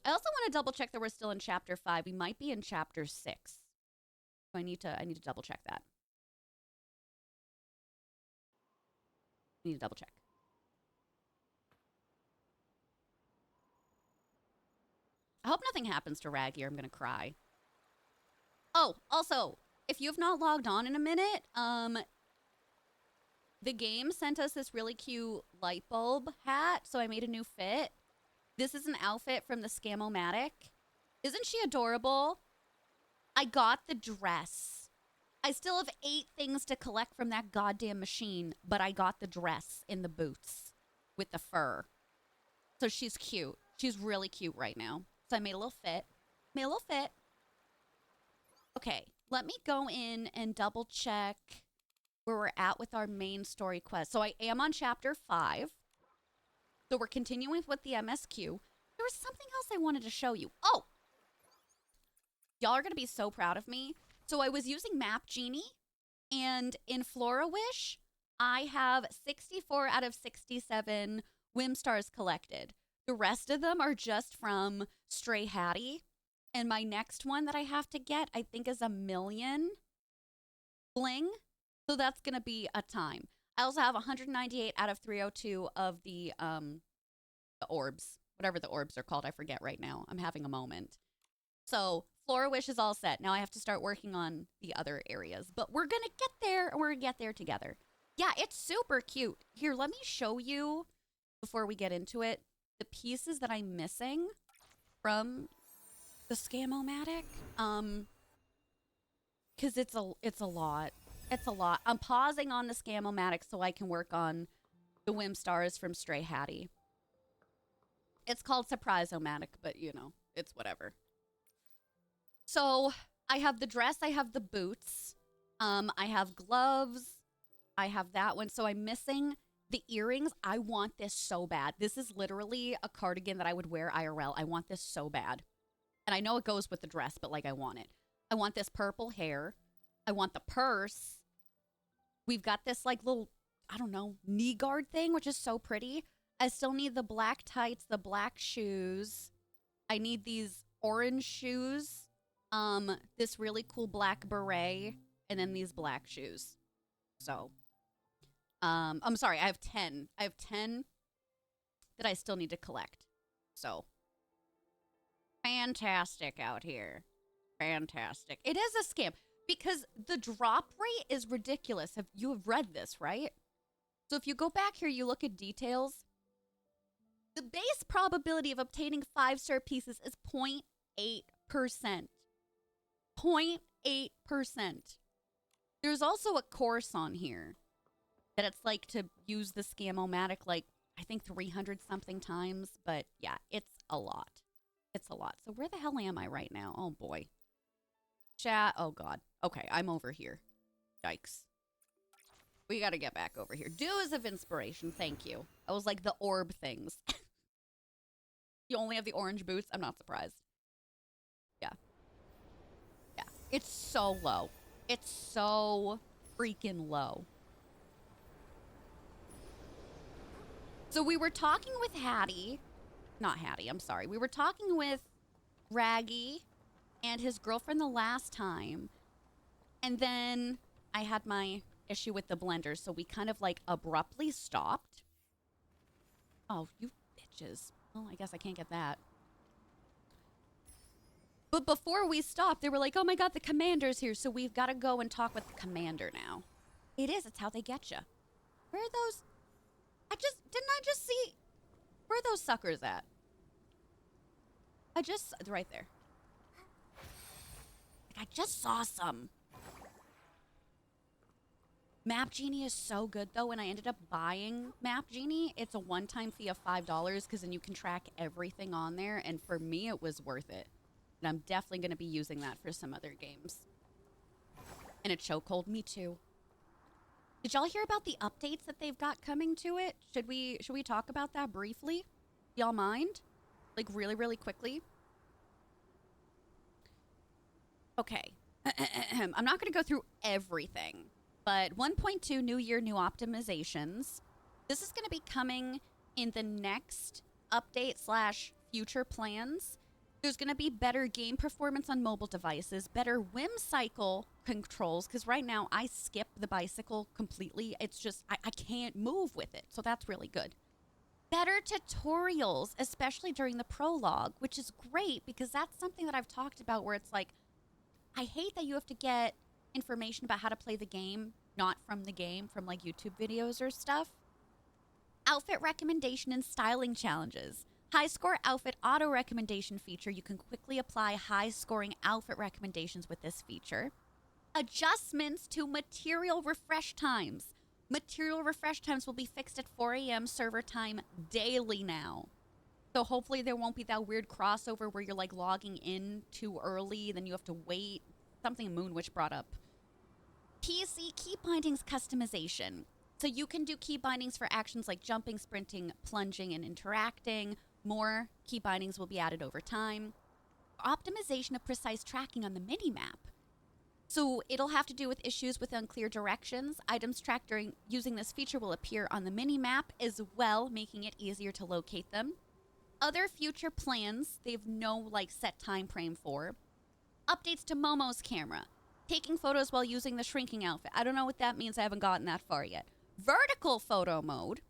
I also want to double check that we're still in chapter 5. We might be in chapter 6. So I need to double check that. I need to double check. I hope nothing happens to Raggy or I'm gonna cry. Oh, also, if you've not logged on in a minute, the game sent us this really cute light bulb hat, so I made a new fit. This is an outfit from the Scam-O-Matic. Isn't she adorable? I got the dress. I still have 8 things to collect from that goddamn machine, but I got the dress in the boots with the fur. So she's cute. She's really cute right now. So I made a little fit. Okay, let me go in and double check where we're at with our main story quest. So I am on chapter 5. So we're continuing with the MSQ. There was something else I wanted to show you. Oh! Y'all are going to be so proud of me. So I was using Map Genie, and in Flora Wish, I have 64 out of 67 Whim Stars collected. The rest of them are just from Stray Hattie. And my next one that I have to get, I think, is 1,000,000 bling. So that's going to be a time. I also have 198 out of 302 of the orbs. Whatever the orbs are called, I forget right now. I'm having a moment. So Flora Wish is all set. Now I have to start working on the other areas. But we're going to get there, and we're going to get there together. Yeah, it's super cute. Here, let me show you, before we get into it, the pieces that I'm missing from the Scam-O-Matic. Because it's a lot. It's a lot. I'm pausing on the Scam-O-Matic so I can work on the Whim Stars from Stray Hattie. It's called Surprise-O-Matic, but, you know, it's whatever. So, I have the dress, I have the boots, I have gloves, I have that one. So, I'm missing the earrings. I want this so bad. This is literally a cardigan that I would wear IRL. I want this so bad. And I know it goes with the dress, but, like, I want it. I want this purple hair. I want the purse. We've got this, like, little, I don't know, knee guard thing, which is so pretty. I still need the black tights, the black shoes. I need these orange shoes. This really cool black beret, and then these black shoes. So, I'm sorry, I have 10. I have 10 that I still need to collect. So, fantastic out here. Fantastic. It is a scam because the drop rate is ridiculous. You have read this, right? So if you go back here, you look at details. The base probability of obtaining 5-star pieces is 0.8%. 0.8%. There's also a course on here that it's like to use the Scam-O-Matic like, I think 300 something times. But yeah, it's a lot. It's a lot. So where the hell am I right now? Oh boy. Chat. Oh god. Okay, I'm over here. Yikes. We gotta get back over here. Dues of inspiration. Thank you. I was like the orb things. You only have the orange boots? I'm not surprised. Yeah. Yeah. It's so low. It's so freaking low. So we were talking with Hattie. Not Hattie, I'm sorry. We were talking with Raggy and his girlfriend the last time. And then I had my issue with the blender, so we kind of like abruptly stopped. Oh, you bitches. Well, I guess I can't get that. But before we stopped, they were like, oh my god, the commander's here, so we've got to go and talk with the commander now. It is. It's how they get you. Where are those? Didn't I just see? Where are those suckers at? Right there. I just saw some. Map Genie is so good, though. When I ended up buying Map Genie, it's a one-time fee of $5 because then you can track everything on there. And for me, it was worth it. And I'm definitely going to be using that for some other games. And a chokehold, me too. Did y'all hear about the updates that they've got coming to it? Should we talk about that briefly? Y'all mind? Like really, really quickly? Okay. I'm not going to go through everything. But 1.2 New Year, new optimizations. This is going to be coming in the next update / future plans. There's going to be better game performance on mobile devices, better whimsical controls, because right now I skip the bicycle completely. It's just, I can't move with it. So that's really good. Better tutorials, especially during the prologue, which is great because that's something that I've talked about where it's like, I hate that you have to get information about how to play the game, not from the game, from like YouTube videos or stuff. Outfit recommendation and styling challenges. High score outfit auto recommendation feature. You can quickly apply high scoring outfit recommendations with this feature. Adjustments to material refresh times. Material refresh times will be fixed at 4 a.m. server time daily now. So hopefully there won't be that weird crossover where you're like logging in too early, then you have to wait. Something Moonwitch brought up. PC key bindings customization. So you can do key bindings for actions like jumping, sprinting, plunging, and interacting. More key bindings will be added over time. Optimization of precise tracking on the mini-map. So it'll have to do with issues with unclear directions. Items tracked during using this feature will appear on the mini-map as well, making it easier to locate them. Other future plans, they've no like set time frame for. Updates to Momo's camera. Taking photos while using the shrinking outfit. I don't know what that means. I haven't gotten that far yet. Vertical photo mode.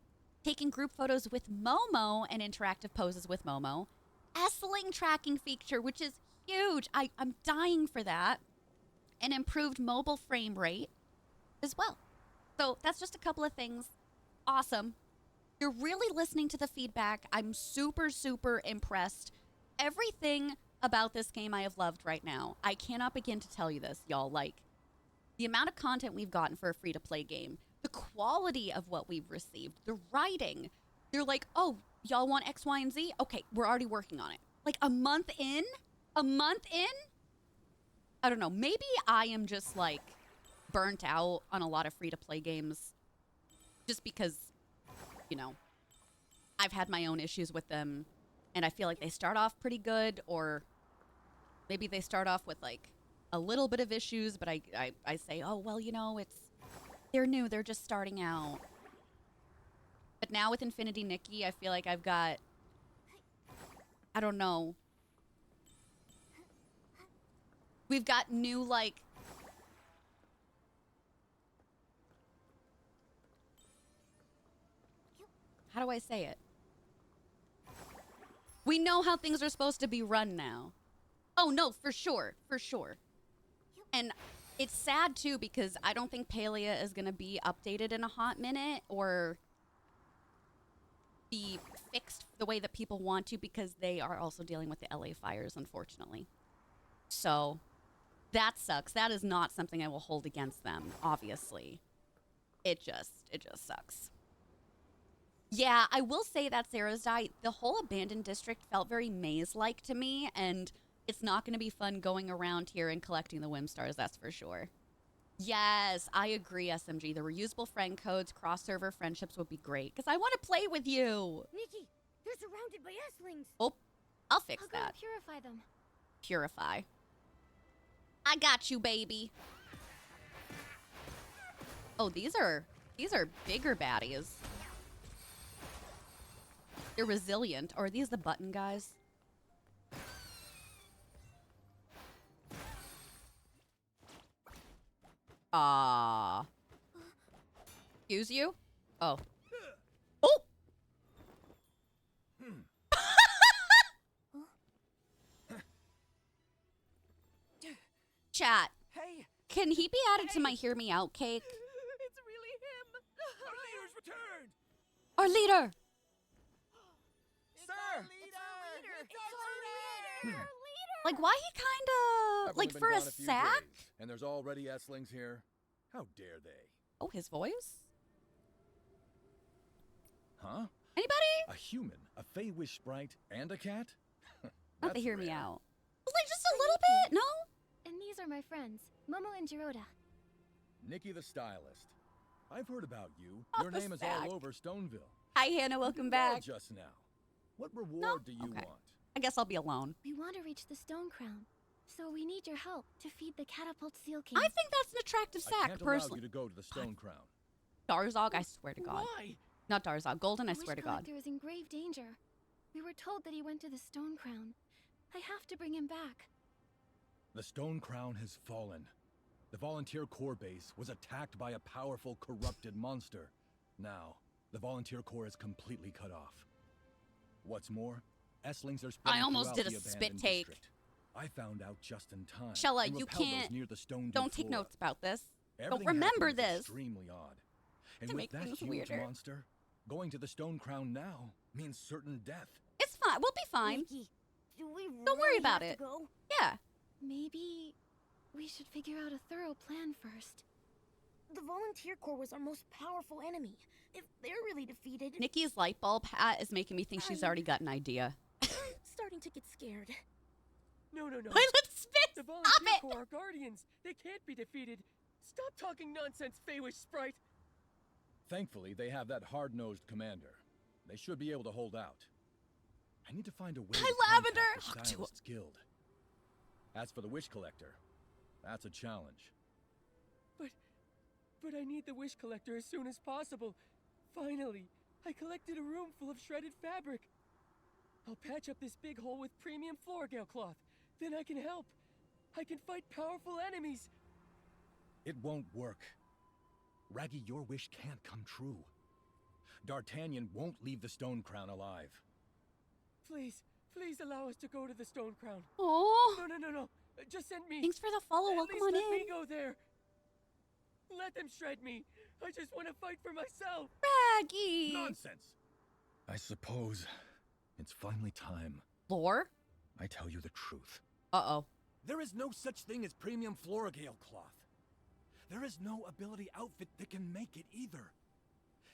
Taking group photos with Momo and interactive poses with Momo. S-Link tracking feature, which is huge. I'm dying for that. An improved mobile frame rate as well. So that's just a couple of things. Awesome. You're really listening to the feedback. I'm super, super impressed. Everything about this game I have loved right now. I cannot begin to tell you this, y'all. Like, the amount of content we've gotten for a free-to-play game, the quality of what we've received, the writing. They're like, oh, y'all want X, Y, and Z? Okay, we're already working on it. Like, a month in? I don't know. Maybe I am just, like, burnt out on a lot of free-to-play games just because, you know, I've had my own issues with them, and I feel like they start off pretty good, or maybe they start off with, like, a little bit of issues, but I say, oh, well, you know, they're new, they're just starting out. But now with Infinity Nikki, I feel like I've got, I don't know, we've got new, like, how do I say it? We know how things are supposed to be run now. Oh, no, for sure. For sure. And it's sad, too, because I don't think Palia is going to be updated in a hot minute or be fixed the way that people want to because they are also dealing with the LA fires, unfortunately. So that sucks. That is not something I will hold against them, obviously. It just sucks. Yeah, I will say that Sarah's Die, the whole abandoned district felt very maze-like to me, and it's not going to be fun going around here and collecting the Whim Stars, that's for sure. Yes, I agree, SMG. The reusable friend codes, cross-server friendships would be great, because I want to play with you. Nikki, they're surrounded by S-Lings. Oh, I'll fix I'll go that. purify them. Purify. I got you, baby. Oh, these are bigger baddies. They're resilient. Or are these the button guys? Excuse you? Oh. Oh! Chat. Hey! Can he be added to my Hear Me Out cake? It's really him! Our leader's returned! Our leader! Sir! It's our leader! Like, why he kinda... I've like, only been for a gone few sack? days, and there's already S-Lings here. How dare they? Oh, his voice? Huh? Anybody? A human, a Fey-Wish sprite, and a cat? Not That's to Hear Me rare. Out. Like, just a little bit, no? And these are my friends, Momo and Jiroda. Nikki the stylist. I've heard about you. Oh, Your the name is sack. all over Stoneville. Hi, Hannah. Welcome back. Just now. What reward do you Okay. want? I guess I'll be alone. We want to reach the Stone Crown, so we need your help to feed the Catapult Seal King. I think that's an attractive I sack, can't allow personally. you to go to the Stone Crown. Darzog, I swear to God. Why? Not Darzog. Golden, I The swear to Wish God. Collector is in grave danger. We were told that he went to the Stone Crown, I have to bring him back. The Stone Crown has fallen. The Volunteer Corps base was attacked by a powerful, corrupted monster. Now, the Volunteer Corps is completely cut off. What's more, S-lings are spreading I almost throughout did a the spit abandoned take. district. I found out just in time. Shella, and you repelled can't- those near the stone Don't take flora. notes about this. Everything Don't remember happened is this. Extremely odd. And To with make that things huge weirder. monster, going to the Stone Crown now means certain death. It's fine. We'll be fine. Nikki, do we Don't worry really about have it. to go? Yeah. Maybe we should figure out a thorough plan first. The Volunteer Corps was our most powerful enemy. If they're really defeated, Nikki's light bulb hat is making me think she's already got an idea. starting to get scared. No, no, no. Toilet spit! The Stop Volunteer it! Corps are guardians. They can't be defeated. Stop talking nonsense, Feywish Sprite. Thankfully, they have that hard-nosed commander. They should be able to hold out. I need to find a way to Hi, Lavender! contact the Stylists Guild. As for the Wish Collector, that's a challenge. But I need the Wish Collector as soon as possible. Finally, I collected a room full of shredded fabric. I'll patch up this big hole with premium Florgale cloth. Then I can help. I can fight powerful enemies. It won't work. Raggy, your wish can't come true. D'Artagnan won't leave the Stone Crown alive. Please, please allow us to go to the Stone Crown. Oh, No, no, no, no. Just send me. thanks for the follow. At Welcome least on let in. me go there. Let them shred me. I just want to fight for myself. Raggy. Nonsense! I suppose it's finally time. Lore? I tell you the truth. Uh-oh. There is no such thing as premium Florgale cloth. There is no ability outfit that can make it either.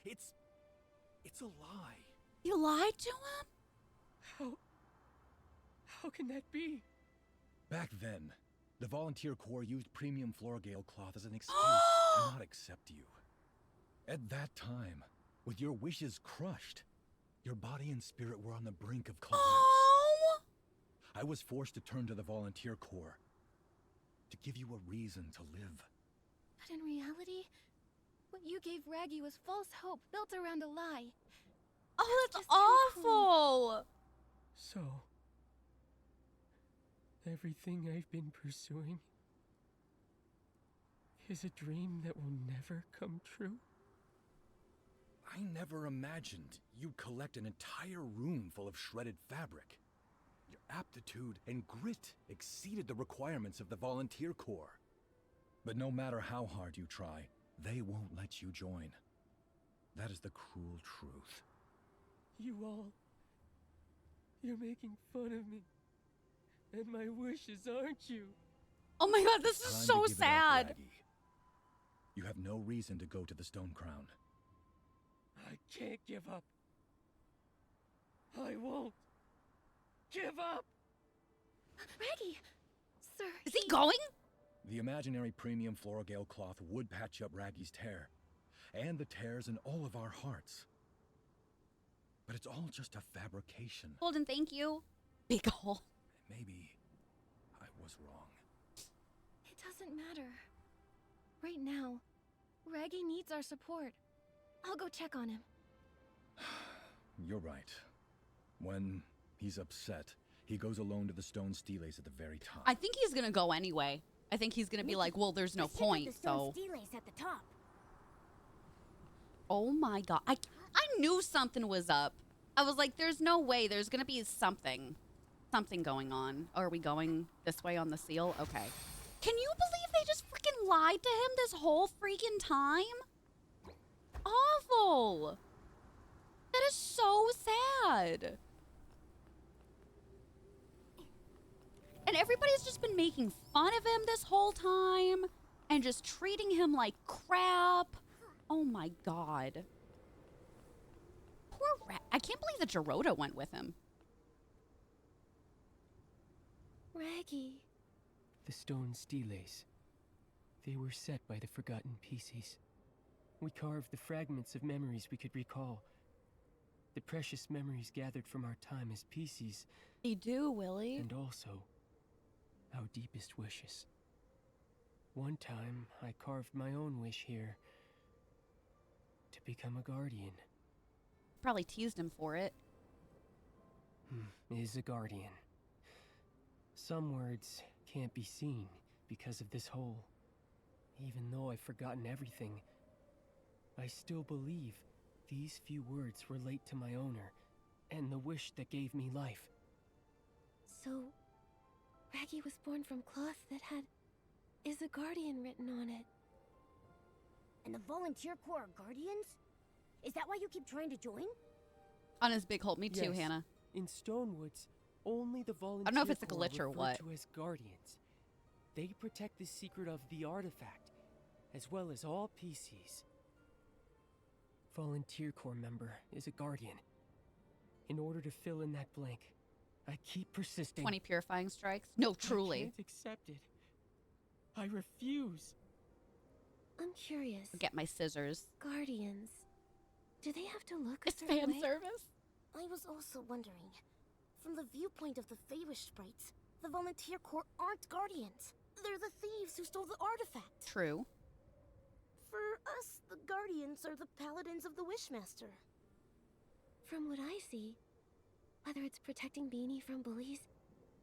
It's a lie. You lied to him? How can that be? Back then, the Volunteer Corps used premium Florgale cloth as an excuse to not accept you. At that time, with your wishes crushed, your body and spirit were on the brink of collapse. Oh! I was forced to turn to the Volunteer Corps to give you a reason to live. But in reality, what you gave Raggy was false hope built around a lie. Oh, that's just too awful. So, everything I've been pursuing is a dream that will never come true? I never imagined you'd collect an entire room full of shredded fabric. Your aptitude and grit exceeded the requirements of the Volunteer Corps. But no matter how hard you try, they won't let you join. That is the cruel truth. You all. You're making fun of me. And my wishes, aren't you? Oh my god, this is Time to so give it up, sad. Raggy. You have no reason to go to the Stone Crown. I can't give up. I won't give up. Raggy! Sir, Is he going? The imaginary premium Florgale cloth would patch up Raggy's tear, and the tears in all of our hearts. But it's all just a fabrication. Golden, thank you. Big hole. Maybe I was wrong. It doesn't matter. Right now, Raggy needs our support. I'll go check on him. You're right. When he's upset, he goes alone to the stone steles at the very top. I think he's gonna go anyway. I think he's gonna be like, well, there's no Let's check out point, the stone so. steles at the top. Oh my god. I knew something was up. I was like, there's no way. There's gonna be something going on. Are we going this way on the seal? Okay. Can you believe they just freaking lied to him this whole freaking time? Awful. That is so sad. And everybody's just been making fun of him this whole time and just treating him like crap. Oh my god. Poor I can't believe that Gerota went with him. Raggy. The stone steles. They were set by the Forgotten Pieces. We carved the fragments of memories we could recall. The precious memories gathered from our time as Pieces, They do, Willie. and also our deepest wishes. One time, I carved my own wish here to become a guardian. Probably teased him for it. Is a guardian. Some words can't be seen because of this hole. Even though I've forgotten everything, I still believe these few words relate to my owner and the wish that gave me life. So, Raggy was born from cloth that had "Is a Guardian" written on it. And the Volunteer Corps are guardians? Is that why you keep trying to join? On his big hole. Me too, Yes. Hannah. In Stonewoods, only the Volunteer I don't know if it's a Corps glitch or referred what. to as guardians. They protect the secret of the artifact, as well as all PCs. Volunteer Corps member is a guardian. In order to fill in that blank, I keep persisting. 20 purifying strikes? No, truly. I can't accept it. I refuse. I'm curious. I'll get my scissors. Guardians. Do they have to look It's a certain fan way? service. I was also wondering, from the viewpoint of the Feywish sprites, the Volunteer Corps aren't guardians. They're the thieves who stole the artifact. True. For us, the guardians are the paladins of the Wishmaster. From what I see, whether it's protecting Beanie from bullies,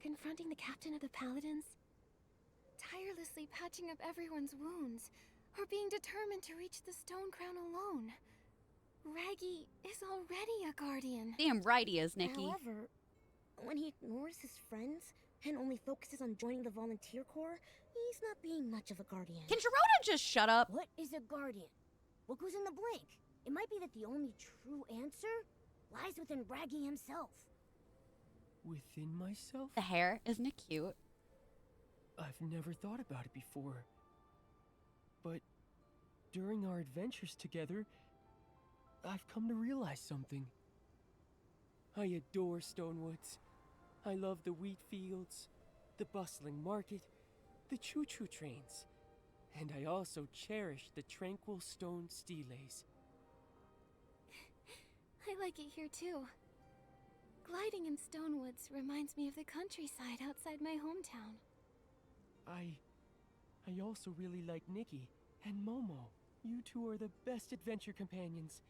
confronting the captain of the Paladins, tirelessly patching up everyone's wounds, or being determined to reach the Stone Crown alone, Raggy is already a guardian. Damn right he is, Nikki. However, when he ignores his friends and only focuses on joining the Volunteer Corps, he's not being much of a guardian. Can Gerona just shut up? What is a guardian? What goes in the blank? It might be that the only true answer lies within Raggy himself. Within myself? The hair, isn't it cute? I've never thought about it before. But during our adventures together, I've come to realize something. I adore Stonewoods. I love the wheat fields, the bustling market, the choo-choo trains, and I also cherish the tranquil stone steles. I like it here too. Gliding in Stonewoods reminds me of the countryside outside my hometown. I also really like Nikki and Momo. You two are the best adventure companions.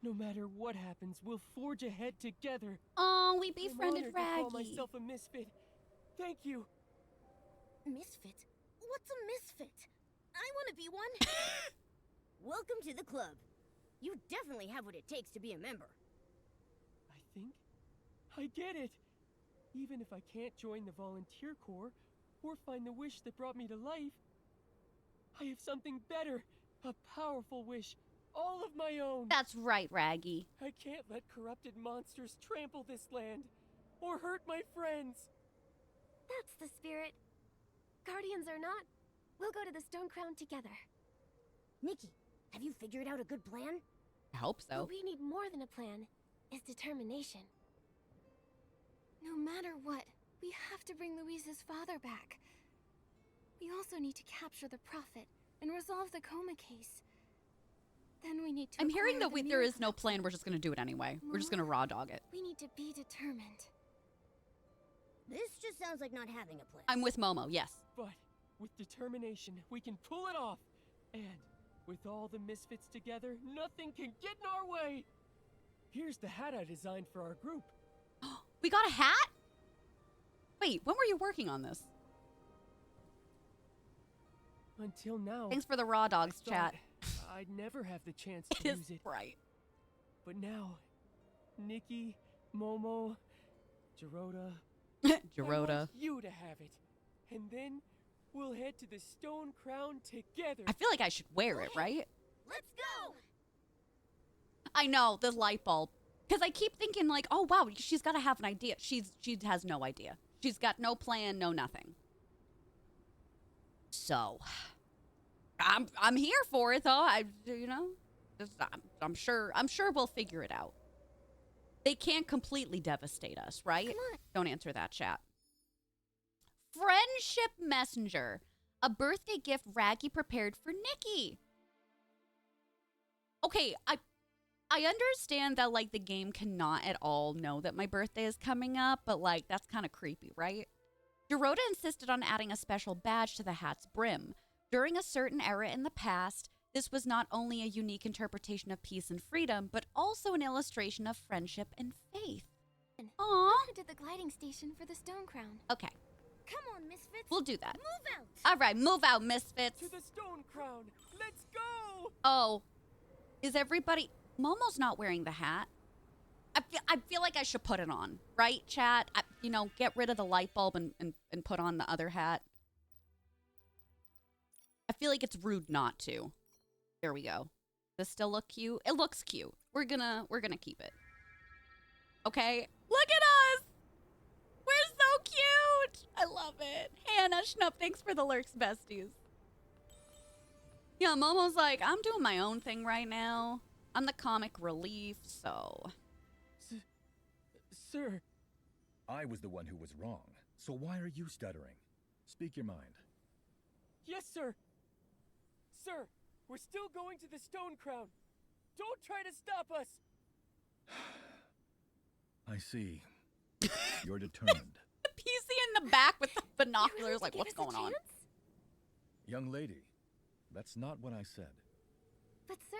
No matter what happens, we'll forge ahead together. Oh, we I'm befriended honored to call Raggy. myself a misfit. Thank you. Misfit? What's a misfit? I want to be one. Welcome to the club. You definitely have what it takes to be a member. I think I get it. Even if I can't join the Volunteer Corps or find the wish that brought me to life, I have something better. A powerful wish. All of my own. That's right, Raggy. I can't let corrupted monsters trample this land or hurt my friends. That's the spirit. Guardians or not, we'll go to the Stone Crown together. Nikki, have you figured out a good plan? I hope so. What we need more than a plan is determination. No matter what, we have to bring Louise's father back. We also need to capture the Prophet and resolve the coma case. Then we need to I'm hearing acquire that the there is miracle. no plan. We're just going to do it anyway. We're just going to raw dog it. We need to be determined. This just sounds like not having a plan. I'm with Momo, yes. But with determination, we can pull it off. And with all the misfits together, nothing can get in our way. Here's the hat I designed for our group. We got a hat? Wait, when were you working on this? Until now, Thanks for the raw dogs, I chat. thought I'd never have the chance It to is use it. bright. But now, Nikki, Momo, Gerota, I Gerota. want you to have it. And then we'll head to the Stone Crown together. I feel like I should wear it, right? Let's go! I know, the light bulb. Because I keep thinking like, oh wow, she's got to have an idea. She has no idea. She's got no plan, no nothing. So, I'm here for it though. I'm sure we'll figure it out. They can't completely devastate us, right? Come on. Don't answer that, chat. Friendship messenger, a birthday gift Raggy prepared for Nikki. Okay, I understand that like the game cannot at all know that my birthday is coming up, but like that's kind of creepy, right? Dorota insisted on adding a special badge to the hat's brim. During a certain era in the past, this was not only a unique interpretation of peace and freedom, but also an illustration of friendship and faith. Aww. To the gliding station for the Stone Crown. Okay. Come on, misfits. We'll do that. Move out. All right, move out, misfits. To the stone crown. Let's go. Oh, is everybody... Momo's not wearing the hat. I feel like I should put it on, right, chat? Get rid of the light bulb and put on the other hat. I feel like it's rude not to. There we go. Does this still look cute? It looks cute. We're gonna keep it. Okay? Look at us! We're so cute! I love it. Hannah, Schnupp, thanks for the lurks, besties. Yeah, Momo's like, I'm doing my own thing right now. I'm the comic relief, so... Sir. I was the one who was wrong, so why are you stuttering? Speak your mind. Yes, sir. Sir, we're still going to the stone crown. Don't try to stop us. I see. You're determined. The PC in the back with the You binoculars, really like, give what's us a going on? chance? Young lady, that's not what I said. But sir,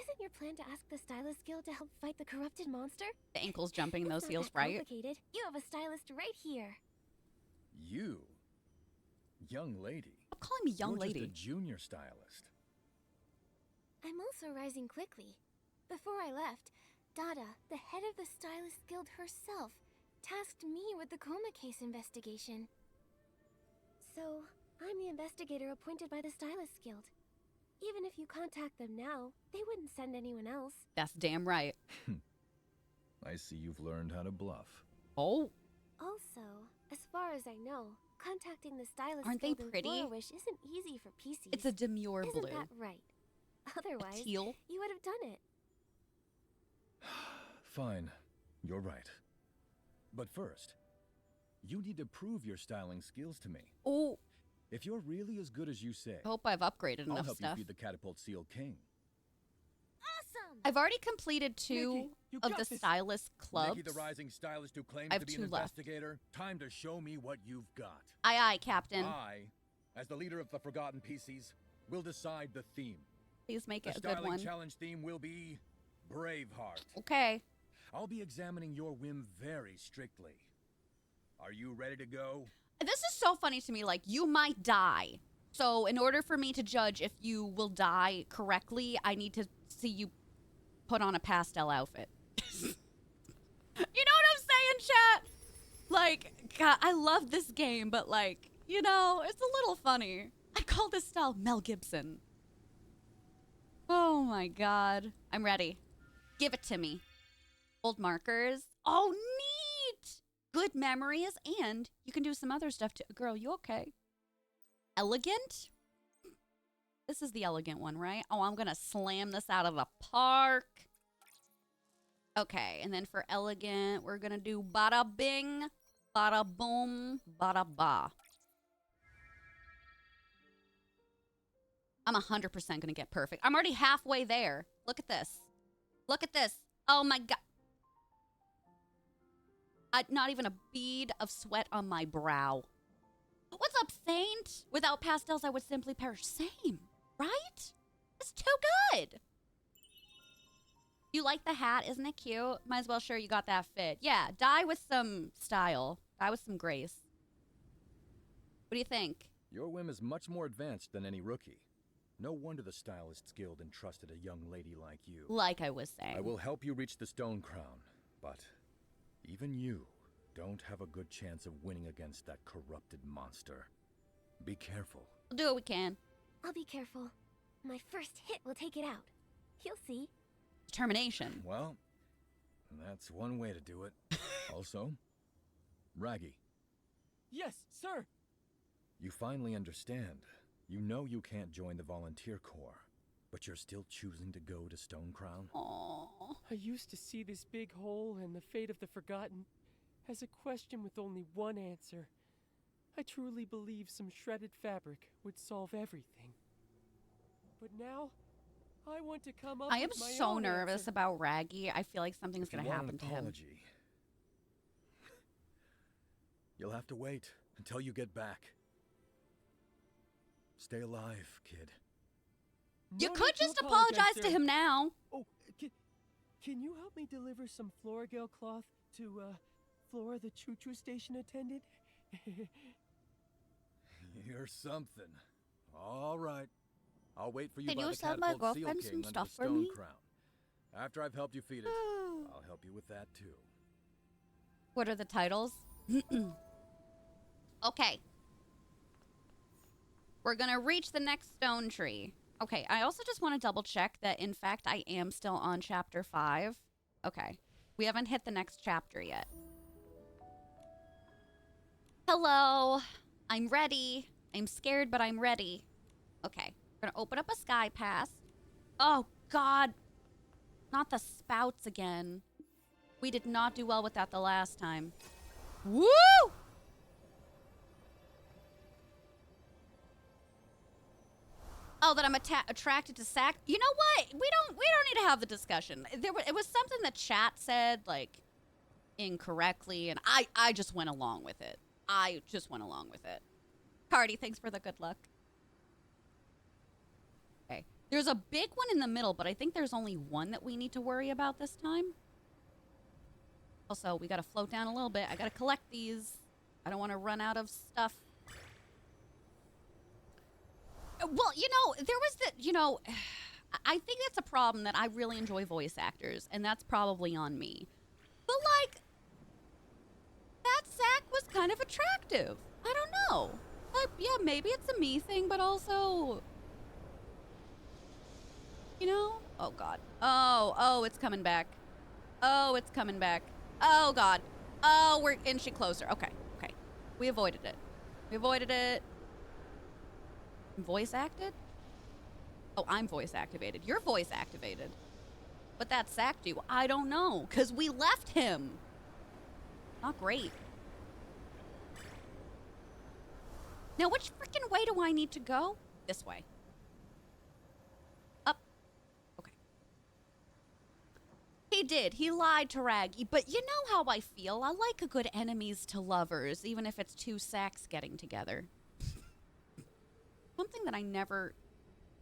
isn't your plan to ask the Stylist Guild to help fight the corrupted monster? The ankle's jumping, those It's not heels, that right? complicated. You have a stylist right here. You? Young lady? Stop calling me young You're lady. just a junior stylist. I'm also rising quickly. Before I left, Dada, the head of the Stylist Guild herself, tasked me with the coma case investigation. So, I'm the investigator appointed by the Stylist Guild. Even if you contact them now, they wouldn't send anyone else. That's damn right. I see you've learned how to bluff. Oh, Also, as far as I know, contacting the Stylist Aren't they Guild in pretty? Florawish isn't easy for PCs. it's a demure Isn't blue. that right? Otherwise, Teal. you would have done it. Fine, you're right. But first, you need to prove your styling skills to me. Oh, If you're really as good as you say, I hope I've upgraded I'll enough help stuff. you feed the Catapult Seal King. Awesome. I've already completed two Nikki, you of got the this. stylist clubs. Nikki, the rising stylist who claims I have to be two an left. investigator, time to show me what you've got. Aye, aye, Captain. I, as the leader of the Forgotten PCs, will decide the theme. Please make The it a good styling one. challenge theme will be Braveheart. Okay. I'll be examining your whim very strictly. Are you ready to go? This is so funny to me. Like, you might die. So, in order for me to judge if you will die correctly, I need to see you put on a pastel outfit. You know what I'm saying, chat? Like, God, I love this game, but like, it's a little funny. I call this style Mel Gibson. Oh my God. I'm ready. Give it to me. Old markers. Oh, neat. Good memories, and you can do some other stuff too. Girl, you okay? Elegant? This is the elegant one, right? Oh, I'm gonna slam this out of the park. Okay, and then for elegant, we're gonna do bada bing, bada boom, bada ba. I'm 100% gonna get perfect. I'm already halfway there. Look at this. Look at this. Oh my God. Not even a bead of sweat on my brow. What's up, Saint? Without pastels, I would simply perish. Same, right? It's too good. You like the hat? Isn't it cute? Might as well sure you got that fit. Yeah, die with some style. Die with some grace. What do you think? Your whim is much more advanced than any rookie. No wonder the Stylists Guild entrusted a young lady like you. Like I was saying. I will help you reach the Stone Crown, but even you don't have a good chance of winning against that corrupted monster. Be careful. We'll do what we can. I'll be careful. My first hit will take it out. You'll see. Determination. Well, that's one way to do it. Also, Raggy, Yes, sir. you finally understand. You know you can't join the Volunteer Corps, but you're still choosing to go to Stone Crown? Aww. I used to see this big hole and the fate of the Forgotten as a question with only one answer. I truly believe some shredded fabric would solve everything. But now, I want to come up I am with my so own nervous answer. about Raggy. I feel like something's If you gonna want happen an to him. apology, you'll have to wait until you get back. Stay alive, kid. You No could need to just apologize to sir. him now. Oh, can you help me deliver some Floragale cloth to, Flora the choo-choo station attendant? You're something. All right. I'll wait for you Can by you the send my Catapult Seal girlfriend King some under stuff the for Stone me? Crown. After I've helped you feed it, I'll help you with that too. What are the titles? Okay. We're gonna reach the next stone tree. Okay, I also just want to double check that in fact I am still on chapter 5. Okay. We haven't hit the next chapter yet. Hello. I'm ready. I'm scared, but I'm ready. Okay. We're gonna open up a sky pass. Oh, God. Not the spouts again. We did not do well with that the last time. Woo! Oh, that I'm attracted to sack. You know what? We don't need to have the discussion. It was something that chat said like incorrectly, and I just went along with it. I just went along with it. Cardi, thanks for the good luck. Okay. There's a big one in the middle, but I think there's only one that we need to worry about this time. Also, we got to float down a little bit. I got to collect these. I don't want to run out of stuff. Well, you know, there was the, you know, I think that's a problem that I really enjoy voice actors, and that's probably on me. But, like, that sack was kind of attractive. I don't know. Yeah, maybe it's a me thing, but also, you know? Oh, God. Oh, it's coming back. Oh, it's coming back. Oh, God. Oh, we're inching closer. Okay. We avoided it. Voice acted? Oh, I'm voice activated. You're voice activated. What that sack do? I don't know. Because we left him. Not great. Now, which freaking way do I need to go? This way. Up. Okay. He did. He lied to Raggy. But you know how I feel. I like a good enemies to lovers, even if it's two sacks getting together. Something that I never...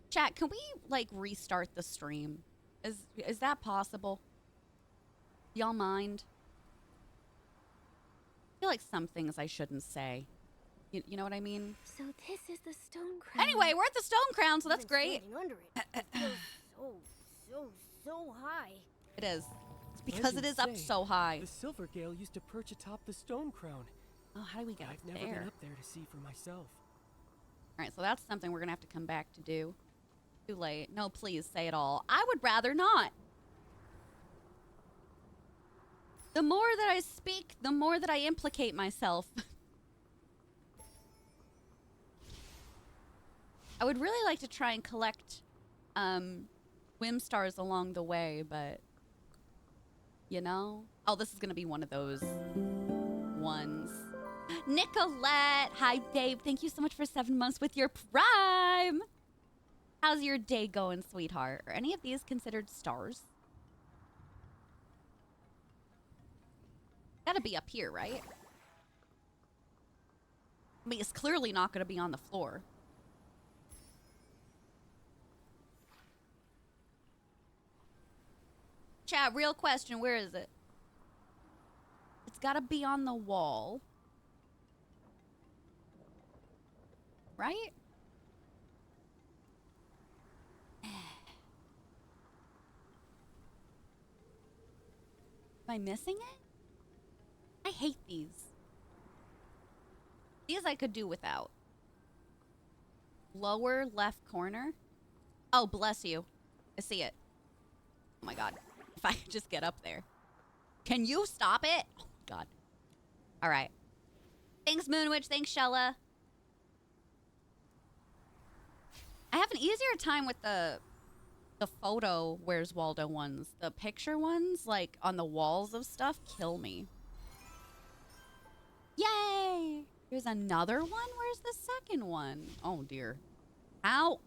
Chat, can we, like, restart the stream? Is that possible? Y'all mind? I feel like some things I shouldn't say. You know what I mean? So this is the stone crown. Anyway, we're at the stone crown, so that's Even great. standing under it feels so high. It is. It's because it Legends is up say so high. The Silver Gale used to perch atop the Stone Crown. Oh, how do we get up I've never there? been up there to see for myself. All right, so that's something we're going to have to come back to do. Too late. No, please, say it all. I would rather not. The more that I speak, the more that I implicate myself. I would really like to try and collect Whim Stars along the way, but, you know? Oh, this is going to be one of those ones. Nicolette! Hi, Dave. Thank you so much for 7 months with your Prime! How's your day going, sweetheart? Are any of these considered stars? Gotta be up here, right? I mean, it's clearly not gonna be on the floor. Chat, real question, where is it? It's gotta be on the wall. Right? Am I missing it? I hate these. These I could do without. Lower left corner. Oh, bless you. I see it. Oh my God. If I could just get up there. Can you stop it? Oh my God. All right. Thanks, Moonwitch. Thanks, Shella. I have an easier time with the photo Where's Waldo ones. The picture ones, like on the walls of stuff, kill me. Yay! There's another one? Where's the second one? Oh dear. Ow!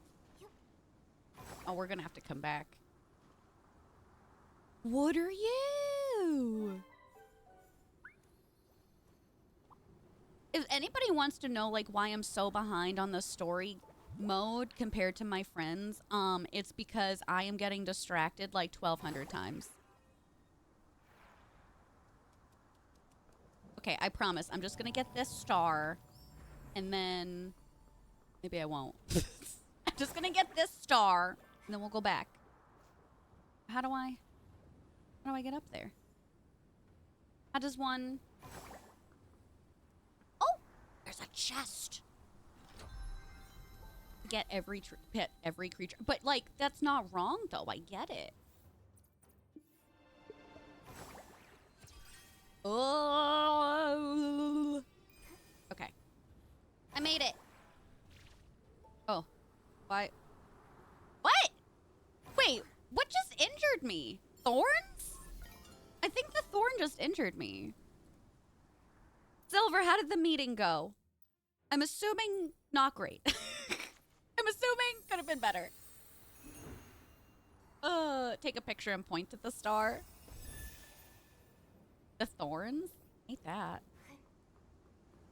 Oh, we're gonna have to come back. What are you? If anybody wants to know like why I'm so behind on the story mode compared to my friends, it's because I am getting distracted like 1,200 times. Okay, I promise. I'm just gonna get this star, and then Maybe I won't. I'm just gonna get this star, and then we'll go back. How do I get up there? How does one... Oh! There's a chest! Get every pet, every creature. But, like, that's not wrong, though. I get it. Oh! Okay. I made it. Oh. Why? What? Wait, what just injured me? Thorns? I think the thorn just injured me. Silver, how did the meeting go? I'm assuming not great. I'm assuming could have been better. Take a picture and point to the star. The thorns? Hate that.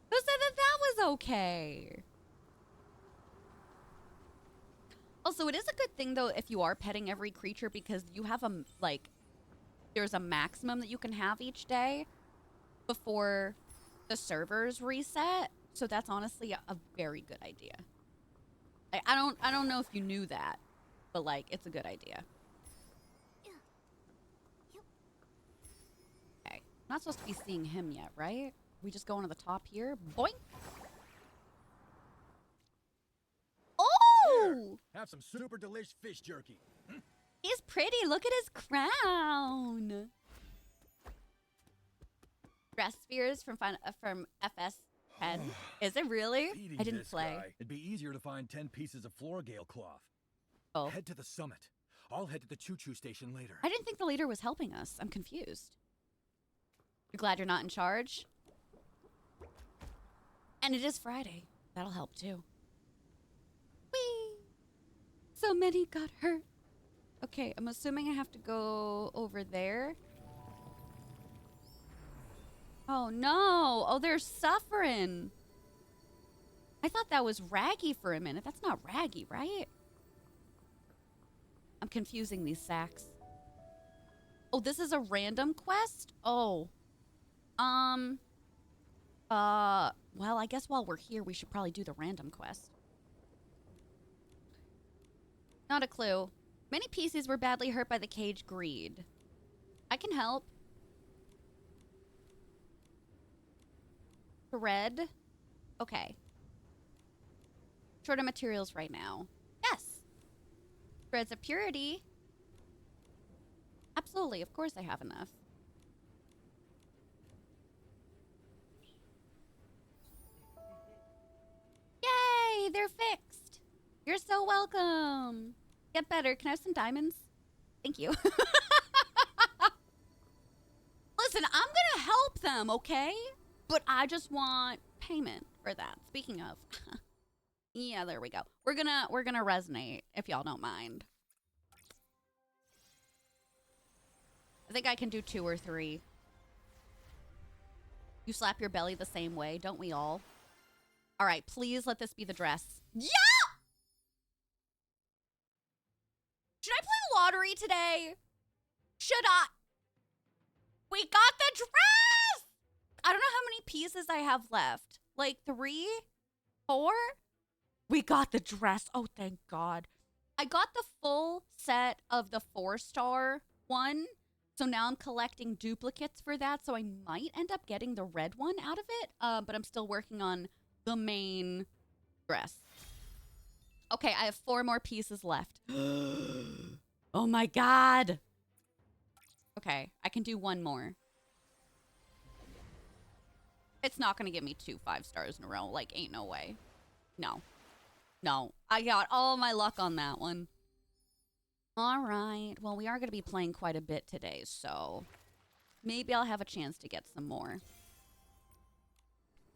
Who said that that was okay? Also, it is a good thing, though, if you are petting every creature because you have a, like, there's a maximum that you can have each day before the servers reset. So that's honestly a very good idea. I don't know if you knew that, but, like, it's a good idea. Okay. Not supposed to be seeing him yet, right? We just going to the top here. Boink. Oh! Have some super delish fish jerky. He's pretty. Look at his crown. Dress spheres from FS10. Is it really? Beating I didn't this play. guy. It'd be easier to find 10 pieces of Florgale cloth. Oh. Head to the summit. I'll head to the choo-choo station later. I didn't think the leader was helping us. I'm confused. You're glad you're not in charge? And it is Friday. That'll help too. Whee! So many got hurt. Okay, I'm assuming I have to go over there. Oh no! Oh, they're suffering. I thought that was Raggy for a minute. That's not Raggy, right? I'm confusing these sacks. Oh, this is a random quest? Oh. Well, I guess while we're here, we should probably do the random quest. Not a clue. Many PCs were badly hurt by the cage greed. I can help. Thread. Okay. Short of materials right now. Yes. Threads of purity. Absolutely. Of course I have enough. Yay! They're fixed. You're so welcome. Get better. Can I have some diamonds? Thank you. Listen, I'm gonna help them, okay? But I just want payment for that. Speaking of. Yeah, there we go. We're gonna resonate, if y'all don't mind. I think I can do 2 or 3. You slap your belly the same way, don't we all? All right, please let this be the dress. Yeah! Should I play lottery today? Should I? We got the dress! I don't know how many pieces I have left. Like 3? 4? We got the dress. Oh, thank God. I got the full set of the 4-star one. So now I'm collecting duplicates for that. So I might end up getting the red one out of it. But I'm still working on the main dress. Okay, I have 4 more pieces left. Oh my God. Okay, I can do 1 more. It's not going to give me 2 5-stars in a row. Like, ain't no way. No. No. I got all my luck on that one. All right. Well, we are going to be playing quite a bit today, so maybe I'll have a chance to get some more.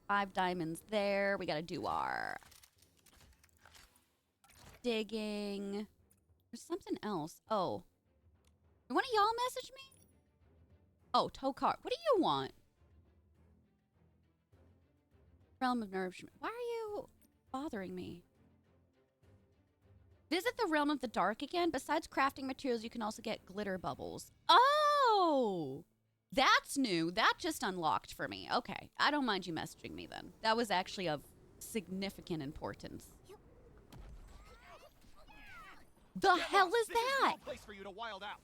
5 diamonds there. We got to do our digging. There's something else. Oh. Did one of y'all message me? Oh, Tokar. What do you want? Realm of Nourishment. Why are you bothering me? Visit the Realm of the Dark again. Besides crafting materials, you can also get glitter bubbles. Oh! That's new. That just unlocked for me. Okay. I don't mind you messaging me then. That was actually of significant importance. The hell is This is that? no place for you to wild out.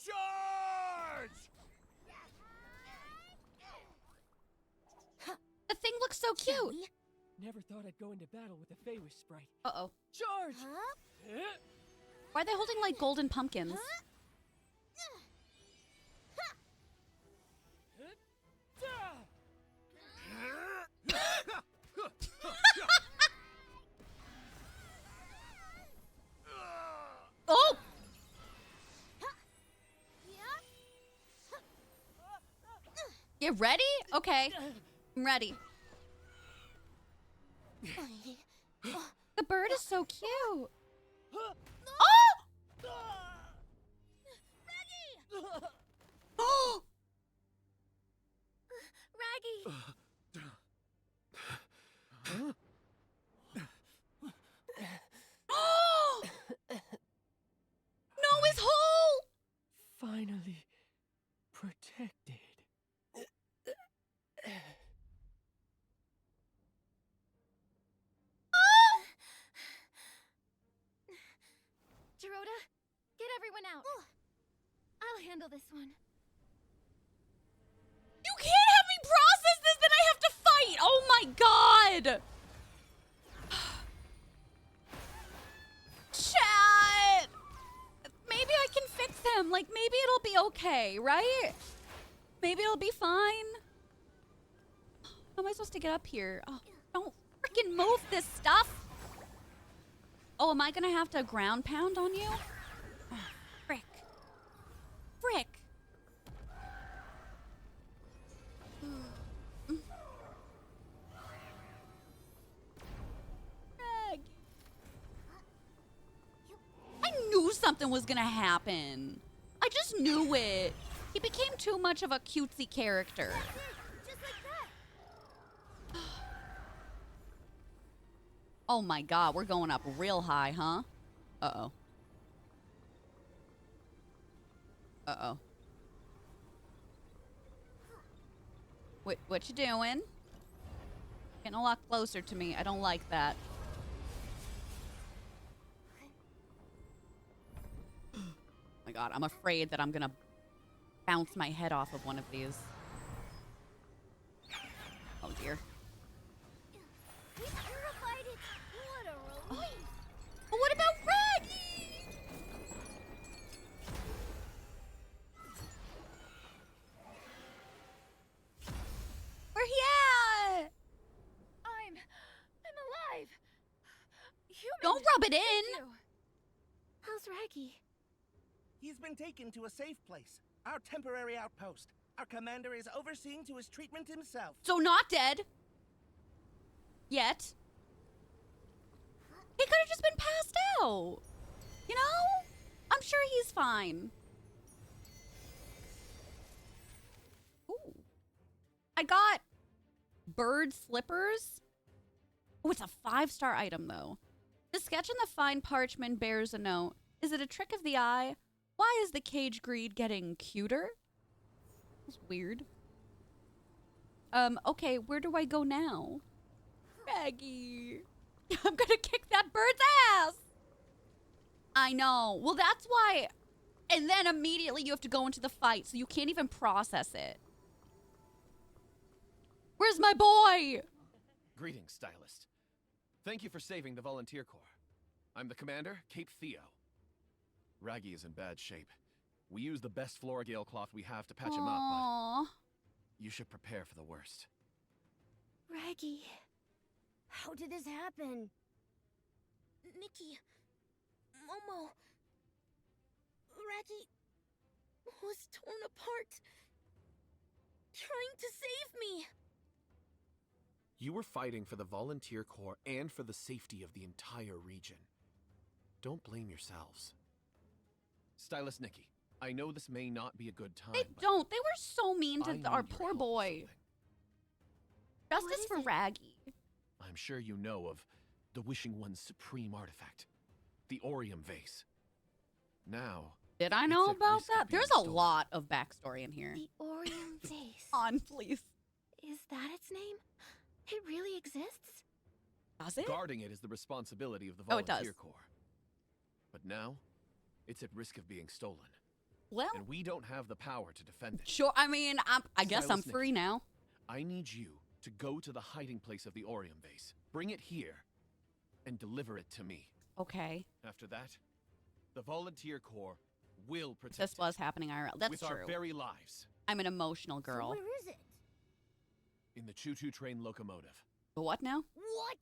Charge! The thing looks so cute. Jelly? Never thought I'd go into battle with a Feywish sprite. Uh-oh. Charge! Huh? Why are they holding like golden pumpkins? Oh! You ready? Okay. I'm ready. The bird is so cute. Oh! Oh! Raggy! Oh! No, his hole! Finally protected. Dorota, get everyone out. I'll handle this one. You can't have me process this, then I have to fight! Oh my god! Chat! Maybe I can fix him. Like, maybe it'll be okay, right? Maybe it'll be fine. How am I supposed to get up here? Oh, don't freaking move this stuff. Oh, am I gonna have to ground pound on you? Oh, frick. Frick. Greg. I knew something was gonna happen. I just knew it. He became too much of a cutesy character. Just like that! Oh my god, we're going up real high, huh? Uh-oh. Uh-oh. What you doing? Getting a lot closer to me. I don't like that. Oh my god, I'm afraid that I'm gonna bounce my head off of one of these. Oh dear. We purified it! What a relief! But what about Raggy? Where he at? I'm alive. Human. Don't rub it in. Thank you. How's Raggy? He's been taken to a safe place, our temporary outpost. Our commander is overseeing to his treatment himself. So not dead. Yet. He could have just been passed out. You know? I'm sure he's fine. Ooh. I got bird slippers. Oh, it's a 5-star item, though. The sketch on the fine parchment bears a note. Is it a trick of the eye? Why is the cage greed getting cuter? That's weird. Okay, where do I go now? Maggie. I'm gonna kick that bird's ass. I know. Well, that's why. And then immediately you have to go into the fight, so you can't even process it. Where's my boy? Greetings, Stylist. Thank you for saving the Volunteer Corps. I'm the commander, Cape Theo. Raggy is in bad shape. We use the best Floragale cloth we have to patch him up, Aww. but you should prepare for the worst. Raggy. How did this happen? Nikki. Momo. Raggy was torn apart. Trying to save me. You were fighting for the Volunteer Corps and for the safety of the entire region. Don't blame yourselves. Stylist Nikki, I know this may not be a good time, They but don't. They were so mean I to need our your poor help with boy. something. Justice is for it? Raggy. I'm sure you know of the Wishing One's supreme artifact, the Orium vase. Now, Did I it's know at about risk of that? being There's a stolen. lot of backstory in here. The Orium vase. On, please. Is that its name? It really exists? Does it? Guarding it is the responsibility of the Oh, it does. Volunteer Corps. But now, it's at risk of being stolen. Well, And we don't have the power to defend it. sure. I mean, I guess I'm Stylist free Nikki. now. I need you to go to the hiding place of the Orium vase, bring it here, and deliver it to me. Okay. After that, the Volunteer Corps will protect This was it happening IRL. That's with true. our very lives. I'm an emotional So girl. where is it? In the choo-choo train locomotive. But what now? What?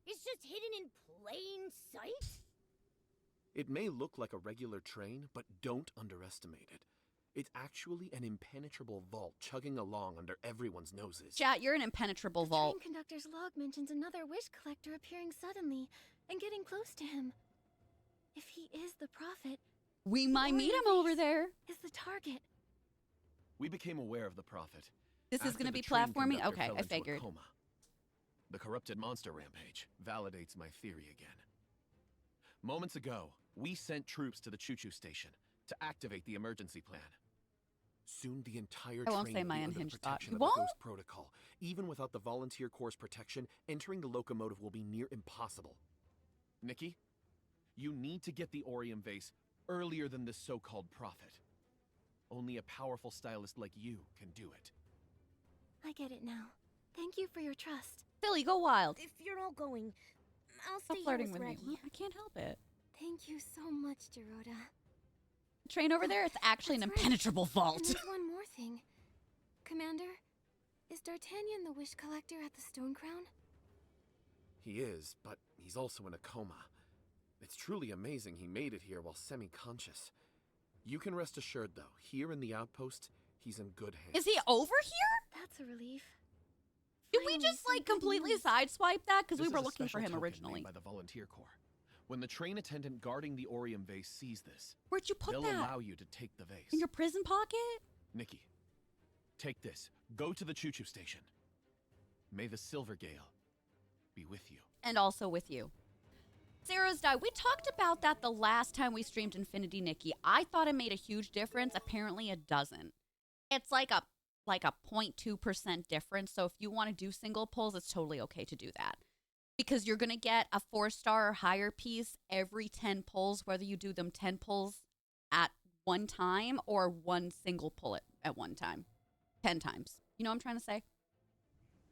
It's just hidden in plain sight? It may look like a regular train, but don't underestimate it. It's actually an impenetrable vault chugging along under everyone's noses. Chat, you're an impenetrable The vault. train conductor's log mentions another wish collector appearing suddenly and getting close to him. If he is the prophet, We might meet him Orium over vase there. is the target. We became aware of the prophet. This is after going to the be train platforming? conductor Okay, fell I into a figured. coma. The corrupted monster rampage validates my theory again. Moments ago, we sent troops to the choo-choo station to activate the emergency plan. Soon the entire I won't train say will my be under the unhinged thought. protection You of the won't? Ghost Protocol. Even without the Volunteer Corps' protection, entering the locomotive will be near impossible. Nikki, you need to get the Orium vase earlier than this so-called prophet. Only a powerful stylist like you can do it. I get it now. Thank you for your trust. Silly, go wild. If you're all going, I'll Stop stay here flirting with with me. Reggie. I can't help it. Thank you so much, Dorota. The train over there, it's actually an That's right. impenetrable And vault. there's one more thing. Commander, is D'Artagnan the wish collector at the Stone Crown? He is, but he's also in a coma. It's truly amazing he made it here while semi-conscious. You can rest assured, though, here in the outpost, he's in good hands. Is he over here? That's a relief. Did we Finally, just, some like, good completely news. sideswipe that? Because we This were is a looking for special him token originally. made by the Volunteer Corps. When the train attendant guarding the Orium vase sees this, Where'd you put they'll that? allow you to take the vase. In your prison pocket? Nikki, take this. Go to the choo-choo station. May the Silver Gale be with you. And also with you. Sarah's died. We talked about that the last time we streamed Infinity Nikki. I thought it made a huge difference. Apparently it doesn't. It's like a 0.2% difference. So if you want to do single pulls, it's totally okay to do that. Because you're going to get a 4-star or higher piece every 10 pulls, whether you do them 10 pulls at one time or one single pull at one time. 10 times. You know what I'm trying to say?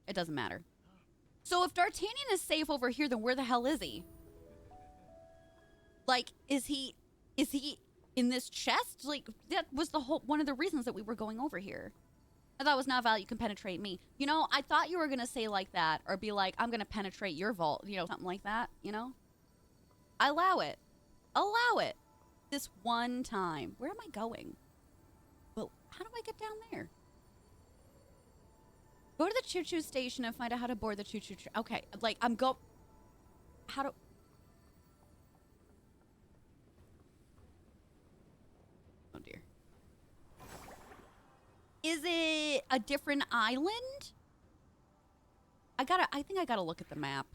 It doesn't matter. So if D'Artagnan is safe over here, then where the hell is he? Like, is he in this chest? Like, that was one of the reasons that we were going over here. I thought it was not valid. You can penetrate me. You know, I thought you were going to say like that or be like, I'm going to penetrate your vault. You know, something like that, you know? I allow it. Allow it. This one time. Where am I going? Well, how do I get down there? Go to the choo-choo station and find out how to board the choo-choo train. Okay, like, how do... Oh, dear. Is it a different island? I think I gotta look at the map.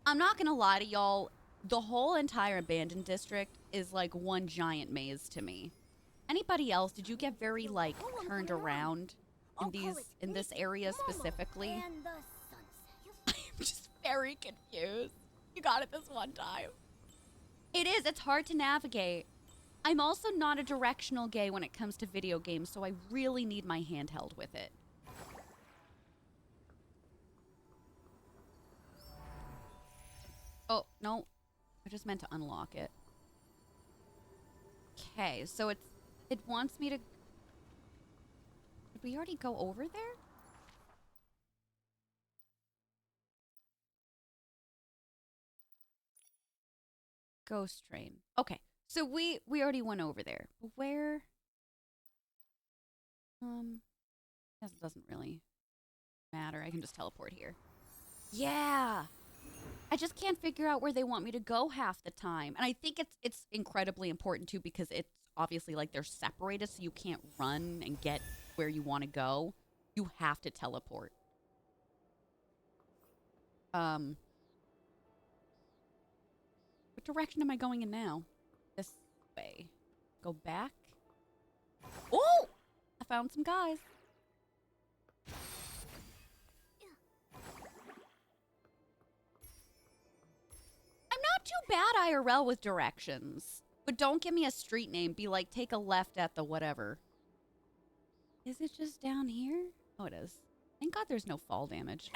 I'm not gonna lie to y'all. The whole entire abandoned district is like one giant maze to me. Anybody else, did you get very, like, turned around in this area specifically? And the sunset. I'm just very confused. You got it this one time. It is. It's hard to navigate. I'm also not a directional gay when it comes to video games, so I really need my handheld with it. Oh, no. I just meant to unlock it. Okay, so it wants me to... Did we already go over there? Ghost train. Okay, so we already went over there. But where? This doesn't really matter. I can just teleport here. Yeah. I just can't figure out where they want me to go half the time. And I think it's incredibly important too because it's obviously like they're separated so you can't run and get where you want to go. You have to teleport. What direction am I going in now? This way. Go back. Oh! I found some guys. I'm not too bad IRL with directions. But don't give me a street name. Be like, take a left at the whatever. Is it just down here? Oh, it is. Thank God there's no fall damage.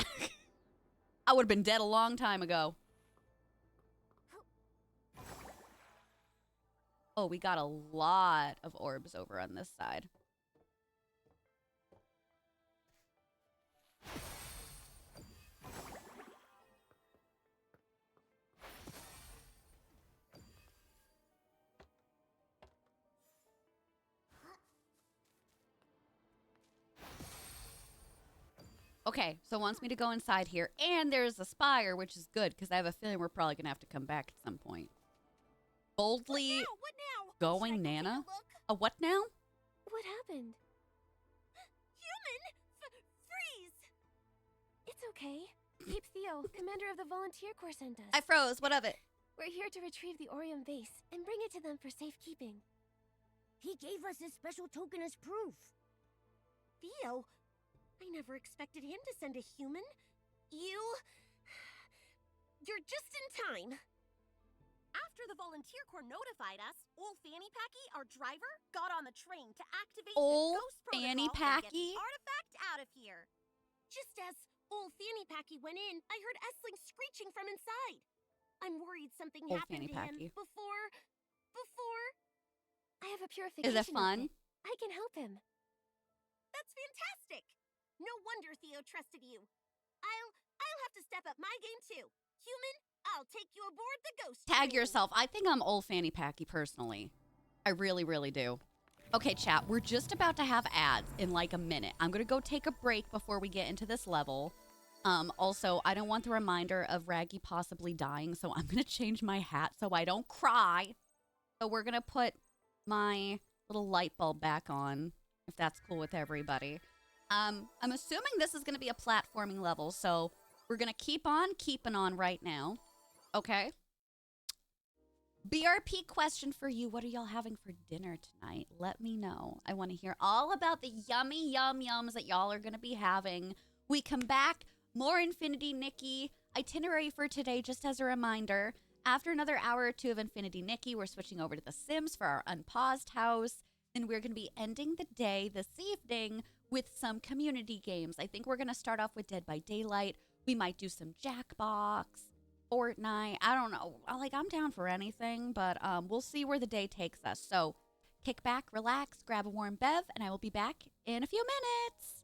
I would have been dead a long time ago. Oh, we got a lot of orbs over on this side. Okay, so it wants me to go inside here. And there's a spire, which is good, because I have a feeling we're probably going to have to come back at some point. Boldly What now? going, Should I go take Nana? a look? A what now? What happened? Human! Freeze! It's okay. Cape Theo, commander of the Volunteer Corps, sent us. I froze. What of it? We're here to retrieve the Orium vase and bring it to them for safekeeping. He gave us his special token as proof. Theo, I never expected him to send a human. You're just in time. After the Volunteer Corps notified us, old Fanny Packy, our driver, got on the train to activate Old the Ghost Fanny Protocol and get Packy? the artifact out of here. Just as old Fanny Packy went in, I heard Essling screeching from inside. I'm worried something Old happened Fanny to Packy. him before... I have a purification Is it fun? outfit. I can help him. That's fantastic! No wonder Theo trusted you. I'll have to step up my game too. Human, I'll take you aboard the Ghost Tag train. yourself. I think I'm old Fanny Packy personally. I really, really do. Okay, chat. We're just about to have ads in like a minute. I'm going to go take a break before we get into this level. Also, I don't want the reminder of Raggy possibly dying, so I'm going to change my hat so I don't cry. So we're going to put my little light bulb back on, if that's cool with everybody. I'm assuming this is going to be a platforming level, so we're going to keep on keeping on right now. Okay? BRP question for you. What are y'all having for dinner tonight? Let me know. I want to hear all about the yummy yums that y'all are going to be having. We come back. More Infinity Nikki. Itinerary for today, just as a reminder. After another hour or two of Infinity Nikki, we're switching over to The Sims for our unpaused house. And we're going to be ending the day this evening with some community games. I think we're going to start off with Dead by Daylight. We might do some Jackbox, Fortnite. I don't know. I'm down for anything, but we'll see where the day takes us. So kick back, relax, grab a warm bev, and I will be back in a few minutes.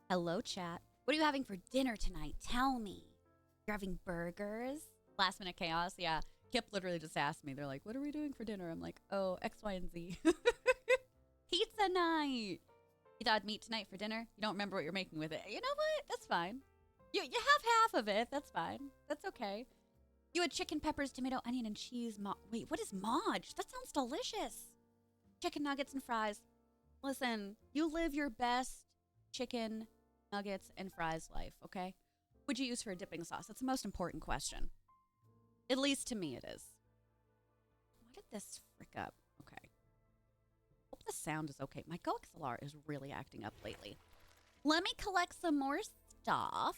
Hello, chat. What are you having for dinner tonight? Tell me. You're having burgers? Last minute chaos? Yeah. Kip literally just asked me. They're like, what are we doing for dinner? I'm like, oh, X, Y, and Z. Pizza night. You thought meat tonight for dinner? You don't remember what you're making with it. You know what? That's fine. You have half of it. That's fine. That's okay. You had chicken, peppers, tomato, onion, and cheese. Wait, what is Maj? That sounds delicious. Chicken nuggets and fries. Listen, you live your best chicken, nuggets, and fries life, okay? What'd you use for a dipping sauce? That's the most important question. At least to me it is. Why did this frick up? Okay. Hope the sound is okay. My GoXLR is really acting up lately. Let me collect some more stuff.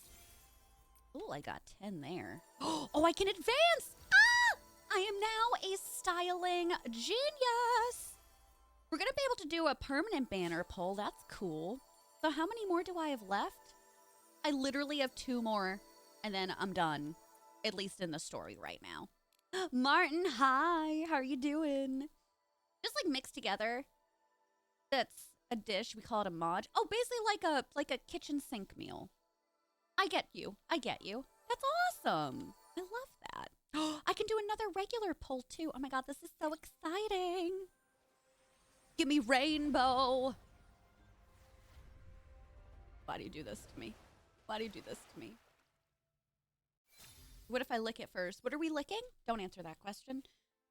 Oh, I got 10 there. Oh, I can advance! Ah! I am now a styling genius! We're going to be able to do a permanent banner pull. That's cool. So how many more do I have left? I literally have 2 more, and then I'm done. At least in the story right now. Martin, hi. How are you doing? Just like mixed together. That's a dish. We call it a mod. Oh, basically like a kitchen sink meal. I get you. That's awesome. I love that. I can do another regular pull too. Oh my god, this is so exciting. Give me rainbow. Why do you do this to me? Why do you do this to me? What if I lick it first? What are we licking? Don't answer that question.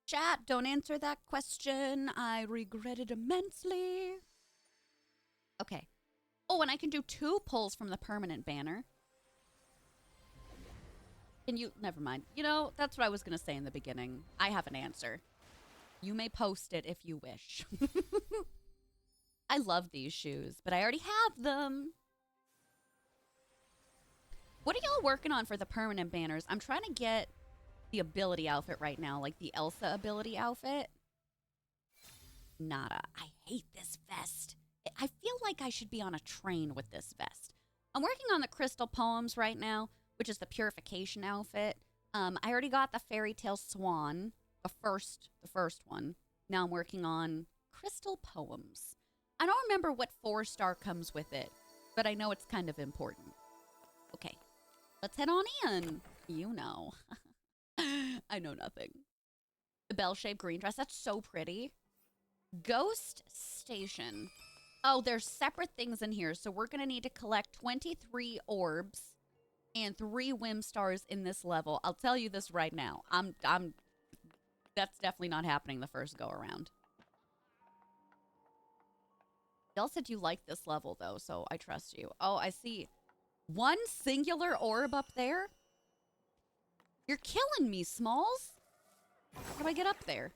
Chat, don't answer that question. I regret it immensely. Okay. Oh, and I can do 2 pulls from the permanent banner. Can you? Never mind. You know, that's what I was going to say in the beginning. I have an answer. You may post it if you wish. I love these shoes, but I already have them. What are y'all working on for the permanent banners? I'm trying to get the ability outfit right now, like the Elsa ability outfit. Nada. I hate this vest. I feel like I should be on a train with this vest. I'm working on the Crystal Poems right now, which is the purification outfit. I already got the Fairy Tale Swan, the first one. Now I'm working on Crystal Poems. I don't remember what 4-star comes with it, but I know it's kind of important. Okay, let's head on in. You know. I know nothing. The bell-shaped green dress, that's so pretty. Ghost Station. Oh, there's separate things in here, so we're gonna need to collect 23 orbs and 3 whim stars in this level. I'll tell you this right now. That's definitely not happening the first go around. Y'all said you like this level though, so I trust you. Oh, I see 1 singular orb up there. You're killing me, Smalls. How do I get up there?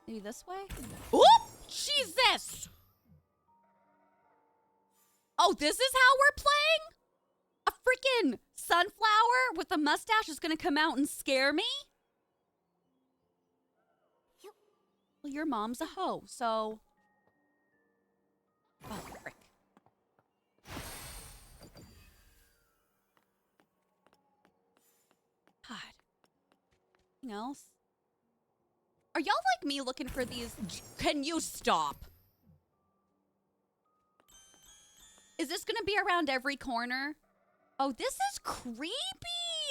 Maybe this way? Oh, Jesus! Oh, this is how we're playing? A freaking sunflower with a mustache is gonna come out and scare me? Well, your mom's a hoe, so... Oh, frick. God. Anything else? Are y'all like me looking for these? Can you stop? Is this gonna be around every corner? Oh, this is creepy!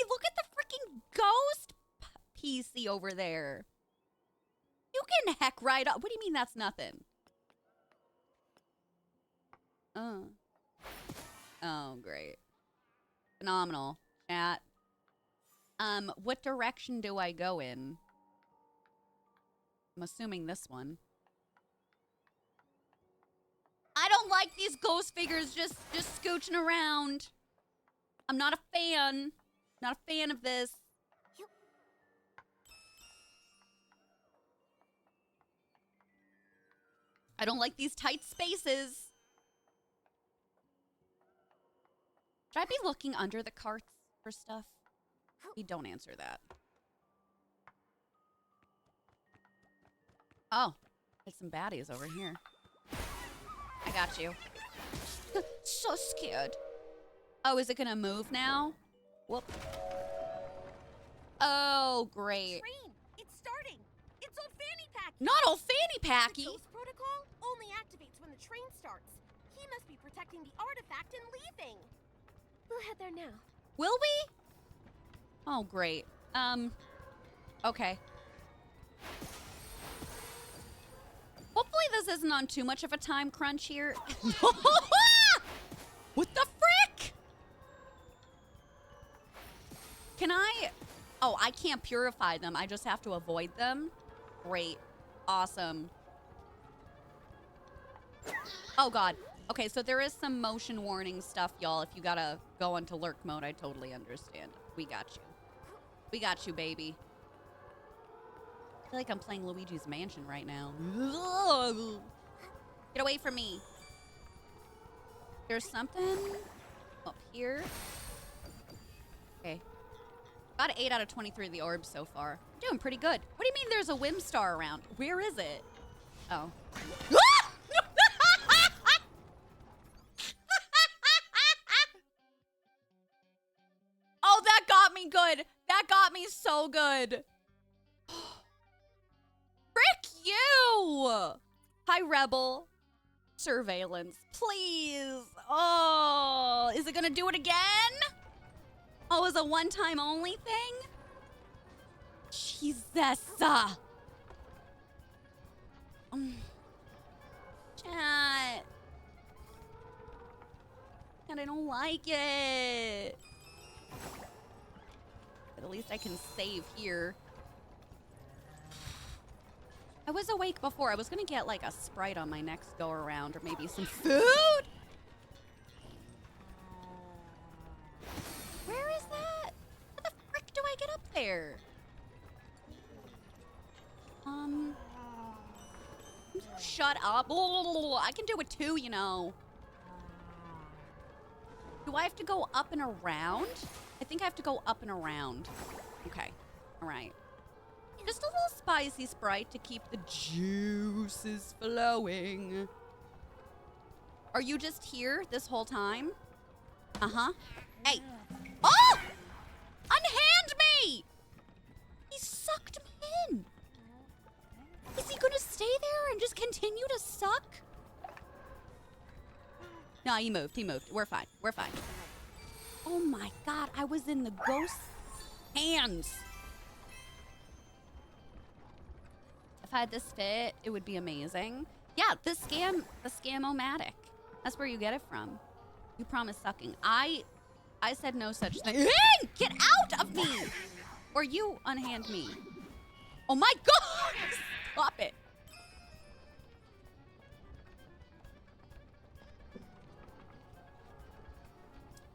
Look at the freaking ghost PC over there. You can heck right up. What do you mean that's nothing? Oh, great. Phenomenal. Chat. What direction do I go in? I'm assuming this one. I don't like these ghost figures just scooching around. I'm not a fan. Not a fan of this. I don't like these tight spaces. Should I be looking under the carts for stuff? You don't answer that. Oh, there's some baddies over here. I got you. So scared. Oh, is it gonna move now? Whoop. Oh, great. Train! It's starting! It's old fanny pack! Not old fanny packy. The ghost protocol only activates when the train starts. He must be protecting the artifact and leaving. We'll head there now. Will we? Oh, great. Okay. Hopefully this isn't on too much of a time crunch here. What the frick? Can I? Oh, I can't purify them. I just have to avoid them. Great. Awesome. Oh, God. Okay, so there is some motion warning stuff, y'all. If you gotta go into lurk mode, I totally understand. We got you. We got you, baby. I feel like I'm playing Luigi's Mansion right now. Get away from me. There's something up here. Okay. Got an 8 out of 23 of the orbs so far. I'm doing pretty good. What do you mean there's a Whim Star around? Where is it? Oh. Oh, that got me good. That got me so good. Frick you! Hi, Rebel. Surveillance, please. Oh, is it gonna do it again? Oh, is a one-time only thing? Jesus. Chat. And I don't like it. But at least I can save here. I was awake before. I was gonna get like a Sprite on my next go around or maybe some food. Where is that? How the frick do I get up there? Shut up. I can do it too, you know. Do I have to go up and around? I think I have to go up and around. Okay. All right. Just a little spicy Sprite to keep the juices flowing. Are you just here this whole time? Uh-huh. Hey. Oh! Unhand me! He sucked me in. Is he gonna stay there and just continue to suck? No, he moved. He moved. We're fine. We're fine. Oh my God, I was in the ghost's hands. If I had this fit, it would be amazing. Yeah, the Scam-O-Matic. That's where you get it from. You promised sucking. I said no such thing. Get out of me! Or you unhand me. Oh my God! Stop it.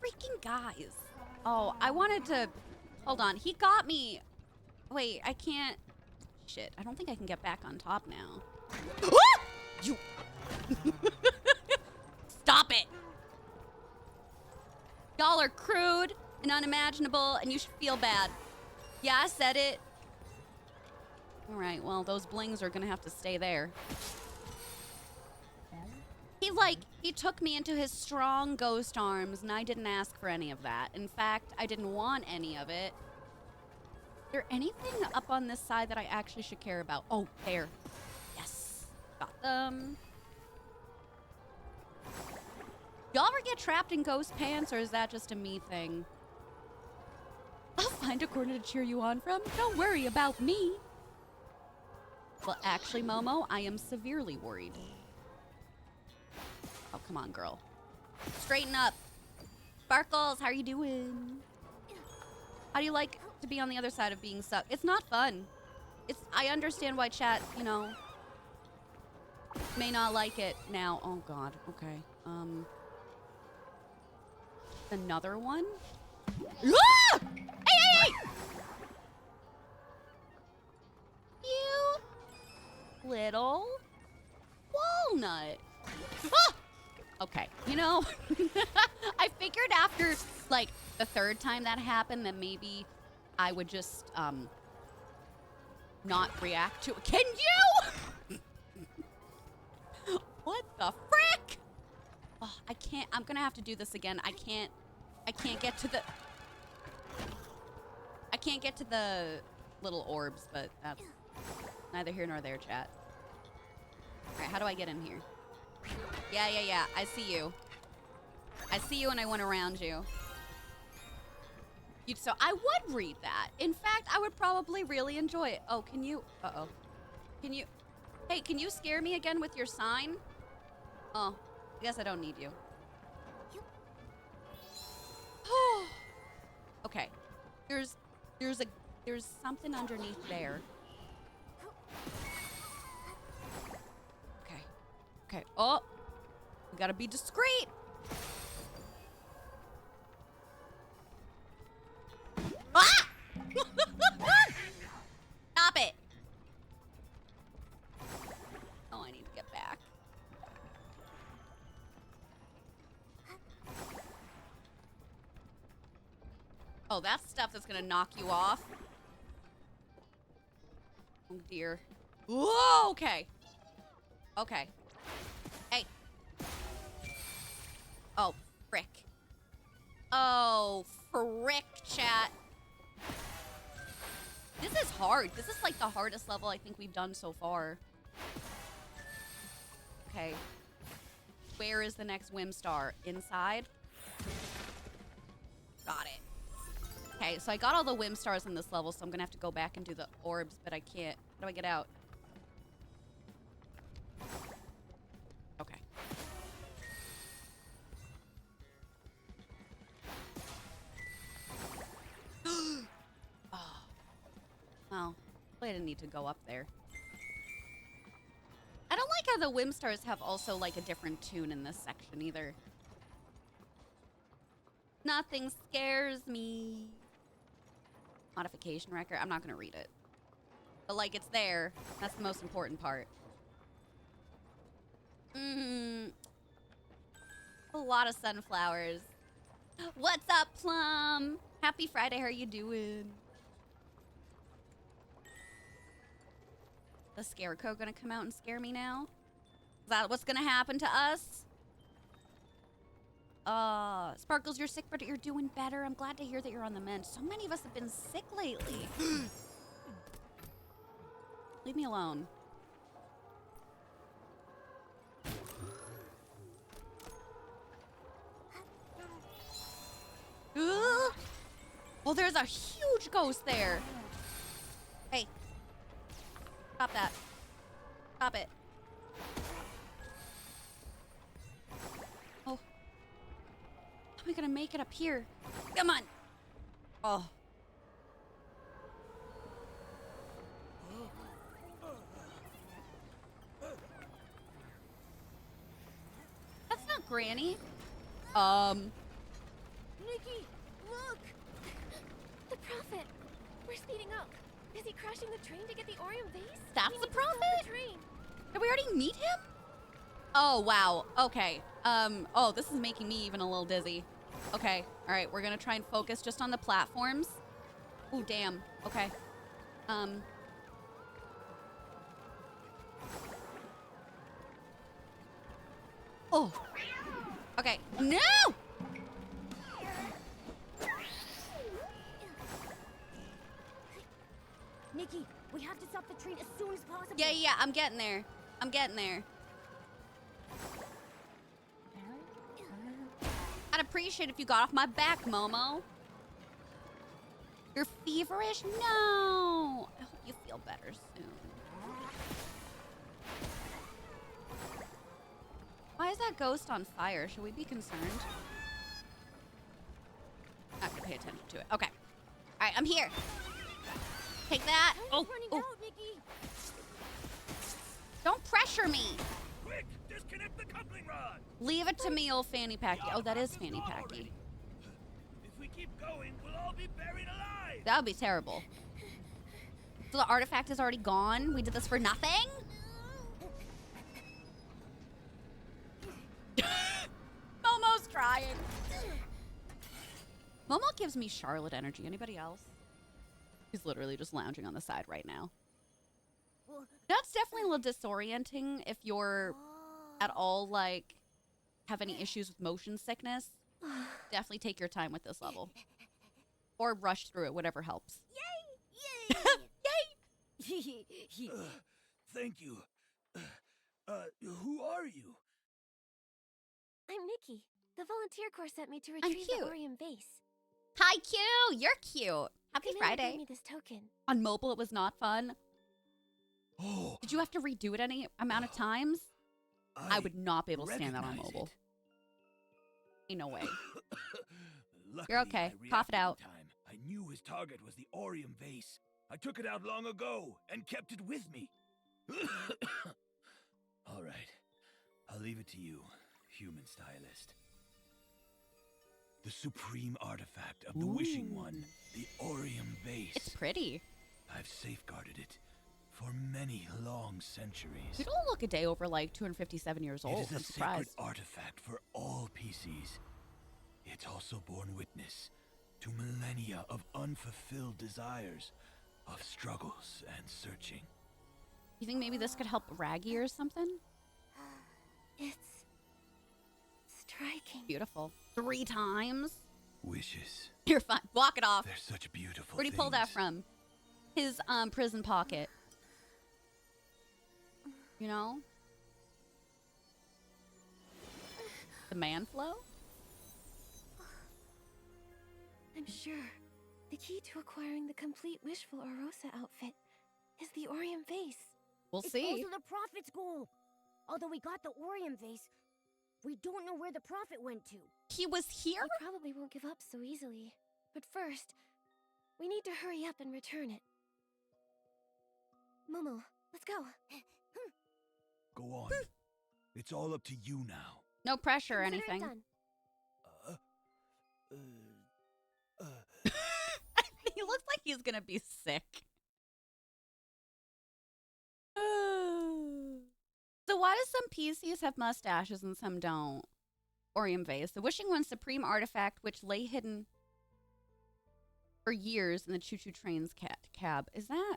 Freaking guys. Oh, I wanted to... Hold on. He got me. Wait, I can't... Shit, I don't think I can get back on top now. You... Stop it. Y'all are crude and unimaginable, and you should feel bad. Yeah, I said it. All right, well, those blings are gonna have to stay there. He took me into his strong ghost arms, and I didn't ask for any of that. In fact, I didn't want any of it. Is there anything up on this side that I actually should care about? Oh, there. Yes. Got them. Y'all ever get trapped in ghost pants, or is that just a me thing? I'll find a corner to cheer you on from. Don't worry about me. Well, actually, Momo, I am severely worried. Oh, come on, girl. Straighten up. Sparkles, how are you doing? How do you like to be on the other side of being sucked? It's not fun. I understand why chat, you know, may not like it now. Oh, God. Okay. Another one? Ah! Hey! You little walnut. Ah! Okay, you know, I figured after, like, the third time that happened that maybe I would just, not react to it. Can you? What the frick? Oh, I can't, I'm gonna have to do this again. I can't get to the little orbs, but that's neither here nor there, chat. All right, how do I get in here? Yeah. I see you. I see you and I went around you. So I would read that. In fact, I would probably really enjoy it. Oh, can you? Uh-oh. Can you? Hey, can you scare me again with your sign? Oh, I guess I don't need you. Okay. There's something underneath there. Okay. Oh, we gotta be discreet. Ah! Stop it. Oh, I need to get back. Oh, that's stuff that's gonna knock you off. Oh, dear. Whoa, okay. Okay. Hey. Oh, frick. Oh, frick, chat. This is hard. This is like the hardest level I think we've done so far. Okay. Where is the next Whim Star? Inside? Got it. Okay, so I got all the Whim Stars in this level, so I'm gonna have to go back and do the orbs, but I can't. How do I get out? Okay. Oh. Well, I didn't need to go up there. I don't like how the Whim Stars have also like a different tune in this section either. Nothing scares me. Modification record. I'm not gonna read it. But like it's there. That's the most important part. A lot of sunflowers. What's up, Plum? Happy Friday, how are you doing? The Scarecrow gonna come out and scare me now? Is that what's gonna happen to us? Sparkles, you're sick, but you're doing better. I'm glad to hear that you're on the mend. So many of us have been sick lately. Leave me alone. Oh, there's a huge ghost there. Hey. Stop that. Stop it. Oh. How am I gonna make it up here? Come on. Oh. That's not Granny. Nikki, look! The Prophet! We're speeding up. Is he crashing the train to get the Orium vase? That's We the need to stop Prophet? the train. Did we already meet him? Oh, wow. Okay. Oh, this is making me even a little dizzy. Okay. All right. We're going to try and focus just on the platforms. Oh, damn. Okay. Oh. Okay. No! Nikki, we have to stop the train as soon as possible. Yeah. I'm getting there. I'm getting there. I'd appreciate if you got off my back, Momo. You're feverish? No. I hope you feel better soon. Why is that ghost on fire? Should we be concerned? Not gonna pay attention to it. Okay. All right, I'm here. Take that. Time's running out, Nikki. Don't pressure me. Quick, disconnect the coupling rod. Leave it to me, old Fanny Packy. Oh, that is Fanny Packy. If we keep going, we'll all be buried alive. That would be terrible. So the artifact is already gone? We did this for nothing? Momo's trying. Momo gives me Charlotte energy. Anybody else? He's literally just lounging on the side right now. That's definitely a little disorienting if you're at all, like, have any issues with motion sickness. Definitely take your time with this level. Or rush through it, whatever helps. Yay! Thank you. Who are you? I'm Nikki. The volunteer corps sent me to retrieve the cute. Orium vase. Hi, Q. You're cute. Happy Commander gave Friday. me this token. On mobile, it was not fun. Oh, Did you have to redo it any amount of times? I would not be able to stand that on recognize mobile. Ain't no way. Luckily, You're okay. I Cough it reacted in out. Time. I knew his target was the Orium vase. I took it out long ago and kept it with me. All right. I'll leave it to you, human stylist. The supreme artifact of the Wishing One, the Orium vase. It's pretty. I've safeguarded it for many long centuries. You don't look a day over like 257 years old. It is I'm a sacred surprised. artifact for all PCs. It's also borne witness to millennia of unfulfilled desires, of struggles and searching. You think maybe this could help Raggy or something? It's striking. Beautiful. 3 times? Wishes. You're fine. Walk it off. They're such beautiful Where'd he pull that things. from? His prison pocket. You know? The man flow? I'm sure the key to acquiring the complete Wishful Orosa outfit is the Orium vase. We'll It's see. also the Prophet's goal. Although we got the Orium vase, we don't know where the Prophet went to. He was here? He probably won't give up so easily. But first, we need to hurry up and return it. Momo, let's go. Go on. It's all up to you now. No pressure or Consider it anything. done. He looks like he's gonna be sick. So why do some PCs have mustaches and some don't? Orium vase, the Wishing One's supreme artifact, which lay hidden for years in the choo-choo train's cab. Is that?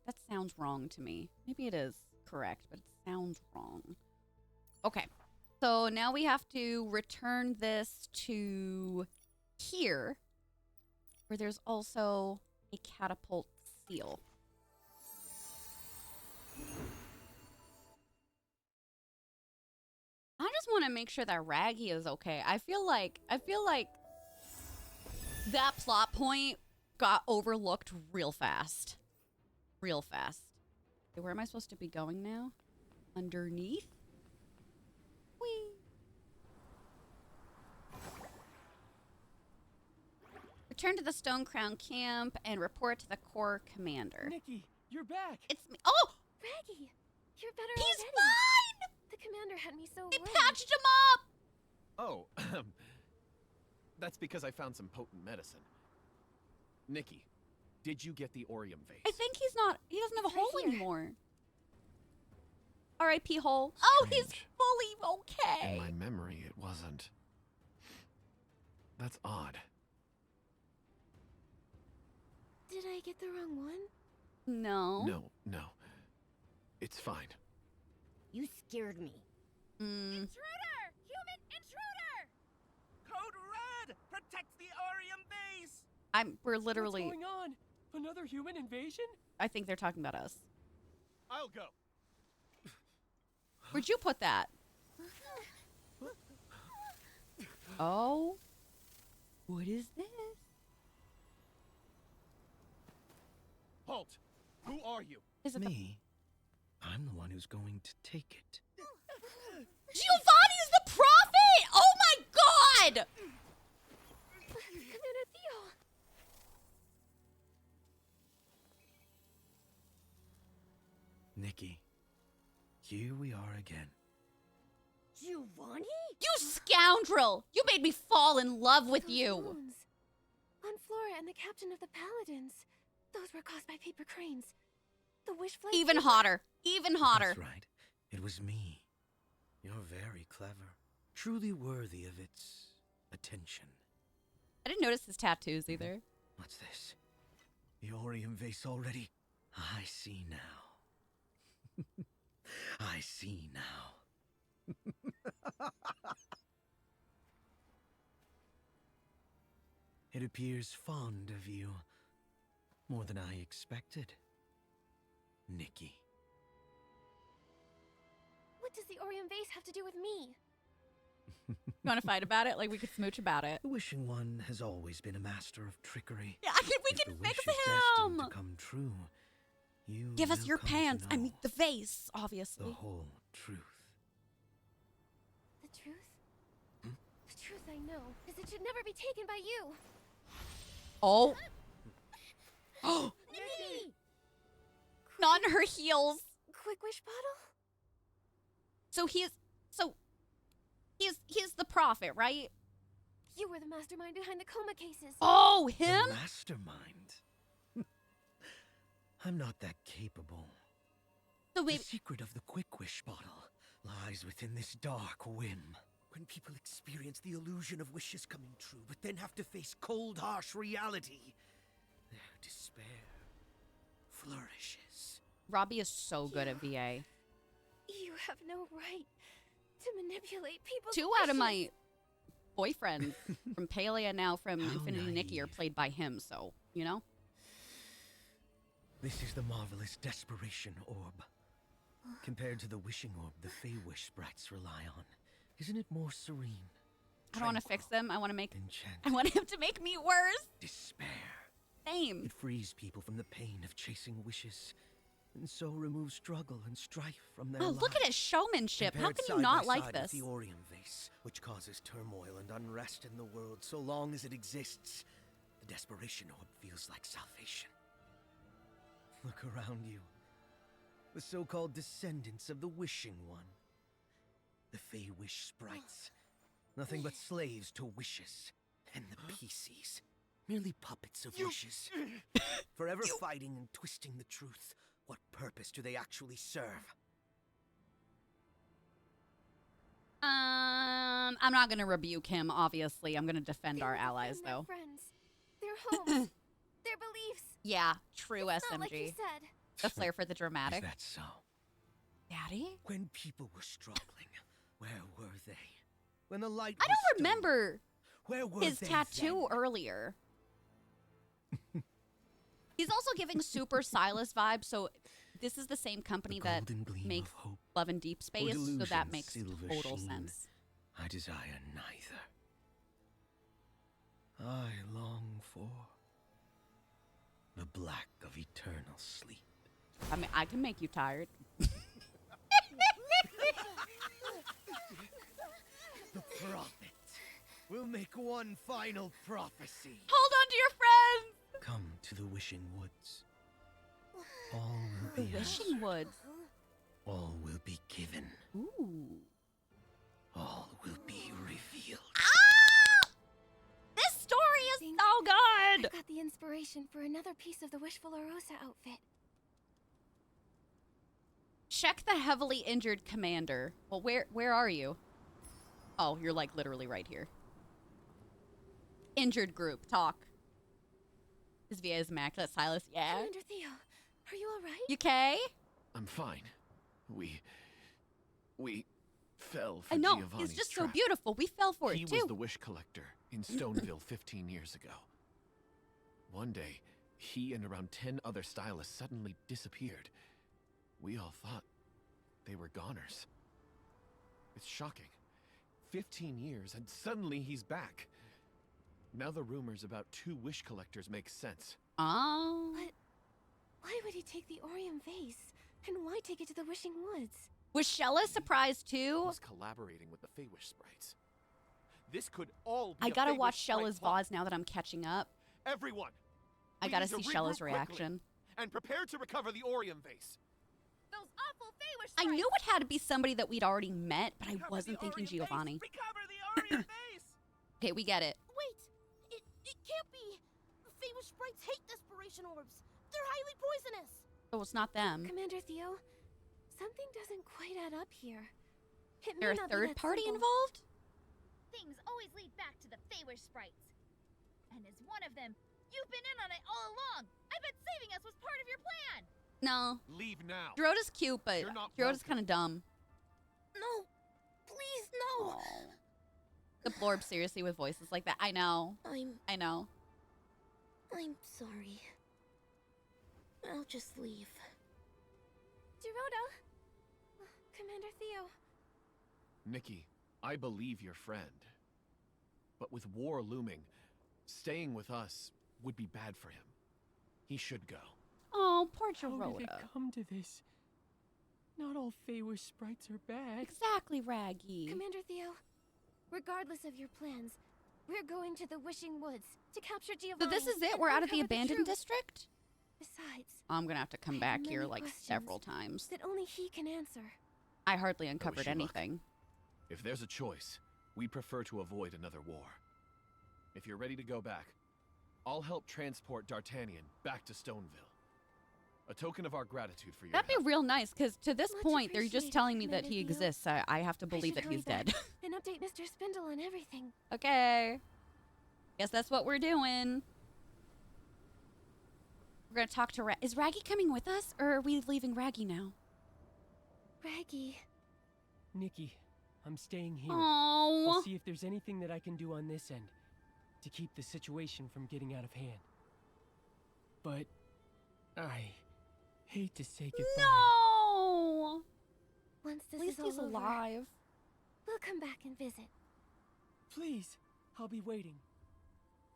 That sounds wrong to me. Maybe it is correct, but it sounds wrong. Okay, so now we have to return this to here, where there's also a catapult seal. I just want to make sure that Raggy is okay. I feel like that plot point got overlooked real fast. Real fast. Okay, where am I supposed to be going now? Underneath? Whee! Return to the Stone Crown camp and report to the Corps commander. Nikki, you're back. It's me. Oh! Raggy, you're better He's already. fine! The commander had me so They worried. patched him up! Oh, that's because I found some potent medicine. Nikki, did you get the Orium vase? I think he doesn't have a It's right hole here. anymore. R.I.P. hole. Oh, he's Strange. fully okay. In my memory, it wasn't. That's odd. Did I get the wrong one? No. No. It's fine. You scared me. Intruder! Human intruder! Code Red protects the Orium vase. We're literally. What's going on? Another human invasion? I think they're talking about us. I'll go. Where'd you put that? Oh. What is this? Halt! Who are you? Is it Me? I'm the one who's going to take it. Giovanni's the prophet! Oh my god! Commander Theo! Nikki, here we are again. Giovanni? You scoundrel! You made me fall in love with Those you. wounds. On Flora and the captain of the Paladins. Those were caused by paper cranes. The wish flame. Even hotter. Even hotter. That's right. It was me. You're very clever. Truly worthy of its attention. I didn't notice his tattoos either. What's this? The Orium vase already? I see now. I see now. It appears fond of you. More than I expected. Nikki. What what does the Orium vase have to do with me? You want to fight about it? Like, we could smooch about it. The Wishing One has always been a master of trickery. Yeah, we If can the fix wish is destined him. to come true, you Give us will your come to pants. I know mean, the vase, the obviously. whole truth. The truth? The truth I know is it should never be taken by you. Oh. Oh. Nikki! Not in her heels. Quick wish bottle? So he's the prophet, right? You were the mastermind behind the coma cases. Oh, him? The mastermind. I'm not that capable. So maybe The secret of the Quick Wish bottle lies within this dark whim. When people experience the illusion of wishes coming true, but then have to face cold, harsh reality, their despair flourishes. Robbie is so good at VA. You have no right to manipulate people's 2 out of wishes. my boyfriends from Palea now from How Infinity Nikki are naive. played by him, so, you know? This is the marvelous Desperation Orb. Compared to the Wishing Orb the Fey Wish sprites rely on, isn't it more serene? I don't want to fix tranquil, them. I want him to make me worse. despair. Same. It frees people from the pain of chasing wishes, and so removes struggle and strife from their Oh, lives. look at his showmanship. How Compared can you side not by like side with this? the Orium vase, which causes turmoil and unrest in the world so long as it exists, the Desperation Orb feels like salvation. Look around you. The so-called descendants of the Wishing One. The Fey Wish sprites. Nothing but slaves to wishes. And the PCs. Merely puppets of wishes. Forever fighting and twisting the truth. What purpose do they actually serve? I'm not gonna rebuke him, obviously. I'm gonna defend They our will allies, defend their though. friends, their homes, their beliefs. Yeah, true It's not like he SMG. said. The flair for the Is dramatic. that so? Daddy? When people were struggling, where were they? When the light I was don't stolen, remember where were his they tattoo then? earlier. He's also giving super Silas vibes, so this is the same company The that golden gleam makes of hope Love and Deep or Space, so that delusion's makes silver total sheen. sense. I desire neither. I long for the black of eternal sleep. I mean, I can make you tired. The prophet will make one final prophecy. Hold on to your friends! Come to the Wishing Woods. All will be Wishing answered. Woods. All will be given. Ooh. All will be revealed. Ah! This story is Think so good! I got the inspiration for another piece of the Wishful Rosa outfit. Check the heavily injured commander. Well, where are you? Oh, you're like literally right here. Injured group, talk. His VA is max at Silas. Yeah. Commander Theo, are you alright? You okay? I'm fine. We fell for I know. Giovanni's He's just trap. so beautiful. We fell for He it was too. the wish collector in Stoneville 15 years ago. One day, he and around 10 other stylists suddenly disappeared. We all thought they were goners. It's shocking. 15 years and suddenly he's back. Now the rumors about 2 wish collectors make sense. Oh. But why would he take the Orium vase? And why take it to the Wishing Woods? Was Shella surprised too? He's collaborating with the Feywish sprites. This could all be I a gotta Feywish watch sprite Shella's plot. VODs now that I'm catching up. Everyone, I we gotta need to see regroup Shella's quickly reaction. and prepare to recover the Orium vase. Those awful Feywish I sprites! knew it had to be somebody that we'd already met, but I Recover wasn't the thinking Orium vase! Giovanni. Recover the Orium vase! Okay, we get it. Wait! It can't be! Feywish sprites hate desperation orbs! They're highly poisonous! So it's not them. Commander Theo, something doesn't quite add up here. It There may a not be third that party simple. involved? Things always lead back to the Feywish sprites. And as one of them, you've been in on it all along. I bet saving us was part of your plan. No. Leave now. Geroda's cute, but You're not Geroda's welcome. kind of dumb. No! Please, no! The blorb seriously with voices like that. I know. I know. I'm sorry. I'll just leave. Geroda! Commander Theo, Nikki, I believe your friend. But with war looming, staying with us would be bad for him. He should go. Oh, poor How did it Gerota. come to this? Not all Feywish sprites are bad. Exactly, Raggy. Commander Theo, regardless of your plans, we're going to the Wishing Woods to capture Giovanni. So this is it? and We're out of the uncover abandoned truth. district? Besides, I'm gonna have to come I back have here many like questions several times. that only he can answer. I hardly uncovered you luck. anything. If there's a choice, we prefer to avoid another war. If you're ready to go back, I'll help transport D'Artagnan back to Stoneville. A token of our gratitude for your That'd be help. real nice, because to this Much point, they're just appreciated, telling me that Commander he Theo. exists. I have to believe should that he's hurry dead. back and update Mr. Spindle on everything. Okay. Guess that's what we're doing. We're gonna talk to Is Raggy coming with us, or are we leaving Raggy now? Raggy. Nikki, I'm staying here. I'll Oh. see if there's anything that I can do on this end to keep the situation from getting out of hand. But I hate to say goodbye. No. Once At this least is he's all over, alive. we'll come back and visit. Please, I'll be waiting.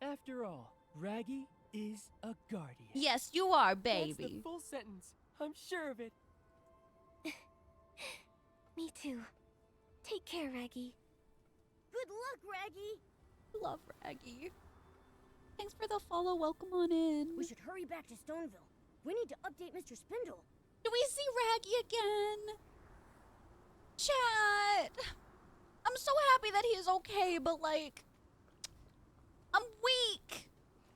After all, Raggy is a guardian. Yes, you are, That's baby. the full sentence. I'm sure of it. Me too. Take care, Raggy. Good luck, Raggy! Love Raggy. Thanks for the follow. Welcome on in. We should hurry back to Stoneville. We need to update Mr. Spindle. Do we see Raggy again? Chat. I'm so happy that he's okay, but like, I'm weak.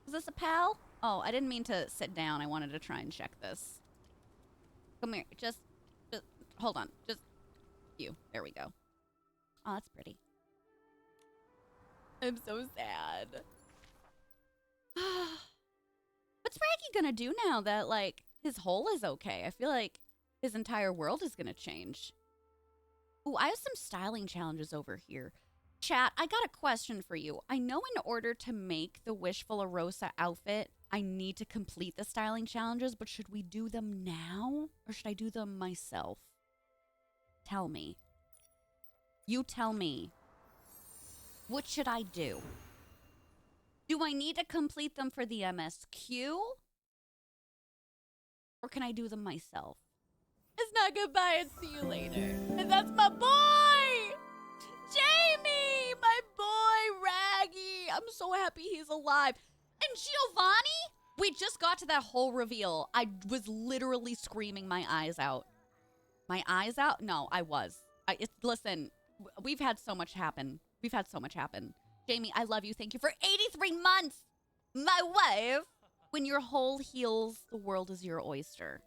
Is this a pal? Oh, I didn't mean to sit down. I wanted to try and check this. Come here. Just hold on. Just you. There we go. Oh, that's pretty. I'm so sad. What's Raggy gonna do now that, like, his hole is okay? I feel like his entire world is gonna change. Ooh, I have some styling challenges over here. Chat, I got a question for you. I know in order to make the Wishful Rosa outfit, I need to complete the styling challenges, but should we do them now? Or should I do them myself? Tell me. You tell me. What should I do? Do I need to complete them for the MSQ? Or can I do them myself? It's not goodbye and see you later. And that's my boy! Jamie! My boy, Raggy! I'm so happy he's alive. And Giovanni? We just got to that whole reveal. I was literally screaming my eyes out. My eyes out? No, I was. Listen, we've had so much happen. We've had so much happen. Jamie, I love you. Thank you for 83 months. My wife. When your hole heals, the world is your oyster.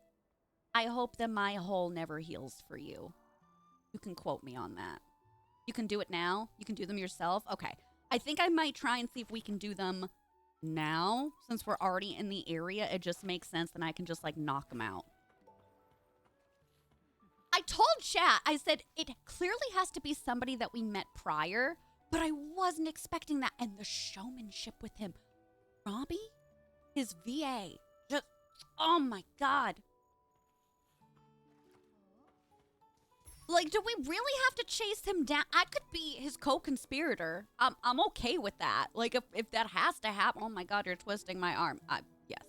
I hope that my hole never heals for you. You can quote me on that. You can do it now? You can do them yourself? Okay. I think I might try and see if we can do them now. Since we're already in the area, it just makes sense. Then I can just, like, knock them out. I told chat, I said, it clearly has to be somebody that we met prior, but I wasn't expecting that. And the showmanship with him. Robbie? His VA. Just, oh my God. Like, do we really have to chase him down? I could be his co-conspirator. I'm okay with that. Like, if that has to happen. Oh my God, you're twisting my arm. Yes.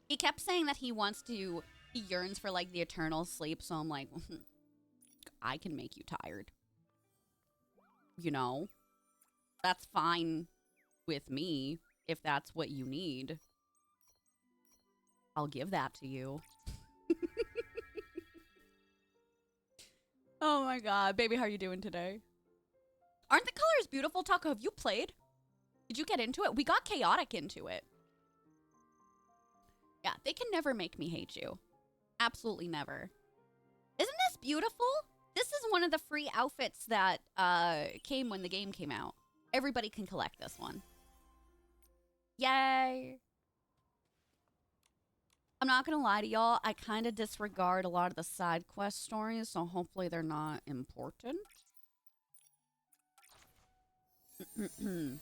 He kept saying that he yearns for, like, the eternal sleep. So I'm like, I can make you tired. You know? That's fine with me if that's what you need. I'll give that to you. Oh my God. Baby, how are you doing today? Aren't the colors beautiful? Taco, have you played? Did you get into it? We got chaotic into it. Yeah, they can never make me hate you. Absolutely never. Isn't this beautiful? This is one of the free outfits that came when the game came out. Everybody can collect this one. Yay. I'm not gonna lie to y'all, I kind of disregard a lot of the side quest stories, so hopefully they're not important. Isn't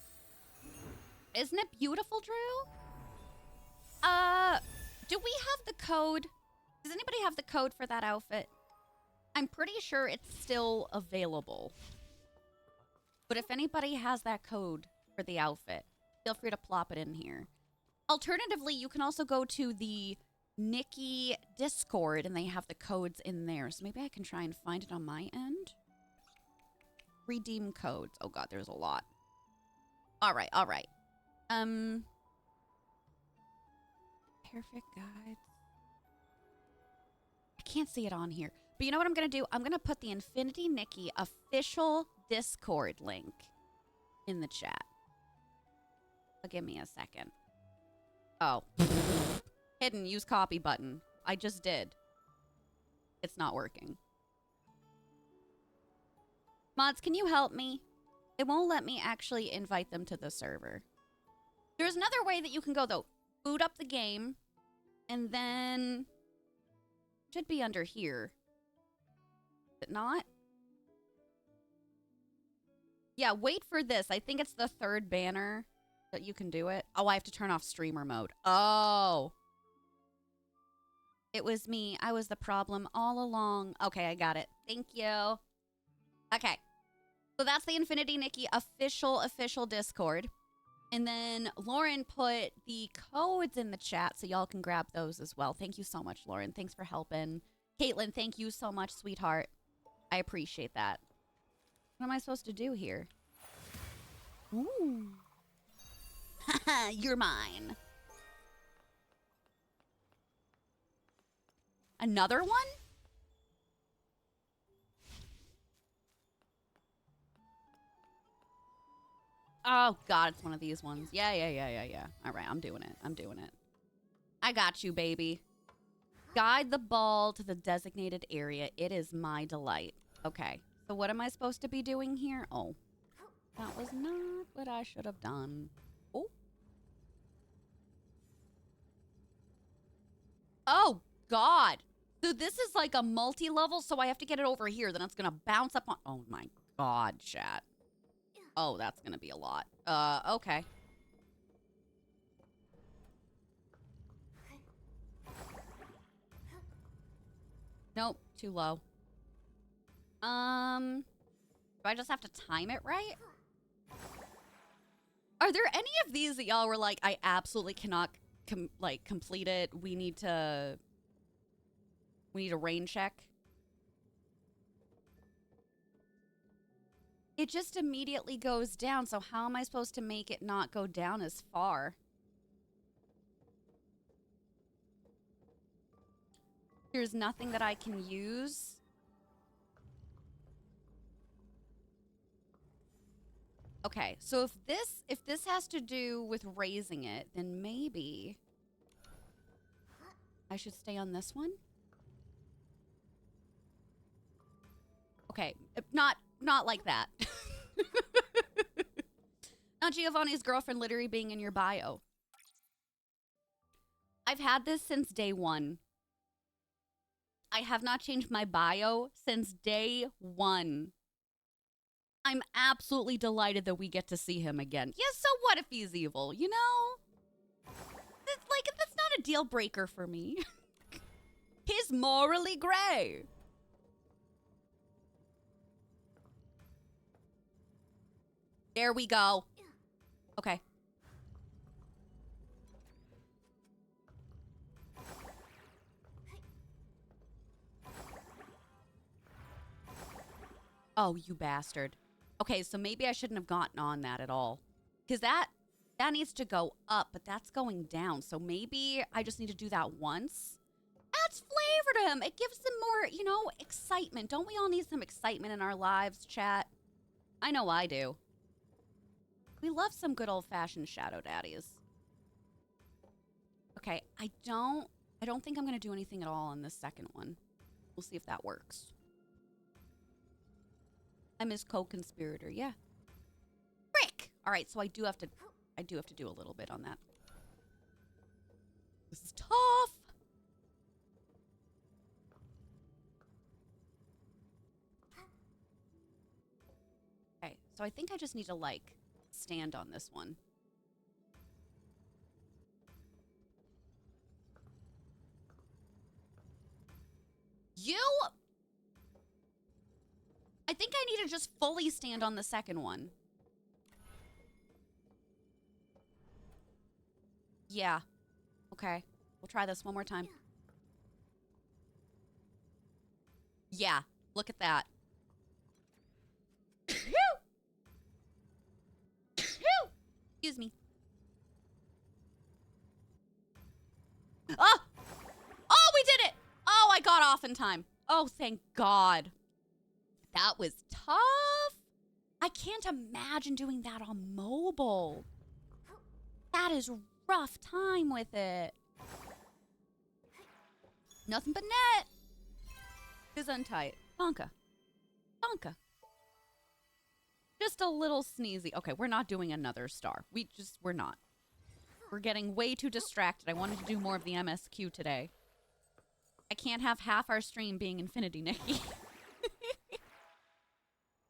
it beautiful, Drew? Do we have the code? Does anybody have the code for that outfit? I'm pretty sure it's still available. But if anybody has that code for the outfit, feel free to plop it in here. Alternatively, you can also go to the Nikki Discord and they have the codes in there. So maybe I can try and find it on my end. Redeem codes. Oh god, there's a lot. All right, all right. Perfect guides. I can't see it on here. But you know what I'm going to do? I'm going to put the Infinity Nikki official Discord link in the chat. Give me a second. Oh. Hidden use copy button. I just did. It's not working. Mods, can you help me? It won't let me actually invite them to the server. There's another way that you can go, though. Boot up the game. And then... should be under here. Is it not? Yeah, wait for this. I think it's the third banner that you can do it. Oh, I have to turn off streamer mode. Oh. It was me. I was the problem all along. Okay, I got it. Thank you. Okay. So that's the Infinity Nikki official Discord. And then Lauren put the codes in the chat so y'all can grab those as well. Thank you so much, Lauren. Thanks for helping. Caitlin, thank you so much, sweetheart. I appreciate that. What am I supposed to do here? Ooh. Haha, you're mine. Another one? Oh, God, it's one of these ones. Yeah. All right, I'm doing it. I got you, baby. Guide the ball to the designated area. It is my delight. Okay, so what am I supposed to be doing here? Oh, that was not what I should have done. Oh. Oh, God. So this is like a multi-level, so I have to get it over here. Then it's going to bounce up on... oh, my God, chat. Oh, that's going to be a lot. Okay. Nope, too low. Do I just have to time it right? Are there any of these that y'all were like, I absolutely cannot complete it? We need a rain check. It just immediately goes down, so how am I supposed to make it not go down as far? There's nothing that I can use. Okay, so if this has to do with raising it, then maybe I should stay on this one. Okay, not like that. Not Giovanni's girlfriend literally being in your bio. I've had this since day one. I have not changed my bio since day one. I'm absolutely delighted that we get to see him again. Yeah, so what if he's evil, you know? It's like, that's not a deal breaker for me. He's morally gray. There we go. Okay. Oh, you bastard. Okay, so maybe I shouldn't have gotten on that at all. Because that needs to go up, but that's going down. So maybe I just need to do that once. Adds flavor to him. It gives him more, you know, excitement. Don't we all need some excitement in our lives, chat? I know I do. We love some good old-fashioned shadow daddies. Okay, I don't think I'm going to do anything at all on this second one. We'll see if that works. I'm his co-conspirator, yeah. Frick! All right, so I do have to do a little bit on that. This is tough. Okay, so I think I just need to like stand on this one. You think I need to just fully stand on the second one. Yeah. Okay. We'll try this one more time. Yeah. Look at that. Excuse me. Oh! Oh, we did it! Oh, I got off in time. Oh, thank God. That was tough. I can't imagine doing that on mobile. That is rough time with it. Nothing but net. Is untight. Donka. Donka. Just a little sneezy. Okay, we're not doing another star. We're not. We're getting way too distracted. I wanted to do more of the MSQ today. I can't have half our stream being Infinity, Nikki.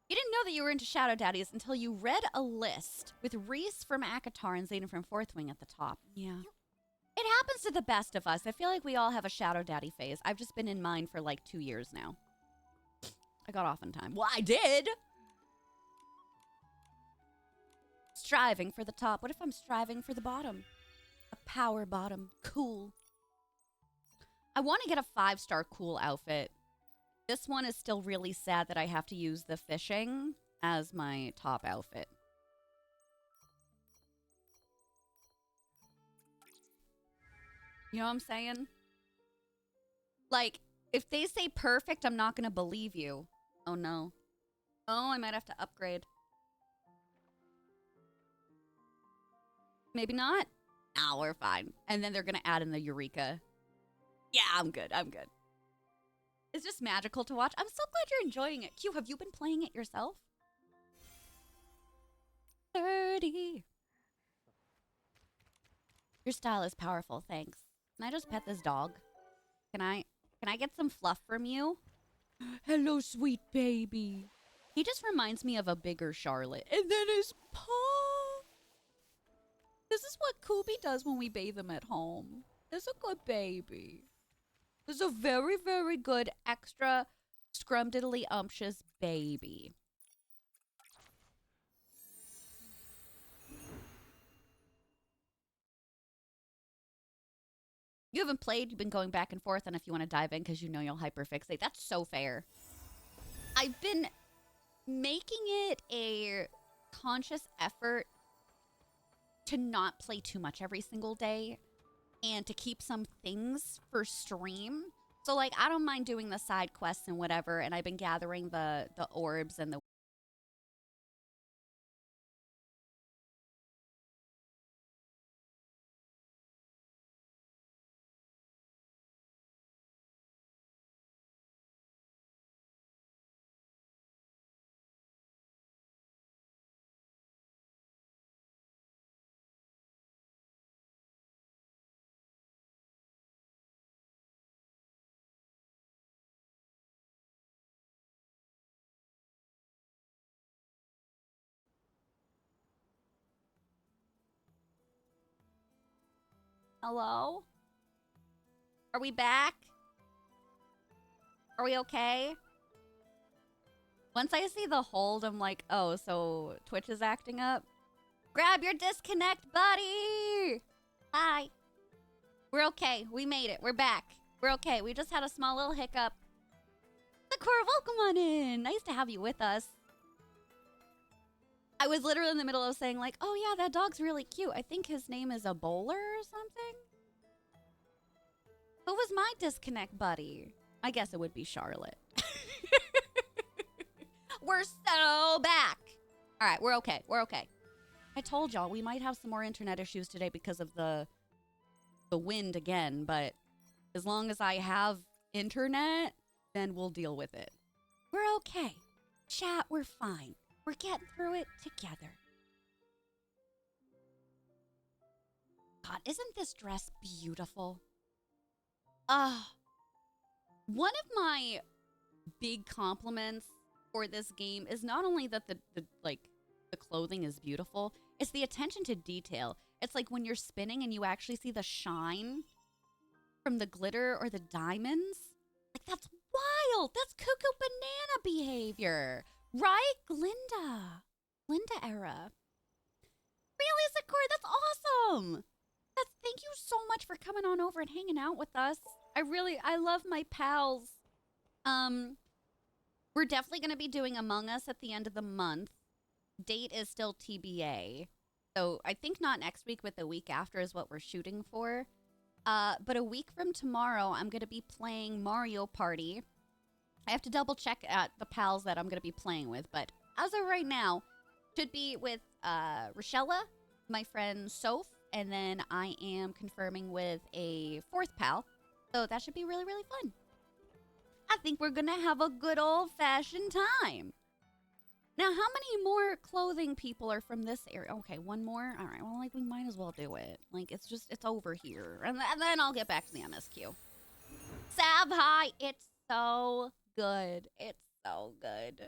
You didn't know that you were into Shadow Daddies until you read a list with Reese from Akatar and Zayden from Fourth Wing at the top. Yeah. It happens to the best of us. I feel like we all have a Shadow Daddy phase. I've just been in mine for like 2 years now. I got off in time. Well, I did! Striving for the top. What if I'm striving for the bottom? A power bottom. Cool. I want to get a 5-star cool outfit. This one is still really sad that I have to use the fishing as my top outfit. You know what I'm saying? Like, if they say perfect, I'm not going to believe you. Oh, no. Oh, I might have to upgrade. Maybe not? No, we're fine. And then they're going to add in the Eureka. Yeah, I'm good. I'm good. It's just magical to watch. I'm so glad you're enjoying it. Q, have you been playing it yourself? 30. Your style is powerful, thanks. Can I just pet this dog? Can I get some fluff from you? Hello, sweet baby. He just reminds me of a bigger Charlotte. And then his paw. This is what Kubi does when we bathe him at home. He's a good baby. This is a very, very good extra scrumdiddly umptious baby. You haven't played, you've been going back and forth, and if you want to dive in because you know you'll hyperfixate, that's so fair. I've been making it a conscious effort to not play too much every single day and to keep some things for stream. So, like, I don't mind doing the side quests and whatever, and I've been gathering the orbs and the... Hello? Are we back? Are we okay? Once I see the hold, I'm like, oh, so Twitch is acting up? Grab your disconnect, buddy! Hi. We're okay. We made it. We're back. We're okay. We just had a small little hiccup. Sakura, welcome on in. Nice to have you with us. I was literally in the middle of saying like, oh yeah, that dog's really cute. I think his name is a bowler or something. Who was my disconnect buddy? I guess it would be Charlotte. We're so back. All right, we're okay. We're okay. I told y'all we might have some more internet issues today because of the wind again, but as long as I have internet, then we'll deal with it. We're okay. Chat, we're fine. We're getting through it together. God, isn't this dress beautiful? One of my big compliments for this game is not only that the clothing is beautiful, it's the attention to detail. It's like when you're spinning and you actually see the shine from the glitter or the diamonds. Like, that's wild. That's cuckoo banana behavior. Right? Glinda era. Really, Sakura? That's awesome. Thank you so much for coming on over and hanging out with us. I love my pals. We're definitely going to be doing Among Us at the end of the month. Date is still TBA. So I think not next week, but the week after is what we're shooting for. But a week from tomorrow, I'm going to be playing Mario Party. I have to double check at the pals that I'm going to be playing with. But as of right now, should be with Rochella, my friend Soph, and then I am confirming with a fourth pal. So that should be really, really fun. I think we're going to have a good old-fashioned time. Now, how many more clothing people are from this area? Okay, one more? All right, well, like, we might as well do it. Like, it's over here. And then I'll get back to the MSQ. Sav, hi! It's so good. It's so good.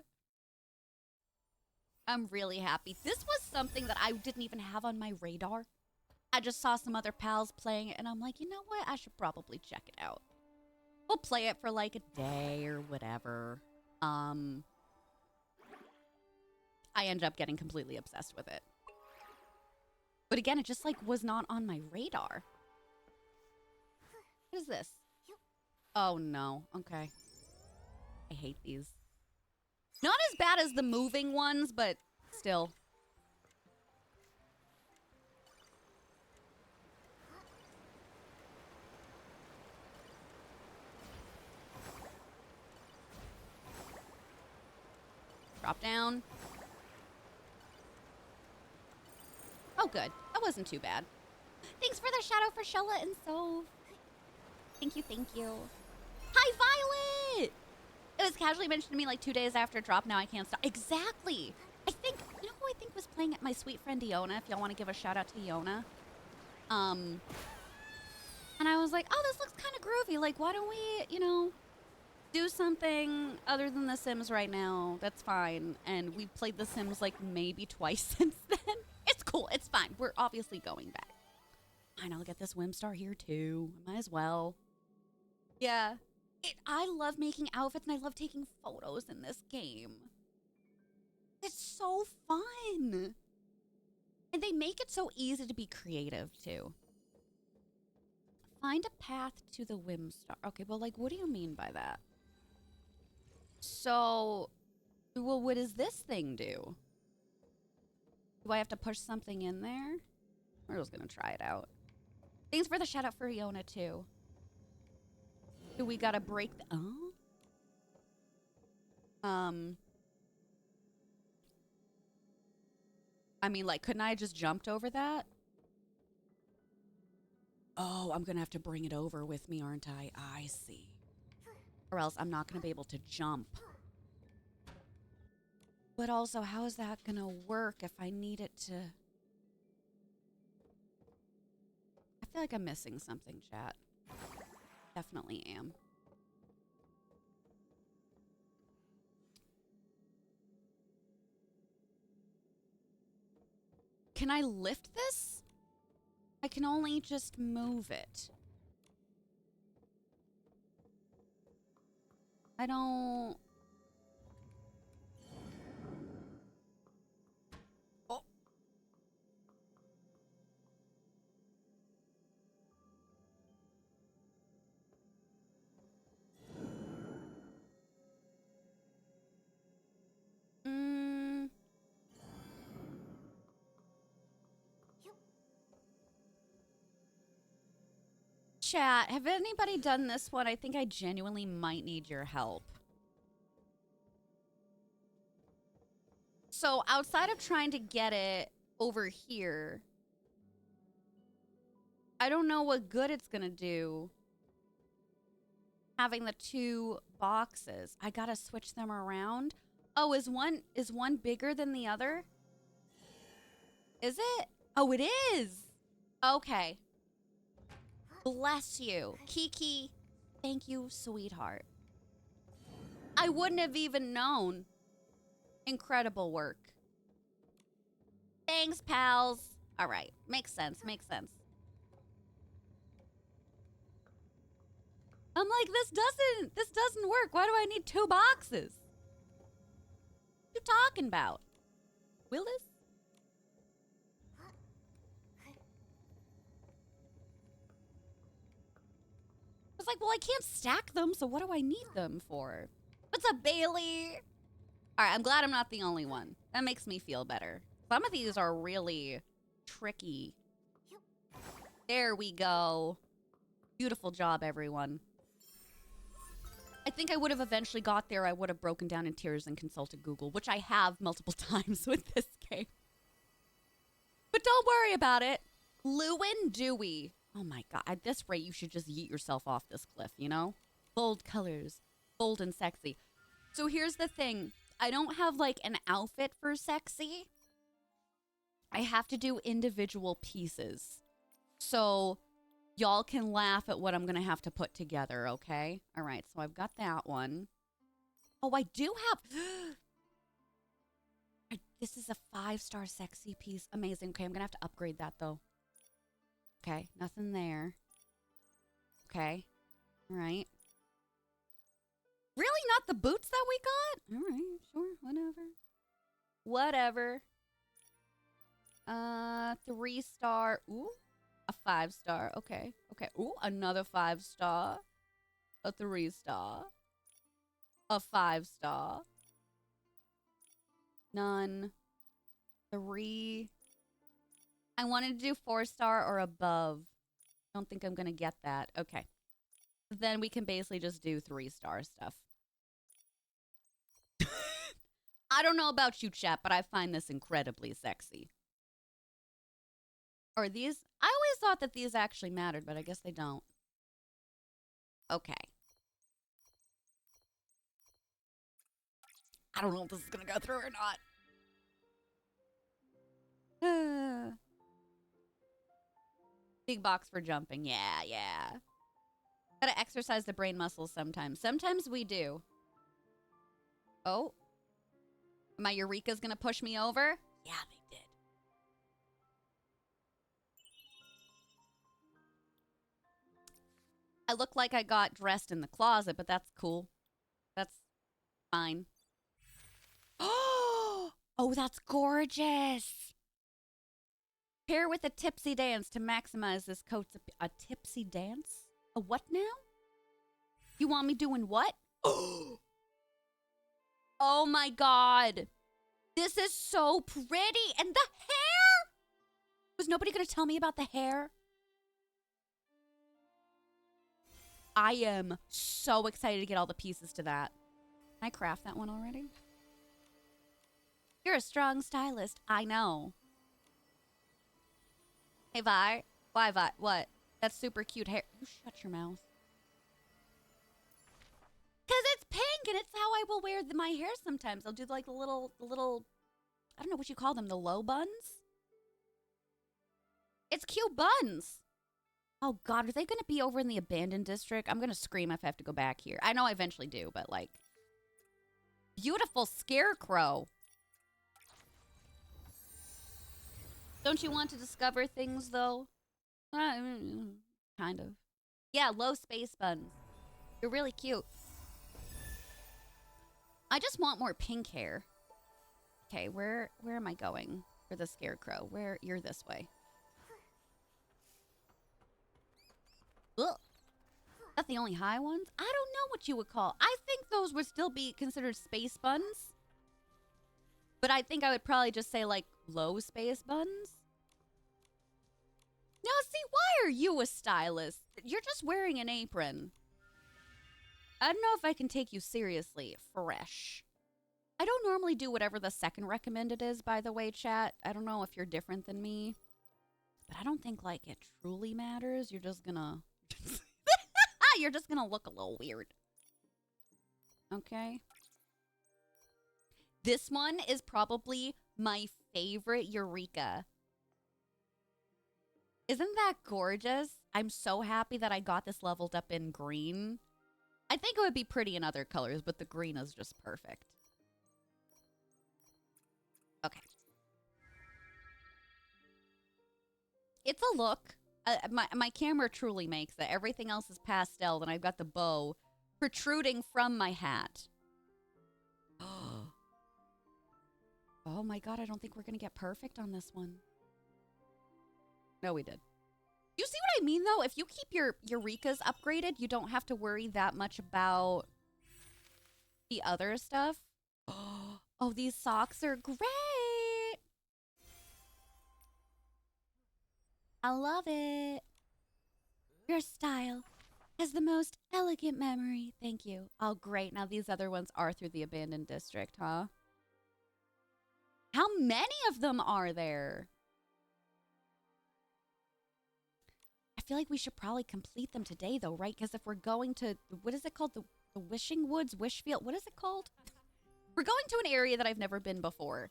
I'm really happy. This was something that I didn't even have on my radar. I just saw some other pals playing it, and I'm like, you know what? I should probably check it out. We'll play it for, like, a day or whatever. I ended up getting completely obsessed with it. But again, it just, like, was not on my radar. What is this? Oh, no. Okay. I hate these. Not as bad as the moving ones, but still. Drop down. Oh, good. That wasn't too bad. Thanks for the shout out for Shella and Soph. Thank you, thank you. Hi, Violet! It was casually mentioned to me like 2 days after drop. Now I can't stop. Exactly. I think, you know who I think was playing it? My sweet friend Iona, if y'all want to give a shout out to Iona. And I was like, oh, this looks kind of groovy. Like, why don't we, you know, do something other than The Sims right now? That's fine. And we played The Sims like maybe twice since then. It's cool. It's fine. We're obviously going back. Fine, I'll get this Whimstar here too. Might as well. Yeah. I love making outfits and I love taking photos in this game. It's so fun. And they make it so easy to be creative too. Find a path to the Whimstar. Okay, well, like, what do you mean by that? So, well, what does this thing do? Do I have to push something in there? We're just gonna try it out. Thanks for the shout out for Iona too. Do we gotta break the... Oh? I mean, like, couldn't I have just jumped over that? Oh, I'm gonna have to bring it over with me, aren't I? I see. Or else I'm not gonna be able to jump. But also, how is that gonna work if I need it to... I feel like I'm missing something, chat. Definitely am. Can I lift this? I can only just move it. I don't... Oh. Chat, have anybody done this one? I think I genuinely might need your help. So outside of trying to get it over here, I don't know what good it's gonna do having the two boxes. I gotta switch them around. Oh, is one bigger than the other? Is it? Oh, it is. Okay. Bless you. Kiki, thank you, sweetheart. I wouldn't have even known. Incredible work. Thanks, pals. All right. Makes sense. Makes sense. I'm like, this doesn't work. Why do I need two boxes? you talking about? Willis? I was like, well, I can't stack them, so what do I need them for? What's up, Bailey? All right, I'm glad I'm not the only one. That makes me feel better. Some of these are really tricky. There we go. Beautiful job, everyone. I think I would have eventually got there. I would have broken down in tears and consulted Google, which I have multiple times with this game. But don't worry about it. Lewin Dewey. Oh my god. At this rate, you should just yeet yourself off this cliff, you know? Bold colors. Bold and sexy. So here's the thing. I don't have like an outfit for sexy. I have to do individual pieces. So y'all can laugh at what I'm going to have to put together, okay? All right, so I've got that one. Oh, I do have... this is a 5-star sexy piece. Amazing. Okay, I'm going to have to upgrade that, though. Okay, nothing there. Okay. All right. Really? Not the boots that we got? All right, sure, whatever. Whatever. 3-star. Ooh. A 5-star. Okay. Okay. Ooh, another 5-star. A 3-star. A 5-star. None. 3. I wanted to do 4-star or above. Don't think I'm going to get that. Okay. Then we can basically just do 3-star stuff. I don't know about you, chat, but I find this incredibly sexy. Or these? I always thought that these actually mattered, but I guess they don't. Okay. I don't know if this is going to go through or not. Big box for jumping. Yeah. Gotta exercise the brain muscles sometimes. Sometimes we do. Oh. My Eureka's gonna push me over? Yeah, they did. I look like I got dressed in the closet, but that's cool. That's fine. Oh, that's gorgeous. Pair with a tipsy dance to maximize this coat's a tipsy dance? A what now? You want me doing what? Oh my god. This is so pretty. And the hair? Was nobody going to tell me about the hair? I am so excited to get all the pieces to that. Can I craft that one already? You're a strong stylist. I know. Hey, Vi. Why, Vi? What? That's super cute hair. You shut your mouth. Because it's pink and it's how I will wear my hair sometimes. I'll do like the little, I don't know what you call them, the low buns? It's cute buns. Oh, God, are they going to be over in the abandoned district? I'm going to scream if I have to go back here. I know I eventually do, but like, beautiful scarecrow. Don't you want to discover things, though? Kind of. Yeah, low space buns. You're really cute. I just want more pink hair. Okay, where am I going for the scarecrow? You're this way. Ugh. Is that the only high ones? I don't know what you would call. I think those would still be considered space buns. But I think I would probably just say like low space buns. Now see, why are you a stylist? You're just wearing an apron. I don't know if I can take you seriously. Fresh. I don't normally do whatever the second recommended is, by the way, chat. I don't know if you're different than me. But I don't think, like, it truly matters. You're just gonna... You're just gonna look a little weird. Okay. This one is probably my favorite Eureka. Isn't that gorgeous? I'm so happy that I got this leveled up in green. I think it would be pretty in other colors, but the green is just perfect. Okay. It's a look. My camera truly makes it. Everything else is pastel, and I've got the bow protruding from my hat. Oh my god, I don't think we're gonna get perfect on this one. No, we did. You see what I mean, though? If you keep your Eureka's upgraded, you don't have to worry that much about the other stuff. Oh, these socks are great. I love it. Your style has the most elegant memory. Thank you. Oh, great. Now these other ones are through the abandoned district, huh? How many of them are there? I feel like we should probably complete them today, though, right? Because if we're going to, what is it called? The Wishing Woods, Wishfield. What is it called? We're going to an area that I've never been before.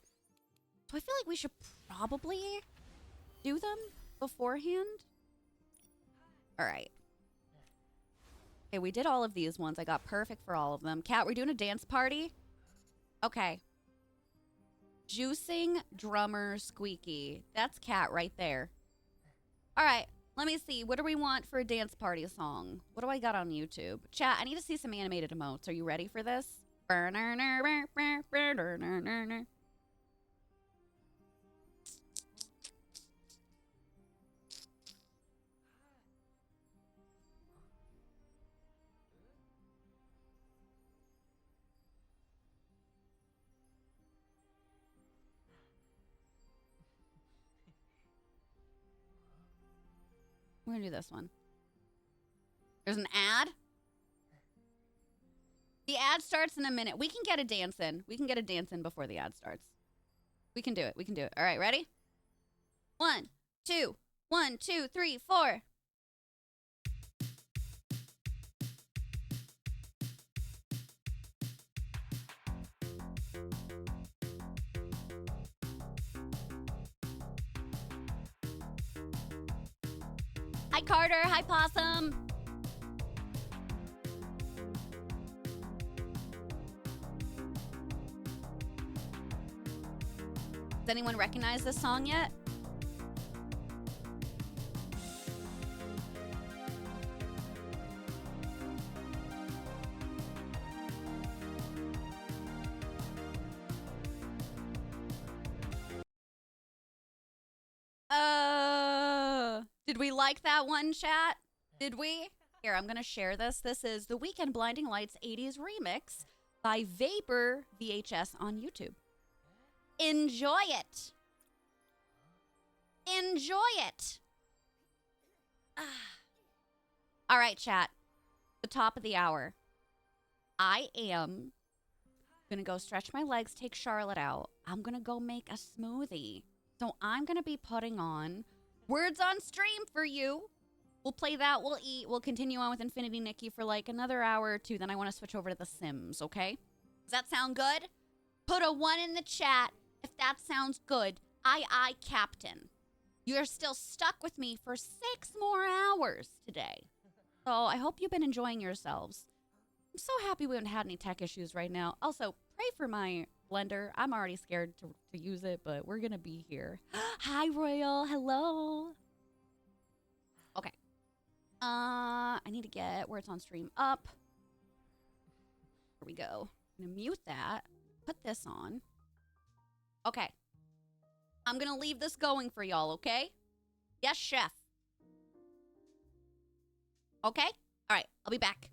So I feel like we should probably do them beforehand. All right. Okay, we did all of these ones. I got perfect for all of them. Kat, we're doing a dance party? Okay. Juicing, drummer, squeaky. That's Kat right there. All right. Let me see. What do we want for a dance party song? What do I got on YouTube? Chat, I need to see some animated emotes. Are you ready for this? We're gonna do this one. There's an ad. The ad starts in a minute. We can get a dance in. We can get a dance in before the ad starts. We can do it. We can do it. All right, ready? 1, 2, 1, 2, 3, 4. Hi, Carter. Hi, Possum. Does anyone recognize this song yet? Did we like that one, chat? Did we? Here, I'm gonna share this. This is the Weekend Blinding Lights 80s remix by Vapor VHS on YouTube. Enjoy it. Enjoy it. All right, chat. The top of the hour. I am gonna go stretch my legs, take Charlotte out. I'm gonna go make a smoothie. So I'm gonna be putting on Words on Stream for you. We'll play that, we'll eat, we'll continue on with Infinity Nikki for like another hour or two. Then I want to switch over to The Sims, okay? Does that sound good? Put a 1 in the chat if that sounds good. Aye, Captain. You're still stuck with me for 6 more hours today. So I hope you've been enjoying yourselves. I'm so happy we haven't had any tech issues right now. Also, pray for my blender. I'm already scared to use it, but we're going to be here. Hi, Royal. Hello. Okay. I need to get Words on Stream up. Here we go. I'm going to mute that. Put this on. Okay. I'm going to leave this going for y'all, okay? Yes, chef. Okay? All right. I'll be back.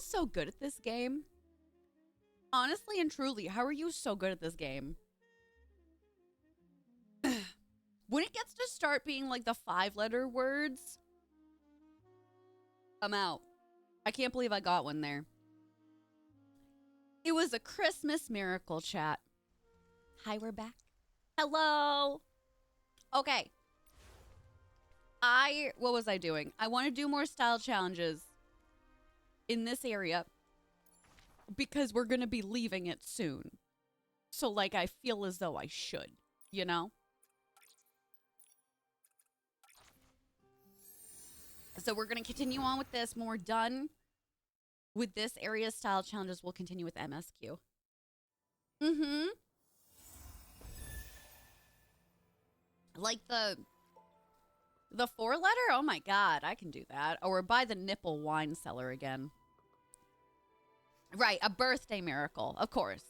so good at this game? Honestly and truly, how are you so good at this game? When it gets to start being like the 5-letter words, I'm out. I can't believe I got one there. It was a Christmas miracle, chat. Hi, we're back. Hello. Okay. What was I doing? I want to do more style challenges in this area because we're going to be leaving it soon. So, like, I feel as though I should, you know? So we're going to continue on with this. When we're done with this area style challenges, we'll continue with MSQ. Mm-hmm. Like the 4-letter? Oh my god, I can do that. Or buy the nipple wine cellar again. Right, a birthday miracle, of course.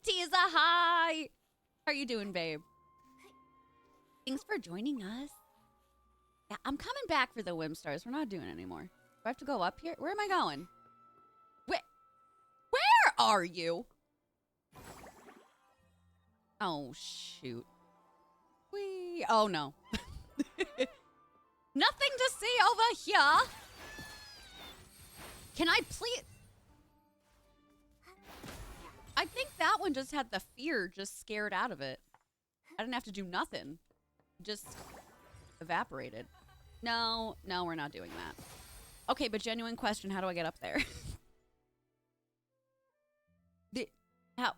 Tia's a hi! How are you doing, babe? Thanks for joining us. Yeah, I'm coming back for the Wimstars. We're not doing it anymore. Do I have to go up here? Where am I going? Where are you? Oh, shoot. Whee. Oh, no. Nothing to see over here. Can I please? I think that one just had the fear just scared out of it. I didn't have to do nothing. Just evaporated. No, we're not doing that. Okay, but genuine question, how do I get up there? How?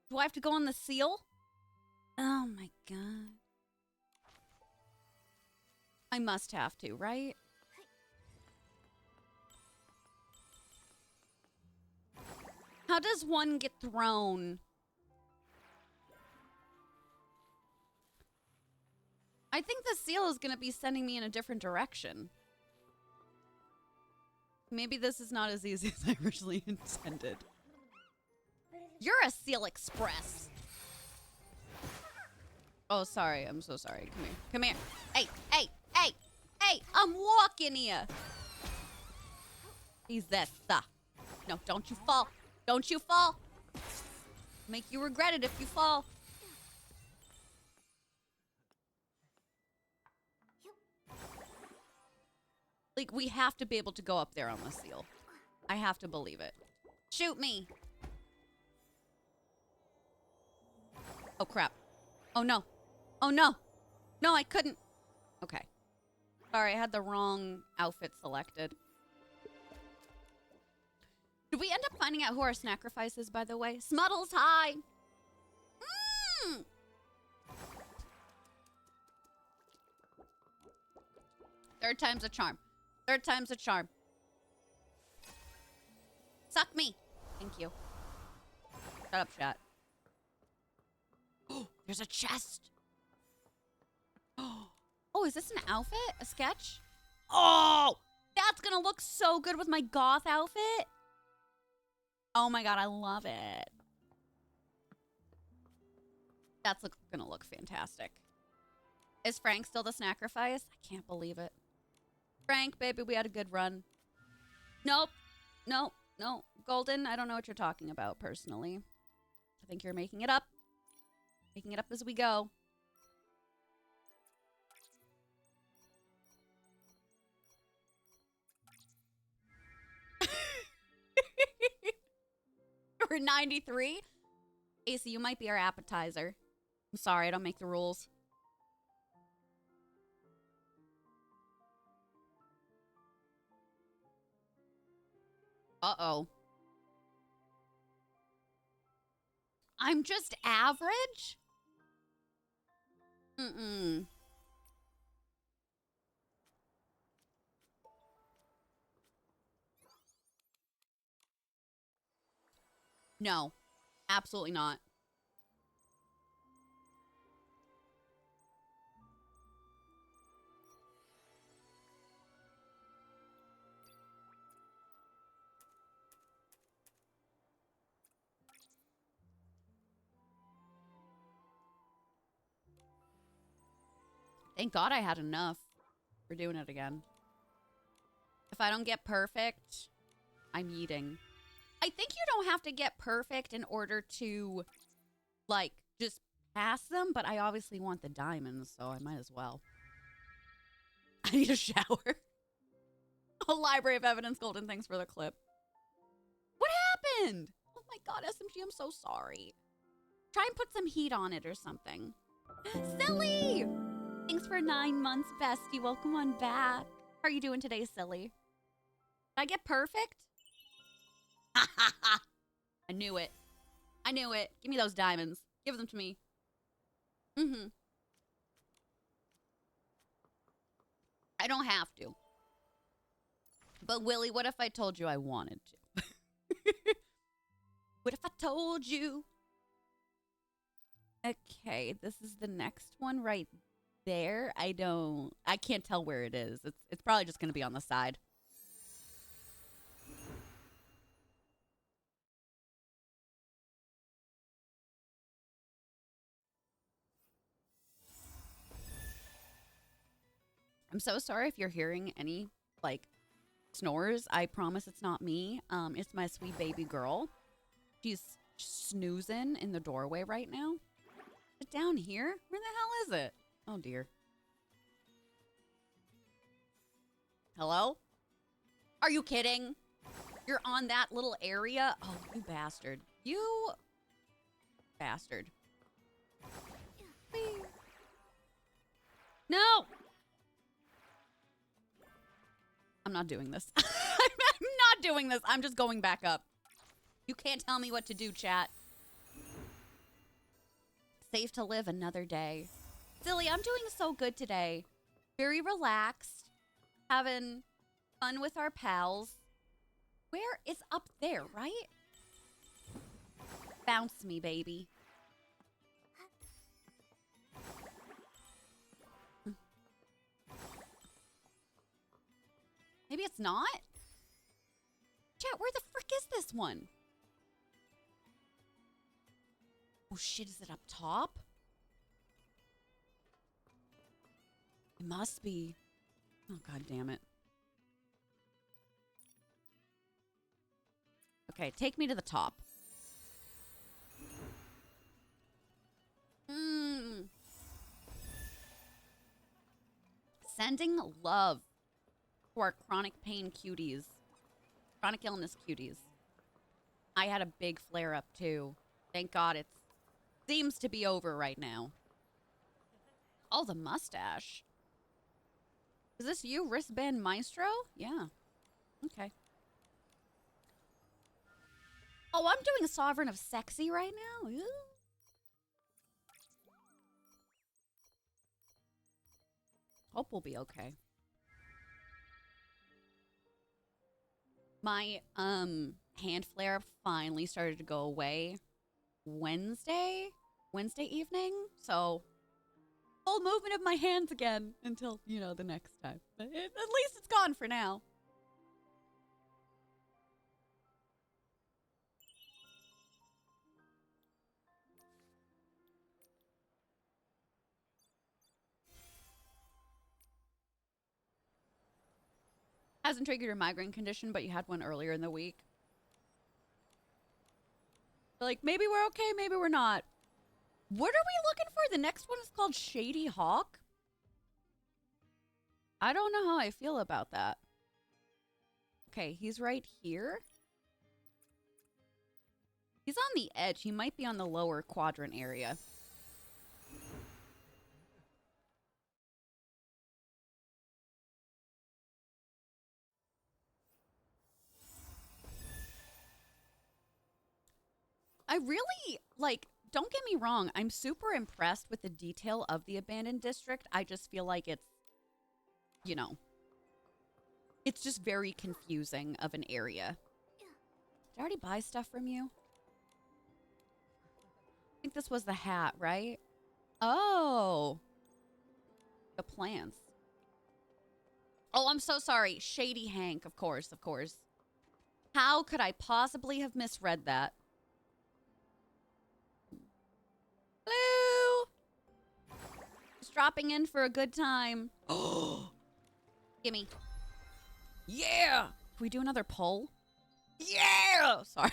Do I have to go on the seal? Oh my god. I must have to, right? How does one get thrown? I think the seal is going to be sending me in a different direction. Maybe this is not as easy as I originally intended. You're a Seal Express. Oh, sorry. I'm so sorry. Come here. Come here. Hey, hey, hey, hey. I'm walking here. He's this. No, don't you fall. Don't you fall. Make you regret it if you fall. Like, we have to be able to go up there on the seal. I have to believe it. Shoot me. Oh, crap. Oh, no. Oh, no. No, I couldn't. Okay. Sorry, I had the wrong outfit selected. Did we end up finding out who our sacrifice is, by the way? Smuddles, hi. Third time's a charm. Third time's a charm. Suck me. Thank you. Shut up, chat. Oh, there's a chest. Oh, is this an outfit? A sketch? Oh, that's gonna look so good with my goth outfit. Oh my god, I love it. That's gonna look fantastic. Is Frank still the sacrifice? I can't believe it. Frank, baby, we had a good run. Nope. No. Golden, I don't know what you're talking about, personally. I think you're making it up. Making it up as we go. We're 93. AC, you might be our appetizer. I'm sorry, I don't make the rules. Uh-oh. I'm just average? Mm-mm. No, absolutely not. Thank God I had enough. We're doing it again. If I don't get perfect, I'm eating. I think you don't have to get perfect in order to, like, just pass them, but I obviously want the diamonds, so I might as well. I need a shower. A library of evidence, golden, thanks for the clip. What happened? Oh my god, SMG, I'm so sorry. Try and put some heat on it or something. Silly! Thanks for 9 months, bestie. Welcome on back. How are you doing today, Silly? Did I get perfect? I knew it. I knew it. Give me those diamonds. Give them to me. Mm-hmm. I don't have to. But Willie, what if I told you I wanted to? What if I told you? Okay, this is the next one right there. I can't tell where it is. It's probably just gonna be on the side. I'm so sorry if you're hearing any, like, snores. I promise it's not me. It's my sweet baby girl. She's snoozing in the doorway right now. Is it down here? Where the hell is it? Oh, dear. Hello? Are you kidding? You're on that little area? Oh, you bastard. You bastard. No! I'm not doing this. I'm not doing this. I'm just going back up. You can't tell me what to do, chat. Safe to live another day. Silly, I'm doing so good today. Very relaxed. Having fun with our pals. Where is up there, right? Bounce me, baby. Maybe it's not? Chat, where the frick is this one? Oh shit, is it up top? It must be. Oh, god damn it. Okay, take me to the top. Sending love to our chronic pain cuties. Chronic illness cuties. I had a big flare up too. Thank God it seems to be over right now. Oh, the mustache. Is this you, Wristband Maestro? Yeah. Okay. Oh, I'm doing Sovereign of Sexy right now? Ooh. Hope we'll be okay. My hand flare finally started to go away Wednesday evening. So full movement of my hands again until, you know, the next time. But at least it's gone for now. Hasn't triggered your migraine condition, but you had one earlier in the week. Like, maybe we're okay, maybe we're not. What are we looking for? The next one is called Shady Hawk. I don't know how I feel about that. Okay, he's right here. He's on the edge. He might be on the lower quadrant area. I really, like, don't get me wrong. I'm super impressed with the detail of the abandoned district. I just feel like it's, you know, it's just very confusing of an area. Did I already buy stuff from you? I think this was the hat, right? Oh. The plants. Oh, I'm so sorry. Shady Hank, of course, of course. How could I possibly have misread that? Hello? Just dropping in for a good time. Oh. Gimme. Yeah! Can we do another poll? Yeah! Sorry.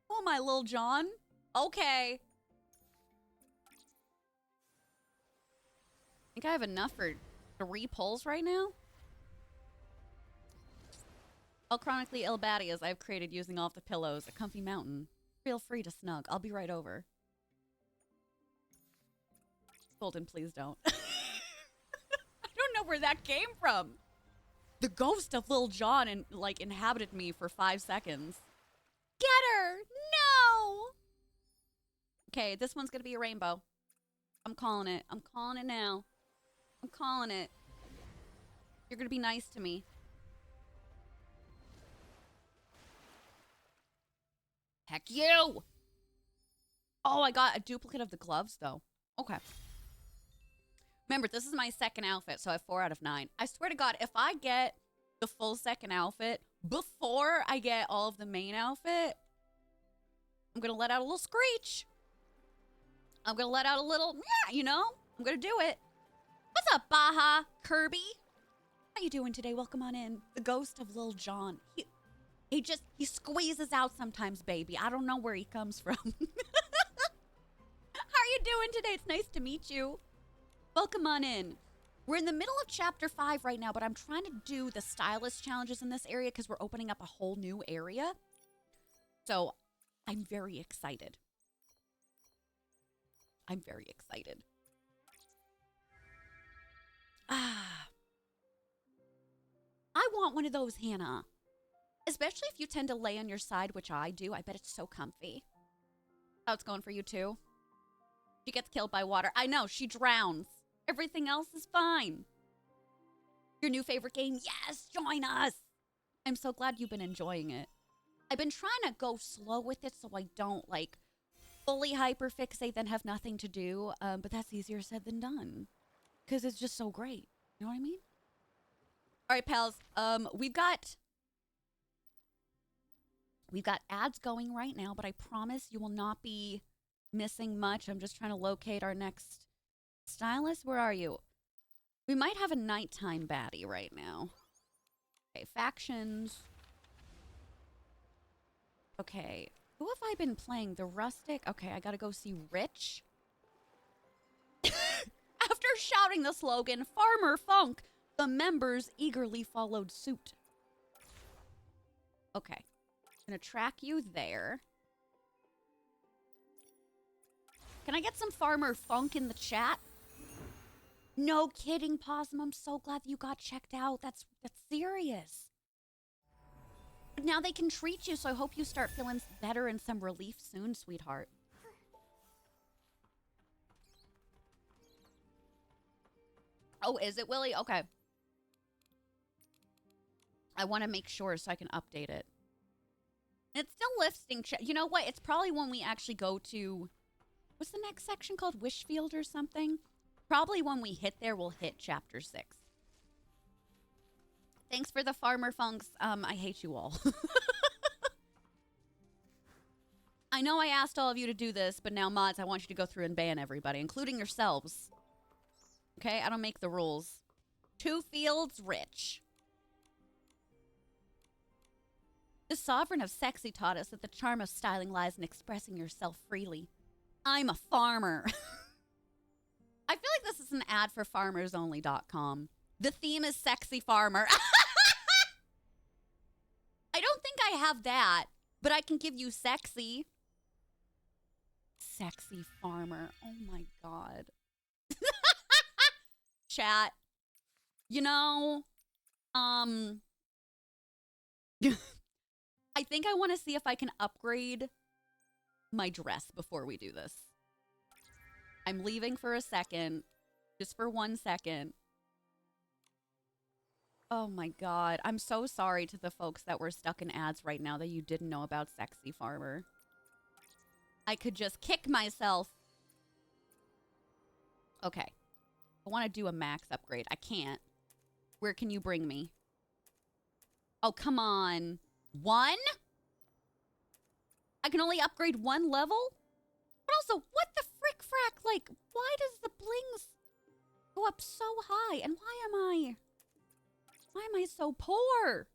Oh, my little John. Okay. I think I have enough for 3 pulls right now. All chronically ill baddies I've created using off the pillows. A comfy mountain. Feel free to snug. I'll be right over. Golden, please don't. I don't know where that came from. The ghost of Lil Jon inhabited me for 5 seconds. Get her! No! Okay, this one's gonna be a rainbow. I'm calling it. I'm calling it now. I'm calling it. You're gonna be nice to me. Heck you! Oh, I got a duplicate of the gloves, though. Okay. Remember, this is my second outfit, so I have 4 out of 9. I swear to God, if I get the full second outfit before I get all of the main outfit, I'm gonna let out a little screech. I'm gonna let out a little, you know? I'm gonna do it. What's up, Baja Kirby? How you doing today? Welcome on in. The ghost of Lil Jon. He squeezes out sometimes, baby. I don't know where he comes from. How are you doing today? It's nice to meet you. Welcome on in. We're in the middle of chapter 5 right now, but I'm trying to do the stylist challenges in this area because we're opening up a whole new area. So I'm very excited. I'm very excited. Ah. I want one of those, Hannah. Especially if you tend to lay on your side, which I do. I bet it's so comfy. How it's going for you, too? She gets killed by water. I know, she drowns. Everything else is fine. Your new favorite game? Yes, join us. I'm so glad you've been enjoying it. I've been trying to go slow with it so I don't, fully hyperfixate, then have nothing to do. But that's easier said than done. Because it's just so great. You know what I mean? All right, pals. We've got ads going right now, but I promise you will not be missing much. I'm just trying to locate our next stylist. Where are you? We might have a nighttime baddie right now. Okay, factions. Okay, who have I been playing? The rustic? Okay, I gotta go see Rich. After shouting the slogan, Farmer Funk, the members eagerly followed suit. Okay. I'm gonna track you there. Can I get some Farmer Funk in the chat? No kidding, Possum. I'm so glad you got checked out. That's serious. But now they can treat you, so I hope you start feeling better and some relief soon, sweetheart. Oh, is it, Willie? Okay. I want to make sure so I can update it. It's still listing. You know what? It's probably when we actually go to... What's the next section called? Wishfield or something? Probably when we hit there, we'll hit chapter 6. Thanks for the Farmer Funks. I hate you all. I know I asked all of you to do this, but now, mods, I want you to go through and ban everybody, including yourselves. Okay? I don't make the rules. 2 fields rich. The sovereign of sexy taught us that the charm of styling lies in expressing yourself freely. I'm a farmer. I feel like this is an ad for farmersonly.com. The theme is sexy farmer. I don't think I have that, but I can give you sexy. Sexy farmer. Oh my God. Chat. You know, I think I want to see if I can upgrade my dress before we do this. I'm leaving for a second. Just for 1 second. Oh my God. I'm so sorry to the folks that were stuck in ads right now that you didn't know about Sexy Farmer. I could just kick myself. Okay. I want to do a max upgrade. I can't. Where can you bring me? Oh, come on. 1? I can only upgrade 1 level? But also, what the frick frack? Like, why does the blings go up so high? And why am I so poor?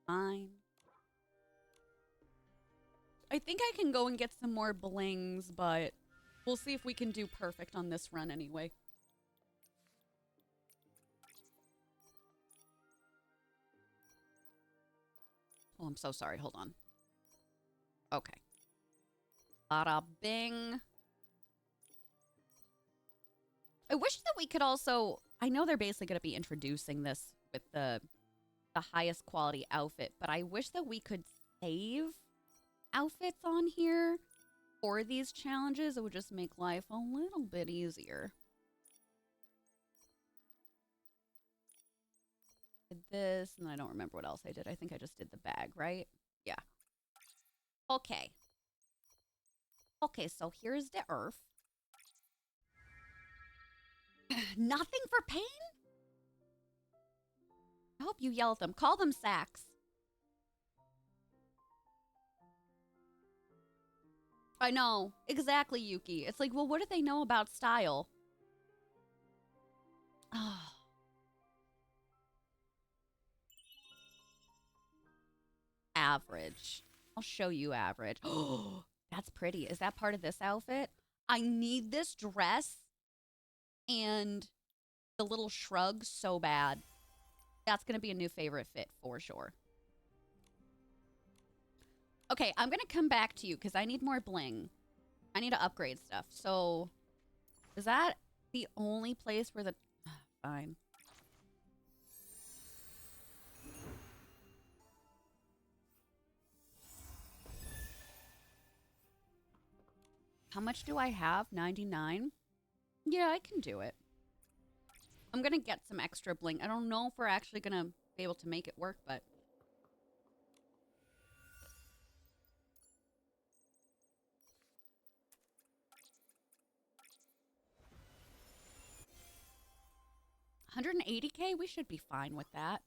Fine. I think I can go and get some more blings, but we'll see if we can do perfect on this run anyway. Oh, I'm so sorry. Hold on. Okay. Bada bing. I wish that we could also... I know they're basically going to be introducing this with the highest quality outfit, but I wish that we could save outfits on here for these challenges. It would just make life a little bit easier. Did this, and I don't remember what else I did. I think I just did the bag, right? Yeah. Okay. Okay, so here's the earth. Nothing for pain? I hope you yell at them. Call them sacks. I know. Exactly, Yuki. It's like, well, what do they know about style? Oh. Average. I'll show you average. Oh, that's pretty. Is that part of this outfit? I need this dress and the little shrug so bad. That's going to be a new favorite fit for sure. Okay, I'm going to come back to you because I need more bling. I need to upgrade stuff. So, is that the only place where the... Fine. How much do I have? 99? Yeah, I can do it. I'm going to get some extra bling. I don't know if we're actually going to be able to make it work, but... $180K? We should be fine with that.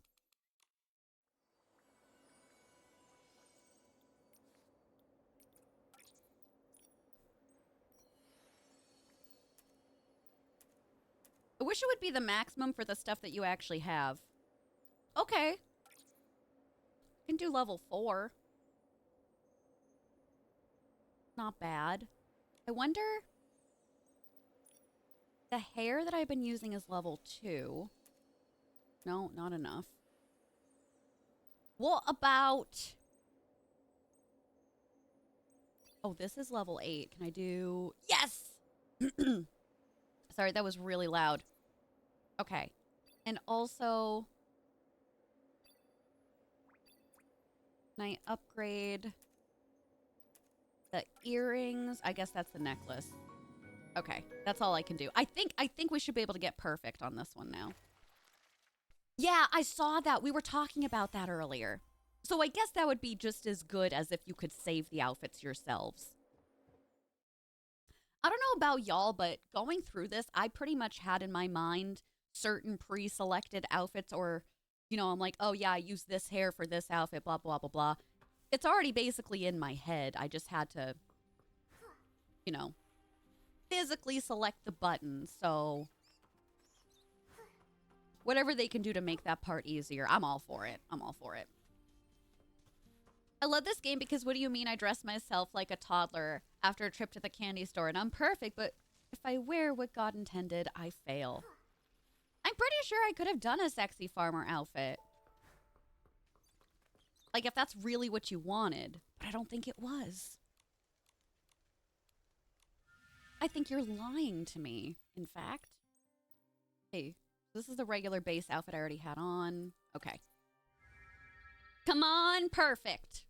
I wish it would be the maximum for the stuff that you actually have. Okay. Can do level 4. Not bad. I wonder... The hair that I've been using is level 2. No, not enough. What about... Oh, this is level 8. Can I do... Yes! Sorry, that was really loud. Okay. And also... Can I upgrade the earrings? I guess that's the necklace. Okay, that's all I can do. I think we should be able to get perfect on this one now. Yeah, I saw that. We were talking about that earlier. So I guess that would be just as good as if you could save the outfits yourselves. I don't know about y'all, but going through this, I pretty much had in my mind certain pre-selected outfits, or, you know, I'm like, oh yeah, I use this hair for this outfit, blah, blah, blah, blah. It's already basically in my head. I just had to, you know, physically select the button, so whatever they can do to make that part easier, I'm all for it. I'm all for it. I love this game because what do you mean I dress myself like a toddler after a trip to the candy store and I'm perfect, but if I wear what God intended, I fail. I'm pretty sure I could have done a sexy farmer outfit. Like if that's really what you wanted, but I don't think it was. I think you're lying to me, in fact. Hey, this is the regular base outfit I already had on. Okay. Come on, perfect.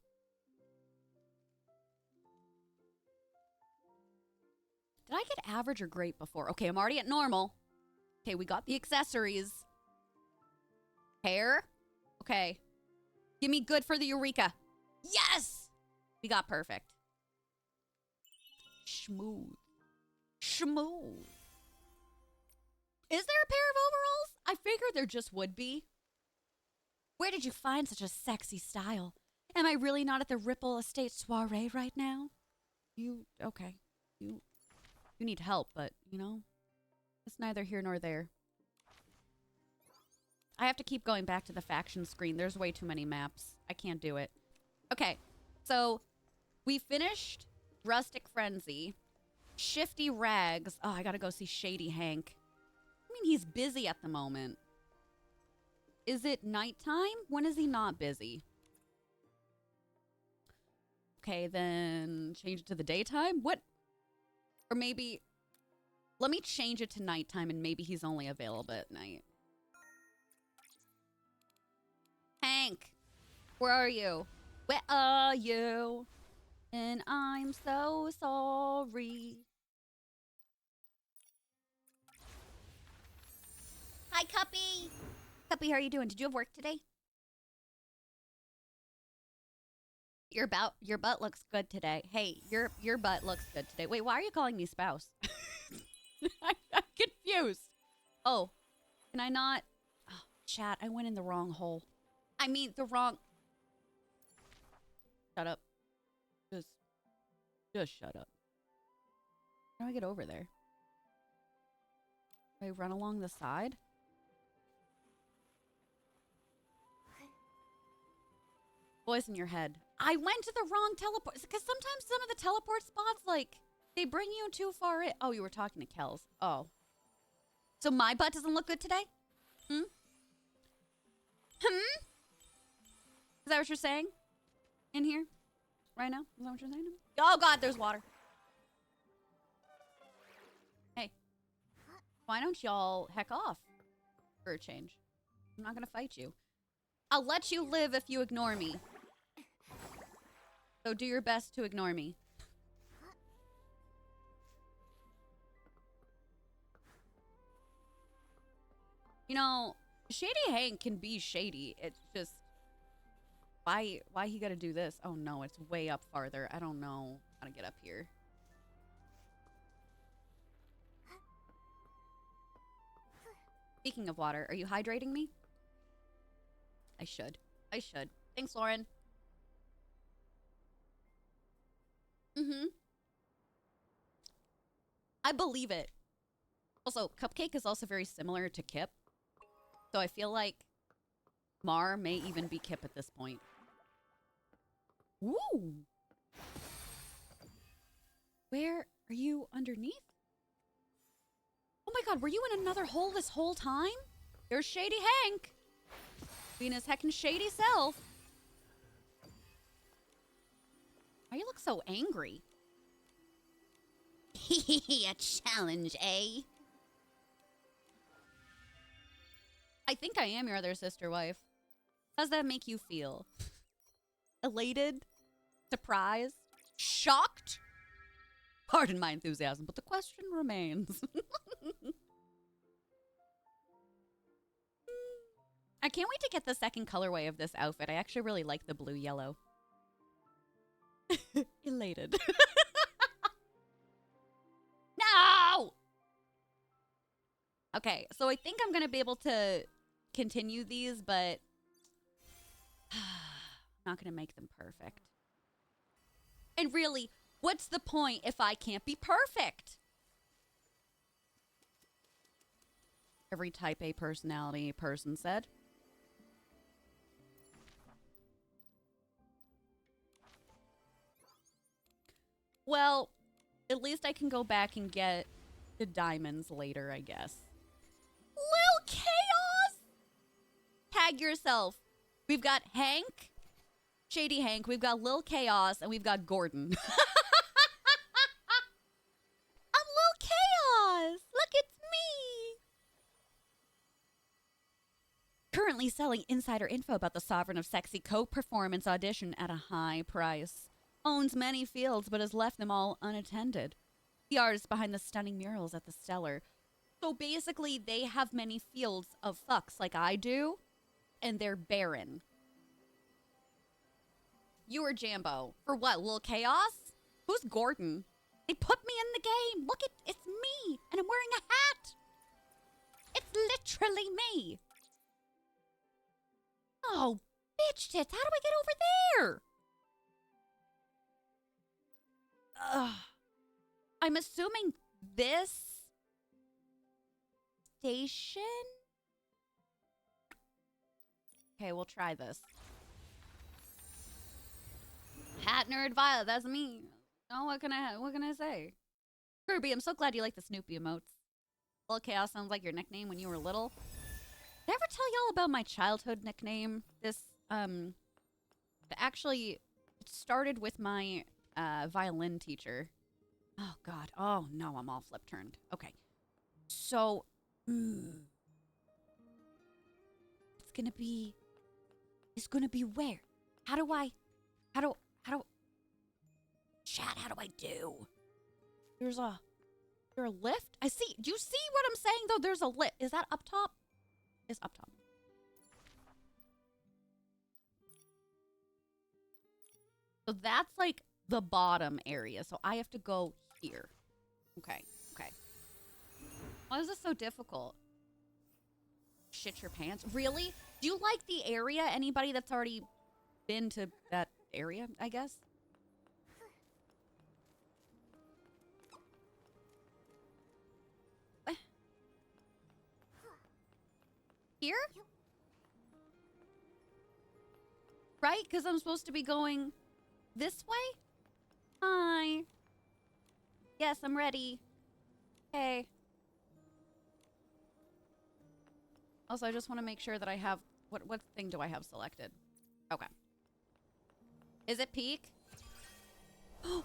Did I get average or great before? Okay, I'm already at normal. Okay, we got the accessories. Hair? Okay. Give me good for the Eureka. Yes! We got perfect. Smooth. Schmoo. Is there a pair of overalls? I figured there just would be. Where did you find such a sexy style? Am I really not at the Ripple Estate soiree right now? Okay. You need help, but, you know, it's neither here nor there. I have to keep going back to the faction screen. There's way too many maps. I can't do it. Okay, so we finished Rustic Frenzy. Shifty Rags. Oh, I gotta go see Shady Hank. I mean, he's busy at the moment. Is it nighttime? When is he not busy? Okay, then change it to the daytime? What? Or maybe... Let me change it to nighttime and maybe he's only available at night. Hank, where are you? Where are you? And I'm so sorry. Hi, Cuppy. Cuppy, how are you doing? Did you have work today? Your butt looks good today. Hey, your butt looks good today. Wait, why are you calling me spouse? I'm confused. Oh, can I not? Oh, chat, I went in the wrong hole. I mean, the wrong... Shut up. Just shut up. How do I get over there? Do I run along the side? Voice in your head. I went to the wrong teleport. Because sometimes some of the teleport spots, like, they bring you too far in. Oh, you were talking to Kels. Oh. So my butt doesn't look good today? Hmm? Hmm? Is that what you're saying? In here? Right now? Is that what you're saying? Oh, God, there's water. Hey. Why don't y'all heck off for a change? I'm not going to fight you. I'll let you live if you ignore me. So do your best to ignore me. You know, Shady Hank can be shady. It's just... Why he gotta do this? Oh no, it's way up farther. I don't know how to get up here. Speaking of water, are you hydrating me? I should. Thanks, Lauren. Mm-hmm. I believe it. Also, Cupcake is also very similar to Kip. So I feel like Mar may even be Kip at this point. Woo! Where are you underneath? Oh my God, were you in another hole this whole time? There's Shady Hank. Being his heckin' shady self. Why you look so angry? A challenge, eh? I think I am your other sister wife. How's that make you feel? Elated? Surprised? Shocked? Pardon my enthusiasm, but the question remains. I can't wait to get the second colorway of this outfit. I actually really like the blue-yellow. Elated. No! Okay, so I think I'm going to be able to continue these, but I'm not going to make them perfect. And really, what's the point if I can't be perfect? Every type A personality person said. Well, at least I can go back and get the diamonds later, I guess. Lil Chaos! Tag yourself. We've got Hank, Shady Hank, we've got Lil Chaos, and we've got Gordon. I'm Lil Chaos! Look, it's me! Currently selling insider info about the Sovereign of Sexy co-performance audition at a high price. Owns many fields, but has left them all unattended. The artist behind the stunning murals at the Stellar. So basically, they have many fields of fucks like I do, and they're barren. You or Jambo. For what, Lil Chaos? Who's Gordon? They put me in the game. Look, it's me, and I'm wearing a hat. It's literally me. Oh, bitch tits, how do I get over there? I'm assuming this station? Okay, we'll try this. Hat nerd Violet, that's me. Oh, what can I say? Kirby, I'm so glad you like the Snoopy emotes. Little Chaos sounds like your nickname when you were little. Did I ever tell y'all about my childhood nickname? Actually, it started with my violin teacher. Oh, God. Oh, no, I'm all flip turned. Okay. So, it's gonna be where? Chat, how do I do? Is there a lift? I see. Do you see what I'm saying, though? There's a lift. Is that up top? It's up top. So that's like the bottom area. So I have to go here. Okay. Okay. Why is this so difficult? Shit your pants. Really? Do you like the area? Anybody that's already been to that area, I guess? Here? Right? Because I'm supposed to be going this way? Hi. Yes, I'm ready. Hey. Also, I just want to make sure that I have... What thing do I have selected? Okay. Is it peak? Whee!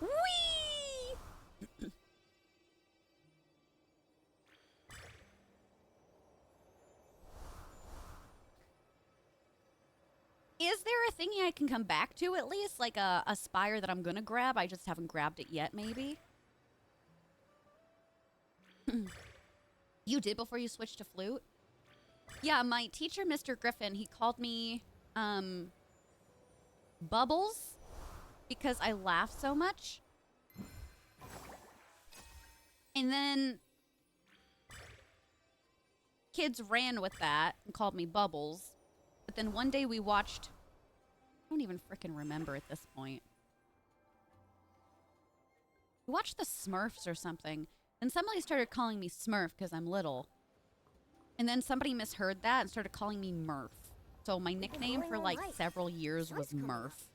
Is there a thingy I can come back to at least? Like a spire that I'm gonna grab? I just haven't grabbed it yet, maybe? You did before you switched to flute? Yeah, my teacher, Mr. Griffin, he called me, Bubbles because I laugh so much. And then kids ran with that and called me Bubbles. But then one day we watched... I don't even frickin' remember at this point. We watched the Smurfs or something. And somebody started calling me Smurf because I'm little. And then somebody misheard that and started calling me Murph. So my nickname for like several years was Murph.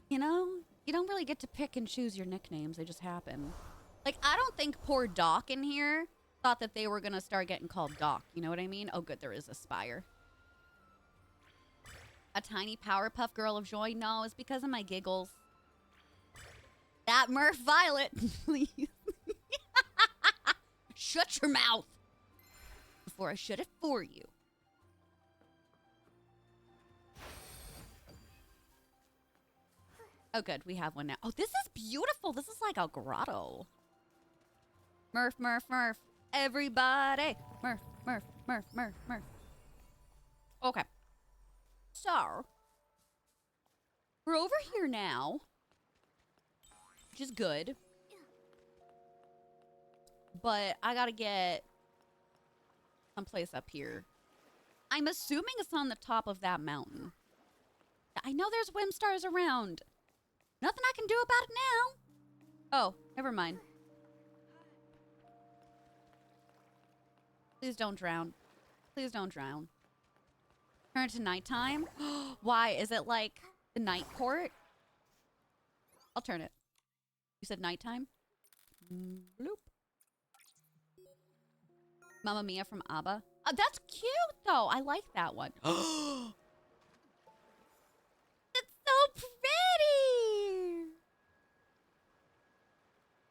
You know, you don't really get to pick and choose your nicknames. They just happen. Like, I don't think poor Doc in here thought that they were going to start getting called Doc. You know what I mean? Oh, good, there is a spire. A tiny Powerpuff Girl of joy? No, it's because of my giggles. That Murph Violet, please. Shut your mouth before I shut it for you. Oh, good. We have one now. Oh, this is beautiful. This is like a grotto. Murph, Murph, Murph. Everybody. Murph, Murph, Murph, Murph, Murph. Okay. So, we're over here now, which is good. But I gotta get someplace up here. I'm assuming it's on the top of that mountain. I know there's Whimstars around. Nothing I can do about it now. Oh, never mind. Please don't drown. Please don't drown. Turn it to nighttime? Why? Is it like the night court? I'll turn it. You said nighttime? Bloop. Mamma Mia from ABBA. Oh, that's cute, though. I like that one. It's so pretty.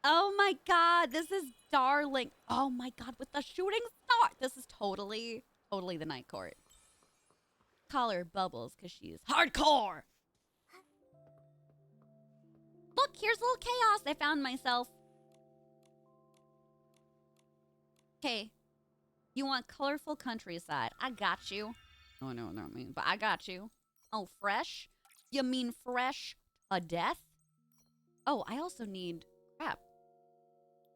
Oh, my God. This is darling. Oh, my God. With the shooting star. This is totally the night court. Call her Bubbles because she's hardcore. Look, here's a little chaos. I found myself. Okay. You want colorful countryside. I got you. Oh, no, not me, but I got you. Oh, fresh? You mean fresh to death? Oh, I also need... Crap.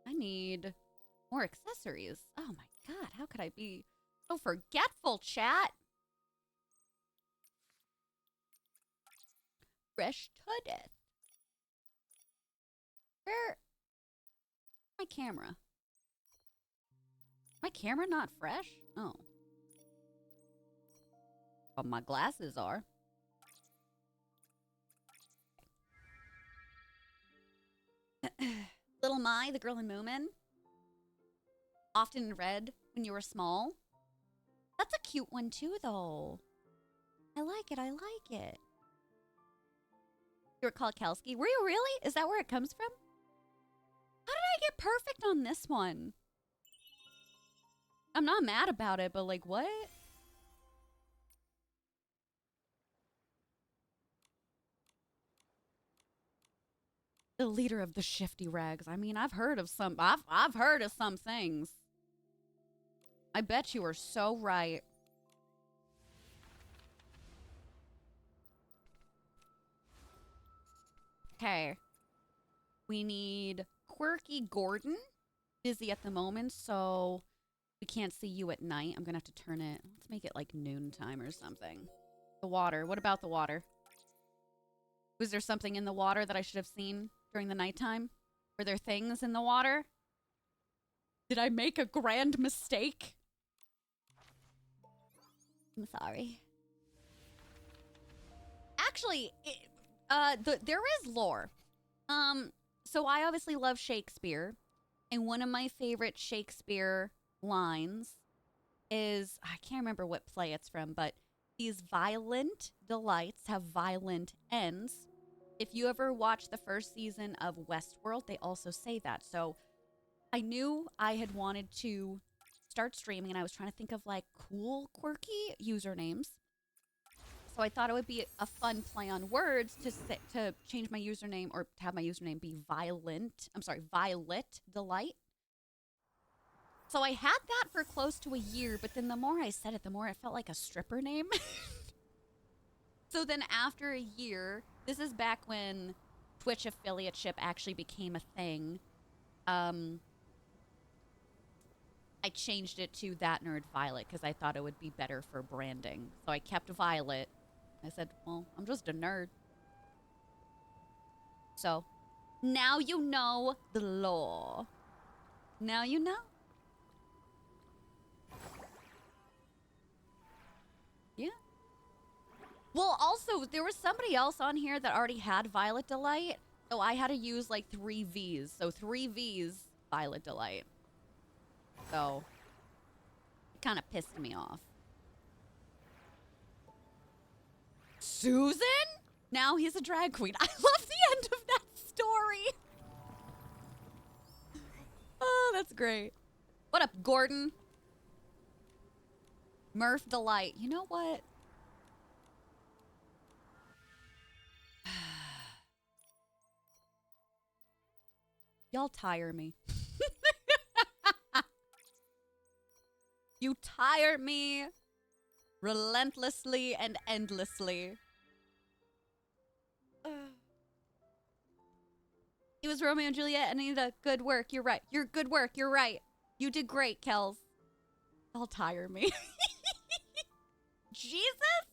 I need more accessories. Oh, my God. How could I be so forgetful, chat? Fresh to death. Where? My camera. My camera not fresh? Oh. Well, my glasses are. Little Mai, the girl in Moomin. Often read when you were small. That's a cute one too, though. I like it. I like it. You were called Kelsky. Were you really? Is that where it comes from? How did I get perfect on this one? I'm not mad about it, but like, what? The leader of the Shifty Rags. I mean, I've heard of some things. I bet you are so right. Okay. We need Quirky Gordon. Busy at the moment, so we can't see you at night. I'm gonna have to turn it. Let's make it like noontime or something. The water. What about the water? Was there something in the water that I should have seen during the nighttime? Were there things in the water? Did I make a grand mistake? I'm sorry. Actually, there is lore. So I obviously love Shakespeare, and one of my favorite Shakespeare lines is, I can't remember what play it's from, but these violent delights have violent ends. If you ever watch the first season of Westworld, they also say that. So I knew I had wanted to start streaming, and I was trying to think of like cool, quirky usernames. So I thought it would be a fun play on words to change my username, or to have my username be Violet Delight. So I had that for close to a year, but then the more I said it, the more it felt like a stripper name. So then after a year, this is back when Twitch affiliateship actually became a thing. I changed it to That Nerd Violet because I thought it would be better for branding. So I kept Violet. I said, well, I'm just a nerd. So now you know the lore. Now you know. Yeah. Well, also, there was somebody else on here that already had Violet Delight. So I had to use like 3 V's. So 3 V's, Violet Delight. So it kind of pissed me off. Susan? Now he's a drag queen. I love the end of that story. Oh, that's great. What up, Gordon? Murph Delight. You know what? Y'all tire me. You tire me relentlessly and endlessly. It was Romeo and Juliet, and Anita. Good work. You're right. You're good work. You're right. You did great, Kels. Y'all tire me. Jesus?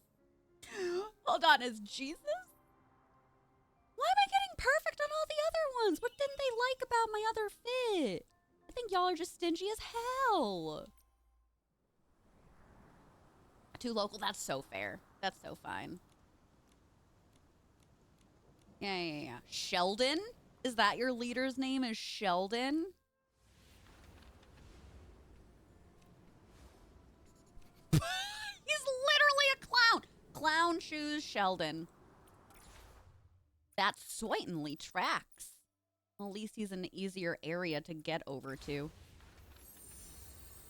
Hold on, is Jesus? Why am I getting perfect on all the other ones? What didn't they like about my other fit? I think y'all are just stingy as hell. Too local, that's so fair. That's so fine. Yeah. Sheldon? Is that your leader's name is Sheldon? He's literally a clown. Clown shoes Sheldon. That certainly tracks. Well, at least he's in an easier area to get over to.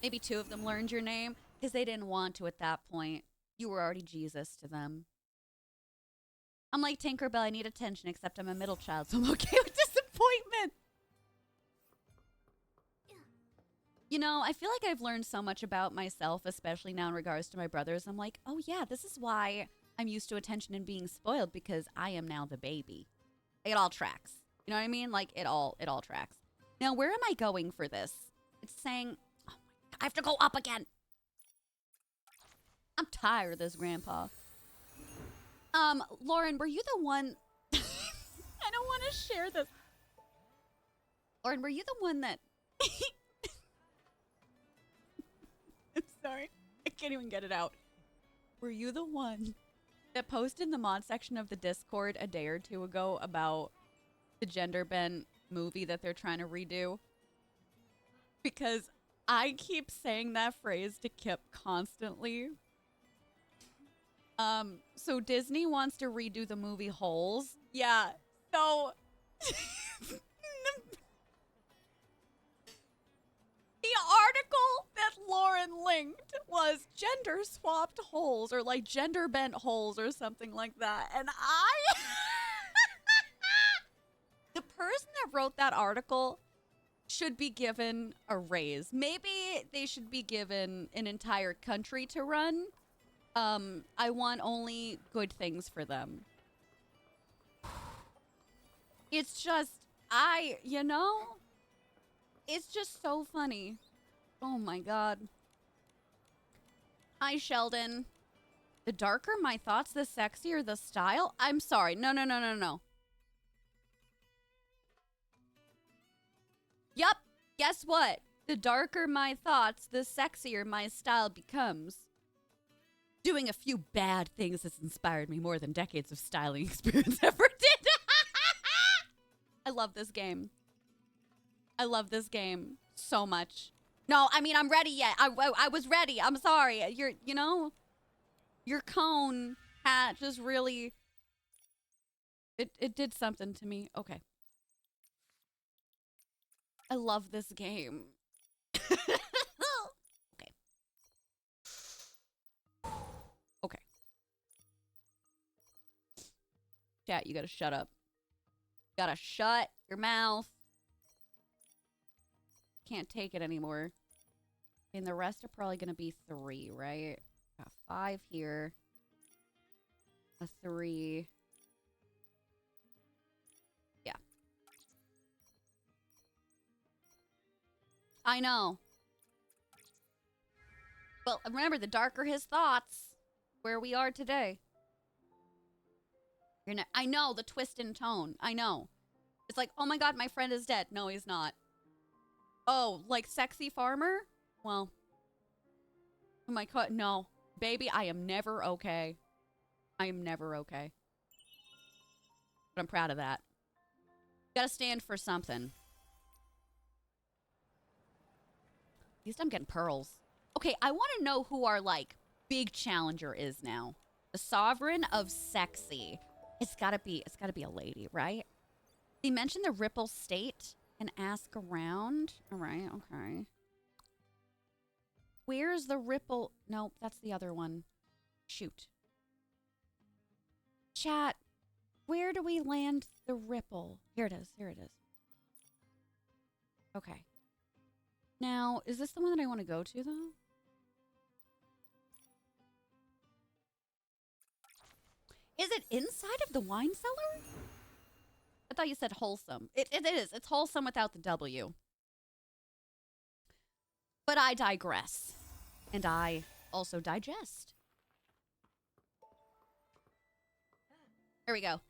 Maybe 2 of them learned your name because they didn't want to at that point. You were already Jesus to them. I'm like Tinkerbell, I need attention, except I'm a middle child, so I'm okay with disappointment. You know, I feel like I've learned so much about myself, especially now in regards to my brothers. I'm like, oh yeah, this is why I'm used to attention and being spoiled, because I am now the baby. It all tracks. You know what I mean? Like, it all tracks. Now, where am I going for this? It's saying, oh my God, I have to go up again. I'm tired of this, Grandpa. Lauren, were you the one... I don't want to share this. Lauren, were you the one that... Sorry. I can't even get it out. Were you the one that posted in the mod section of the Discord a day or two ago about the gender bent movie that they're trying to redo? Because I keep saying that phrase to Kip constantly. So Disney wants to redo the movie Holes. Yeah. So the article that Lauren linked was gender swapped holes or like gender bent holes or something like that. And the person that wrote that article should be given a raise. Maybe they should be given an entire country to run. I want only good things for them. It's just, it's just so funny. Oh my god. Hi, Sheldon. The darker my thoughts, the sexier the style? I'm sorry. No. Yup. Guess what? The darker my thoughts, the sexier my style becomes. Doing a few bad things has inspired me more than decades of styling experience ever did. I love this game. I love this game so much. No, I mean, I'm ready yet. I was ready. I'm sorry. Your cone hat just really... It did something to me. Okay. I love this game. Okay. Okay. Chat, you gotta shut up. Gotta shut your mouth. Can't take it anymore. And the rest are probably gonna be 3, right? Got 5 here. A 3. Yeah. I know. Well, remember, the darker his thoughts, where we are today. I know, the twist in tone. I know. It's like, oh my god, my friend is dead. No, he's not. Oh, like sexy farmer? Well. Oh my god, no. Baby, I am never okay. I am never okay. But I'm proud of that. Gotta stand for something. At least I'm getting pearls. Okay, I want to know who our, like, big challenger is now. The Sovereign of Sexy. It's gotta be a lady, right? They mentioned the Ripple State and ask around. All right, okay. Where's the Ripple? Nope, that's the other one. Shoot. Chat, where do we land the Ripple? Here it is, here it is. Okay. Now, is this the one that I want to go to, though? Is it inside of the wine cellar? I thought you said wholesome. It is. It's wholesome without the W. But I digress. And I also digest. There we go.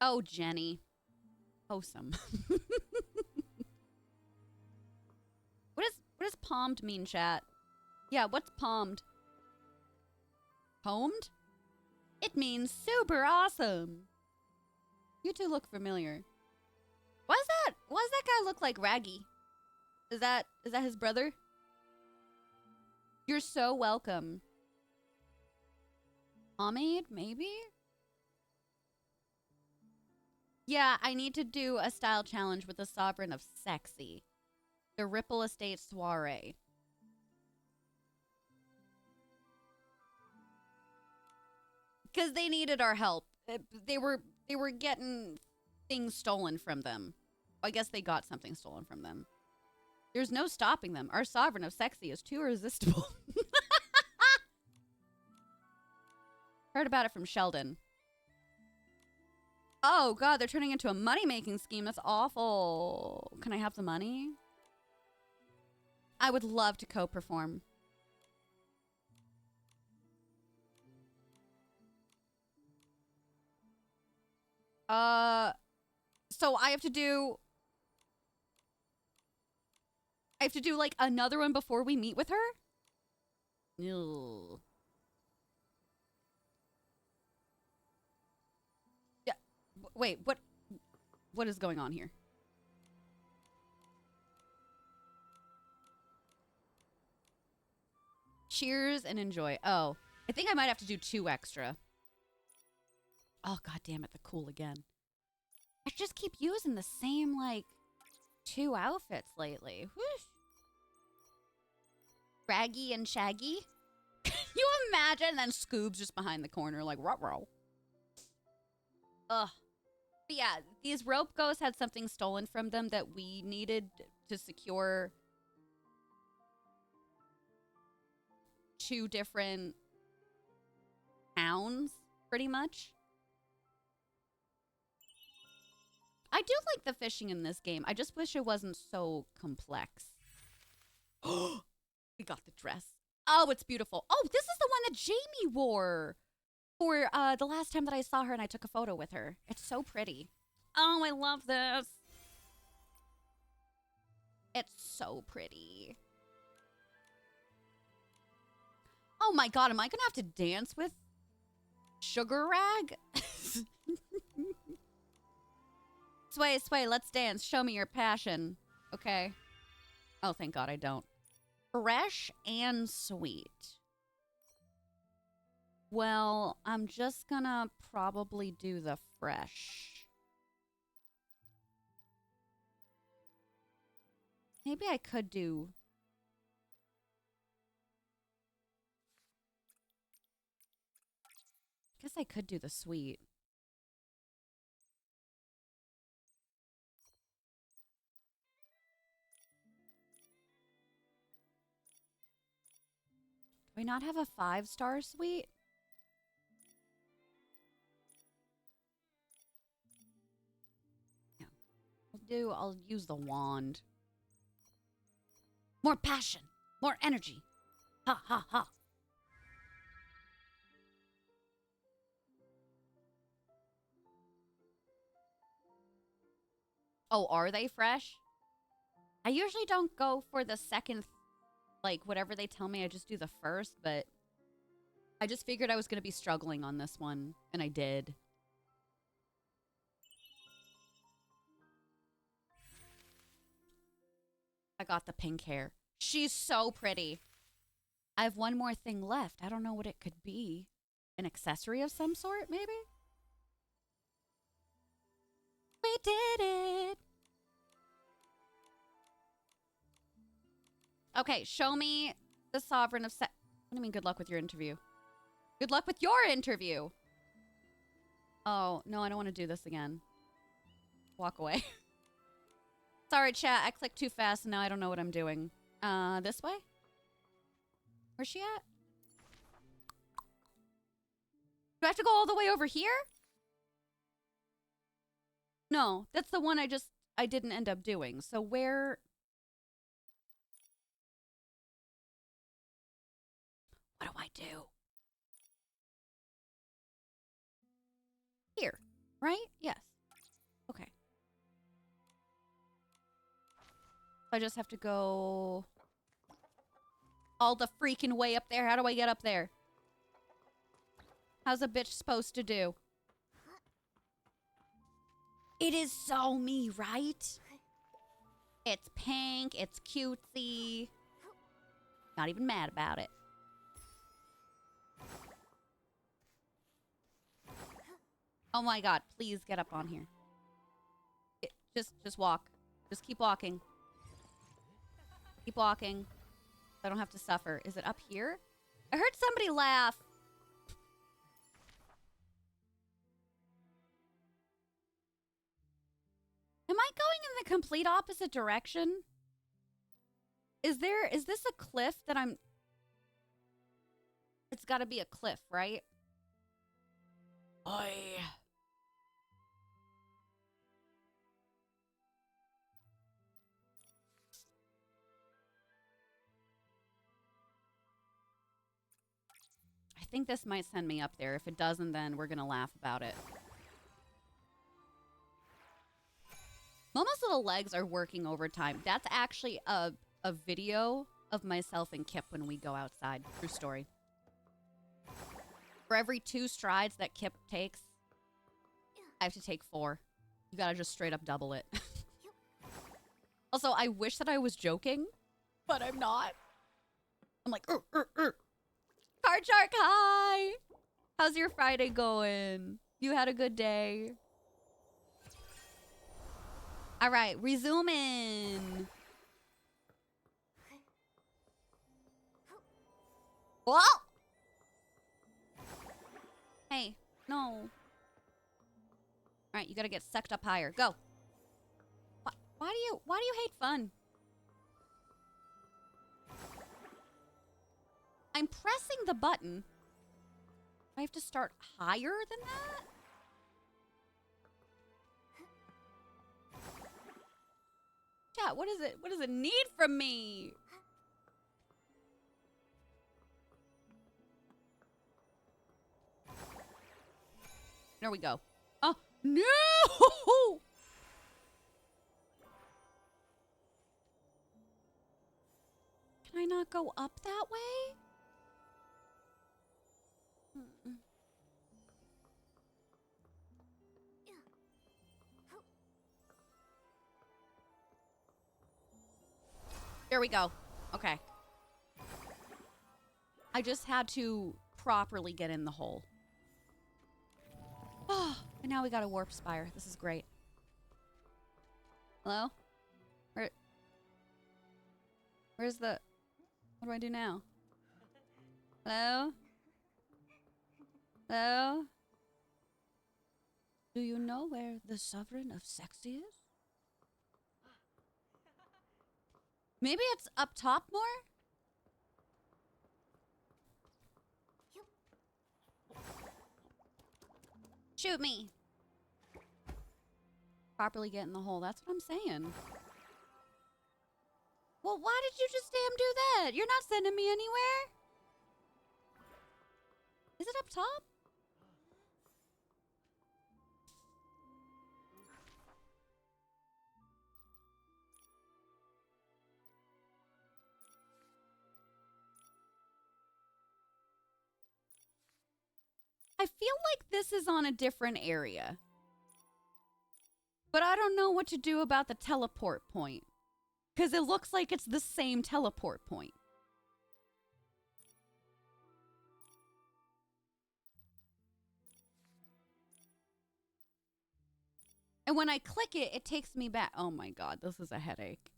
Oh, Jenny. Wholesome. What does palmed mean, chat? Yeah, what's palmed? Poemed? It means super awesome. You two look familiar. Why does that guy look like Raggy? Is that his brother? You're so welcome. Pomade, maybe? Yeah, I need to do a style challenge with the Sovereign of Sexy. The Ripple Estate Soiree. Because they needed our help. They were getting things stolen from them. I guess they got something stolen from them. There's no stopping them. Our Sovereign of Sexy is too irresistible. Heard about it from Sheldon. Oh, God, they're turning into a money-making scheme. That's awful. Can I have the money? I would love to co-perform. So I have to do like another one before we meet with her? Ew. Yeah. Wait, what is going on here? Cheers and enjoy. Oh, I think I might have to do 2 extra. Oh, god damn it, the cool again. I just keep using the same, like, 2 outfits lately. Whoosh. Raggy and Shaggy. You imagine? Then Scoob's just behind the corner, like, ruh-roh. Ugh. But yeah, these rope ghosts had something stolen from them that we needed to secure 2 different towns, pretty much. I do like the fishing in this game. I just wish it wasn't so complex. We got the dress. Oh, it's beautiful. Oh, this is the one that Jamie wore for the last time that I saw her and I took a photo with her. It's so pretty. Oh, I love this. It's so pretty. Oh my god, am I gonna have to dance with Sugar Rag? Sway, sway, let's dance. Show me your passion. Okay. Oh, thank god I don't. Fresh and sweet. Well, I'm just gonna probably do the fresh. Maybe I could do... Guess I could do the sweet. Do we not have a 5-star suite? No. I'll use the wand. More passion. More energy. Ha ha ha. Oh, are they fresh? I usually don't go for the second, like, whatever they tell me. I just do the first, but I just figured I was going to be struggling on this one, and I did. I got the pink hair. She's so pretty. I have one more thing left. I don't know what it could be. An accessory of some sort, maybe? We did it! Okay, show me the Sovereign of What do you mean, good luck with your interview? Good luck with your interview! Oh, no, I don't want to do this again. Walk away. Sorry, chat, I clicked too fast and now I don't know what I'm doing. This way? Where's she at? Do I have to go all the way over here? No, that's the one I didn't end up doing. So where... What do I do? Here, right? Yes. Okay. I just have to go all the freaking way up there. How do I get up there? How's a bitch supposed to do? It is so me, right? It's pink. It's cutesy. Not even mad about it. Oh my god, please get up on here. Just walk. Just keep walking. Keep walking. I don't have to suffer. Is it up here? I heard somebody laugh. Am I going in the complete opposite direction? Is this a cliff that I'm... It's gotta be a cliff, right? Oi. I think this might send me up there. If it doesn't, then we're gonna laugh about it. Momo's little legs are working overtime. That's actually a video of myself and Kip when we go outside. True story. For every 2 strides that Kip takes, I have to take 4. You gotta just straight up double it. Also, I wish that I was joking, but I'm not. I'm like, Card Shark, hi! How's your Friday going? You had a good day? All right, resuming. Whoa! Hey, no. All right, you gotta get sucked up higher. Go. Why do you hate fun? I'm pressing the button. I have to start higher than that? Chat, what is it? What does it need from me? There we go. Oh, no! Can I not go up that way? There we go. Okay. I just had to properly get in the hole. Oh, and now we got a warp spire. This is great. Hello? Where's the... What do I do now? Hello? Hello? Do you know where the Sovereign of Sexy is? Maybe it's up top more? Shoot me. Properly get in the hole. That's what I'm saying. Well, why did you just damn do that? You're not sending me anywhere. Is it up top? I feel like this is on a different area. But I don't know what to do about the teleport point. Because it looks like it's the same teleport point. And when I click it, it takes me back. Oh my god, this is a headache.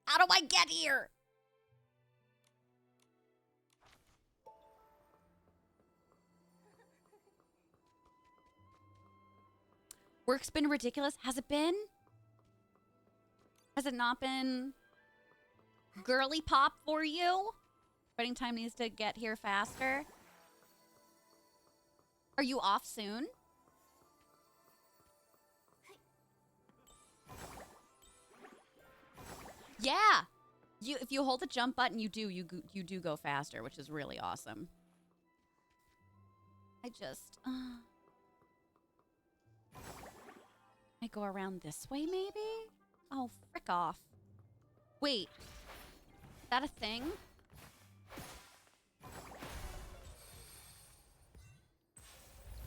How do I get here? Work's been ridiculous. Has it been? Has it not been girly pop for you? Spending time needs to get here faster. Are you off soon? Yeah. If you hold the jump button, you do go faster, which is really awesome. I go around this way, maybe? Oh, frick off. Wait. Is that a thing?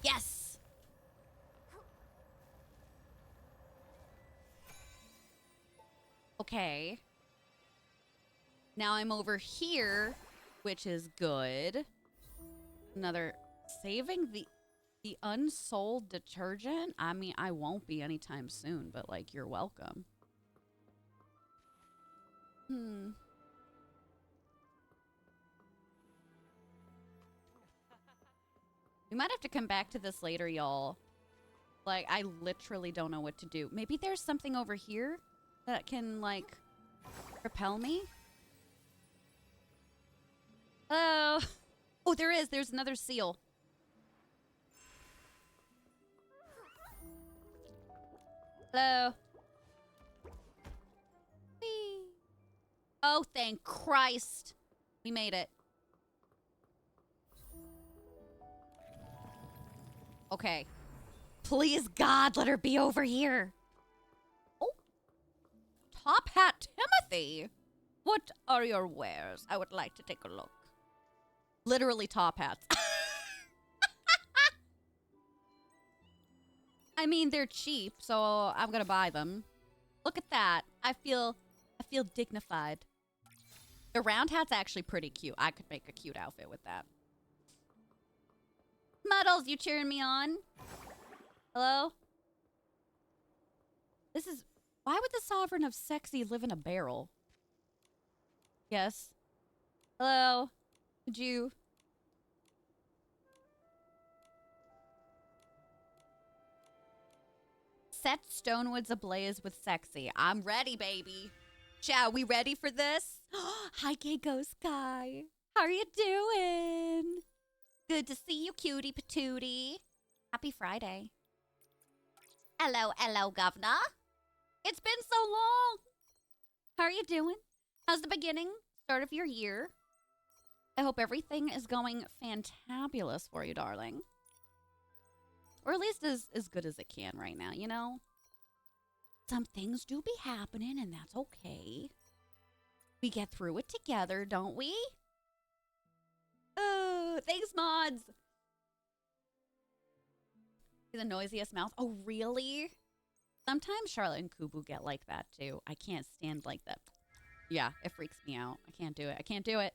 Yes! Okay. Now I'm over here, which is good. Another... Saving the unsold detergent? I mean, I won't be anytime soon, but, like, you're welcome. We might have to come back to this later, y'all. Like, I literally don't know what to do. Maybe there's something over here that can, like, repel me? Hello? Oh, there is. There's another seal. Hello? Whee. Oh, thank Christ. We made it. Okay. Please, God, let her be over here. Oh. Top Hat Timothy. What are your wares? I would like to take a look. Literally top hats. I mean, they're cheap, so I'm gonna buy them. Look at that. I feel dignified. The round hat's actually pretty cute. I could make a cute outfit with that. Muddles, you cheering me on? Hello? This is... Why would the Sovereign of Sexy live in a barrel? Yes. Hello? Could you... Set Stonewoods ablaze with sexy. I'm ready, baby. Chow, we ready for this? Hi, Gay Ghost Guy. How are you doing? Good to see you, cutie patootie. Happy Friday. Hello, governor. It's been so long. How are you doing? How's the beginning, start of your year? I hope everything is going fantabulous for you, darling. Or at least as good as it can right now, you know? Some things do be happening, and that's okay. We get through it together, don't we? Oh, thanks, mods. The noisiest mouth. Oh, really? Sometimes Charlotte and Kubu get like that, too. I can't stand like that. Yeah, it freaks me out. I can't do it. I can't do it.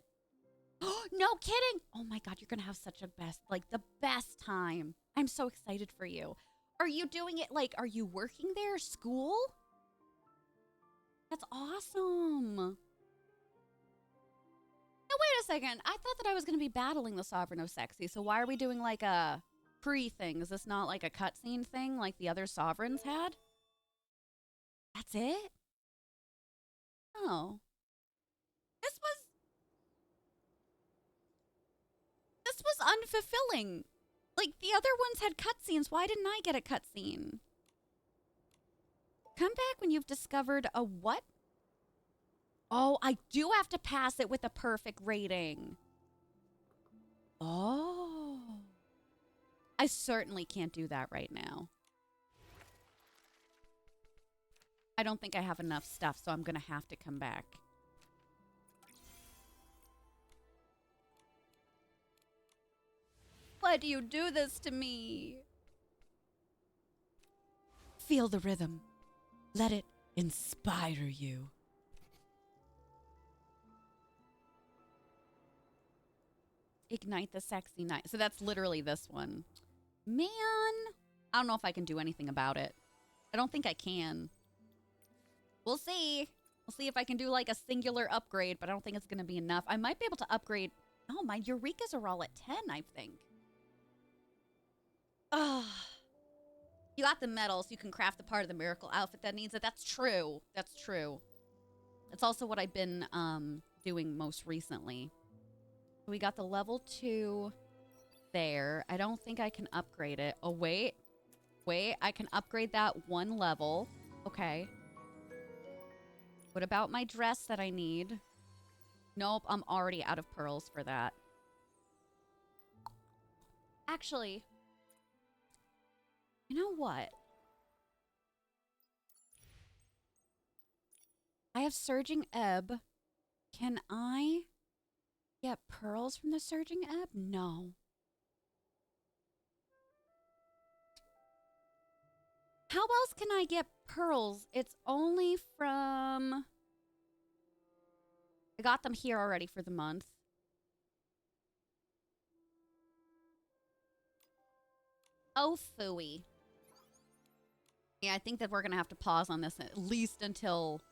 No kidding. Oh my God, you're going to have such a the best time. I'm so excited for you. Are you doing it are you working there? School? That's awesome. Now, wait a second. I thought that I was going to be battling the Sovereign of Sexy. So why are we doing a pre-thing? Is this not like a cutscene thing like the other Sovereigns had? That's it? Oh. This was unfulfilling. Like, the other ones had cutscenes. Why didn't I get a cutscene? Come back when you've discovered a what? Oh, I do have to pass it with a perfect rating. Oh. I certainly can't do that right now. I don't think I have enough stuff, so I'm going to have to come back. Why do you do this to me? Feel the rhythm. Let it inspire you. Ignite the sexy night. So that's literally this one. Man, I don't know if I can do anything about it. I don't think I can. We'll see. We'll see if I can do a singular upgrade, but I don't think it's going to be enough. I might be able to upgrade. Oh, my Eurekas are all at 10, I think. Ugh. You got the medal, so you can craft the part of the miracle outfit that needs it. That's true. That's true. That's also what I've been doing most recently. So we got the level 2 there. I don't think I can upgrade it. Oh, wait. Wait, I can upgrade that 1 level. Okay. What about my dress that I need? Nope, I'm already out of pearls for that. Actually, you know what? I have Surging Ebb. Can I get pearls from the Surging Ebb? No. How else can I get pearls? It's only from... I got them here already for the month. Oh, phooey. Yeah, I think that we're going to have to pause on this at least until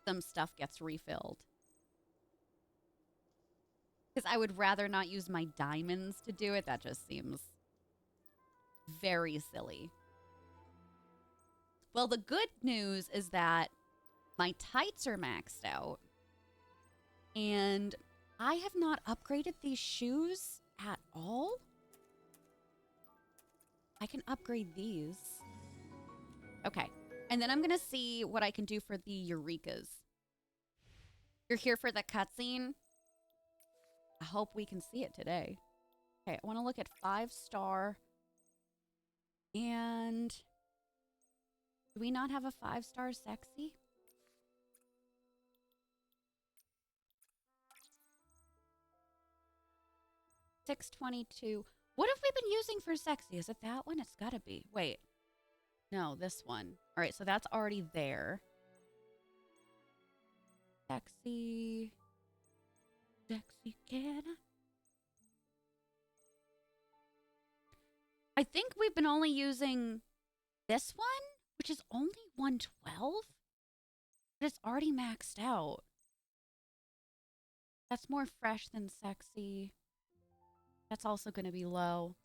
some stuff gets refilled. Because I would rather not use my diamonds to do it. That just seems very silly. Well, the good news is that my tights are maxed out. And I have not upgraded these shoes at all. I can upgrade these. Okay. And then I'm going to see what I can do for the Eurekas. You're here for the cutscene? I hope we can see it today. Okay, I want to look at 5-star. And do we not have a 5-star sexy? 622. What have we been using for sexy? Is it that one? It's gotta be. Wait. No, this one. All right, so that's already there. Sexy. Sexy can I think we've been only using this one, which is only 112, but it's already maxed out. That's more fresh than sexy. That's also going to be low.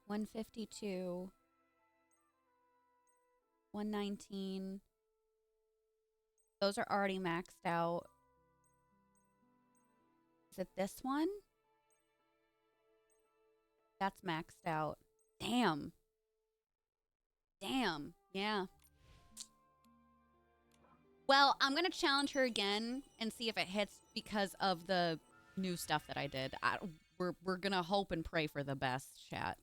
152. 119. Those are already maxed out. Is it this one? That's maxed out. Damn. Damn. Yeah. Well, I'm going to challenge her again and see if it hits because of the new stuff that I did. We're going to hope and pray for the best, chat.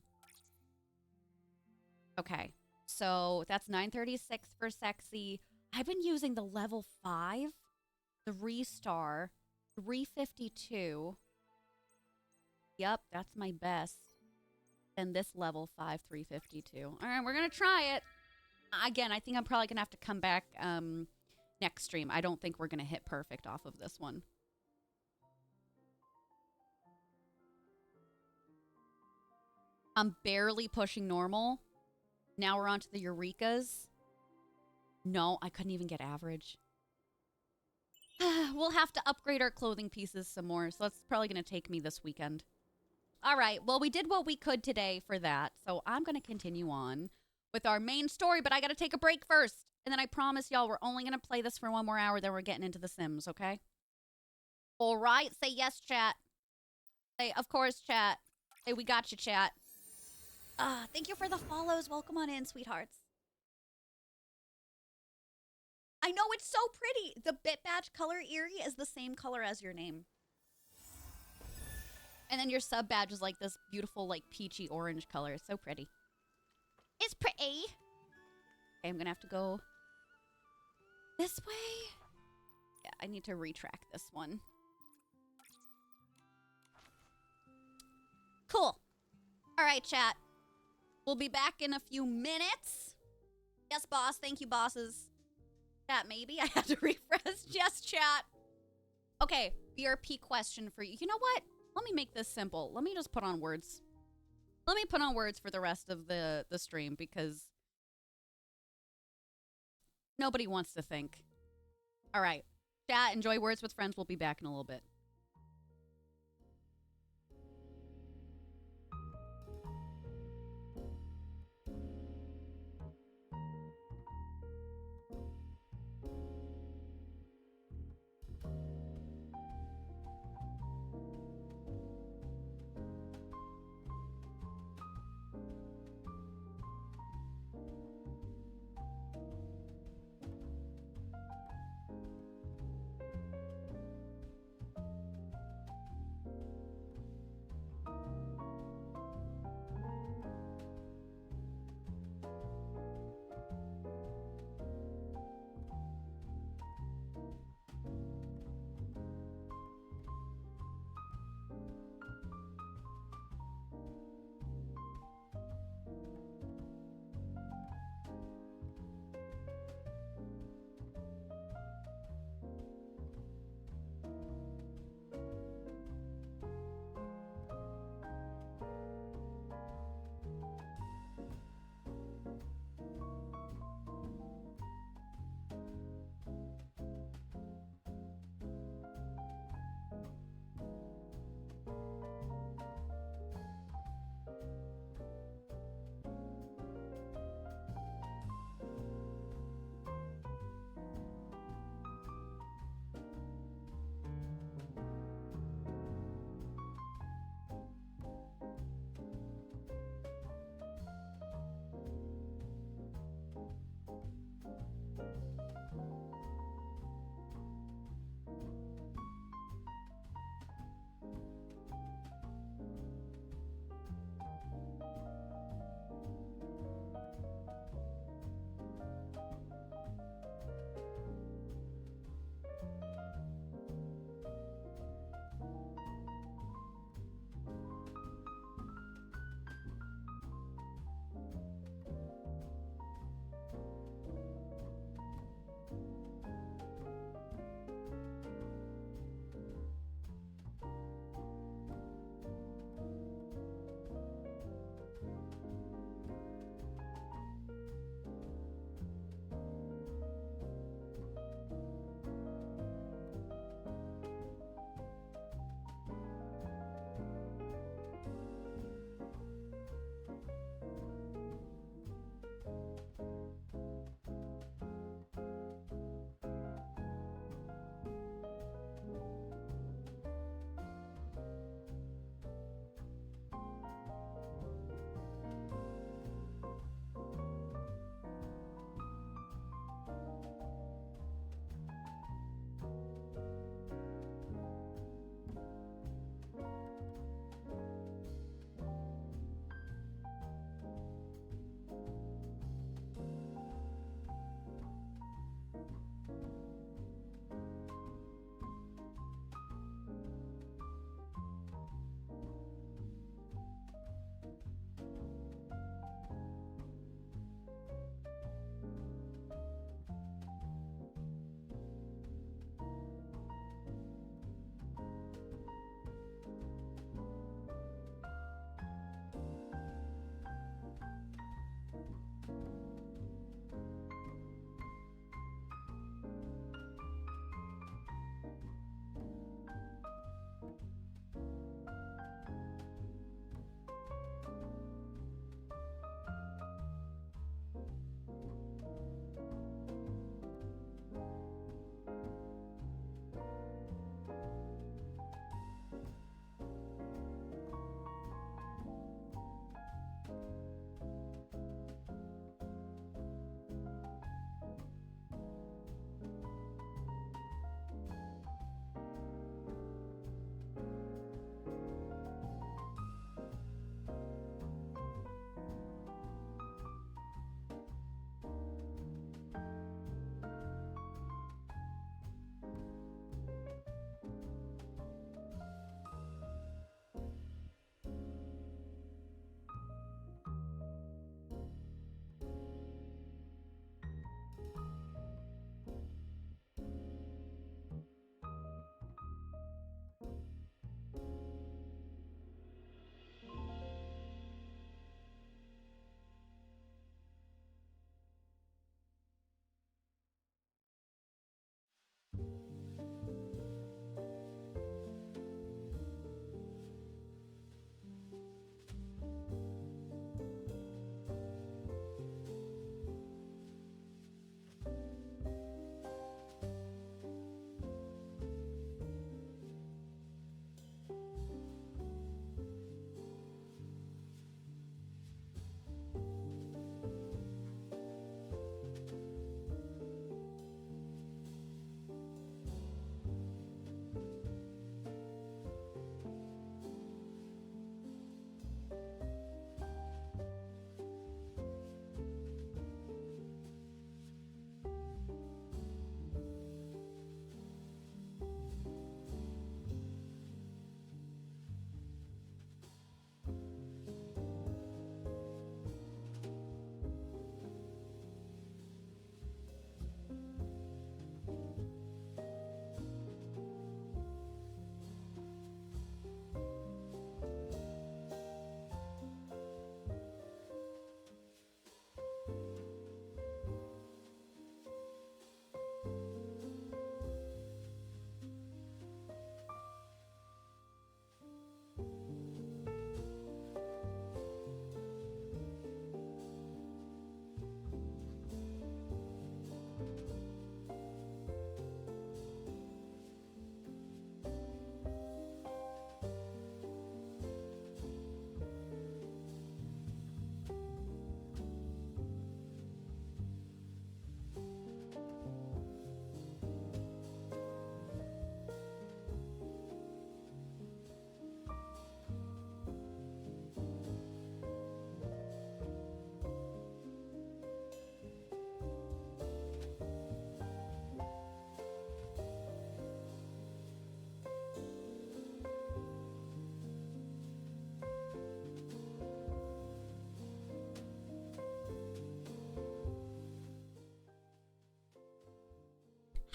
Okay. So that's 936 for sexy. I've been using the level 5, 3-star, 352. Yep, that's my best. And this level 5, 352. All right, we're going to try it. Again, I think I'm probably going to have to come back next stream. I don't think we're going to hit perfect off of this one. I'm barely pushing normal. Now we're on to the Eurekas. No, I couldn't even get average. We'll have to upgrade our clothing pieces some more, so that's probably going to take me this weekend. All right, well, we did what we could today for that, so I'm going to continue on with our main story, but I got to take a break first. And then I promise y'all we're only going to play this for 1 more hour, then we're getting into The Sims, okay? All right, say yes, chat. Say, of course, chat. Say, we got you, chat. Thank you for the follows. Welcome on in, sweethearts. I know, it's so pretty. The bit badge color, Eerie, is the same color as your name. And then your sub badge is like this beautiful, like, peachy orange color. It's so pretty. It's pretty. Okay, I'm going to have to go this way. Yeah, I need to retrack this one. Cool. All right, chat. We'll be back in a few minutes. Yes, boss. Thank you, bosses. Chat, maybe? I had to refresh. Yes, chat. Okay, BRP question for you. You know what? Let me make this simple. Let me just put on words. Let me put on words for the rest of the stream because nobody wants to think. All right. Chat, enjoy Words with Friends. We'll be back in a little bit.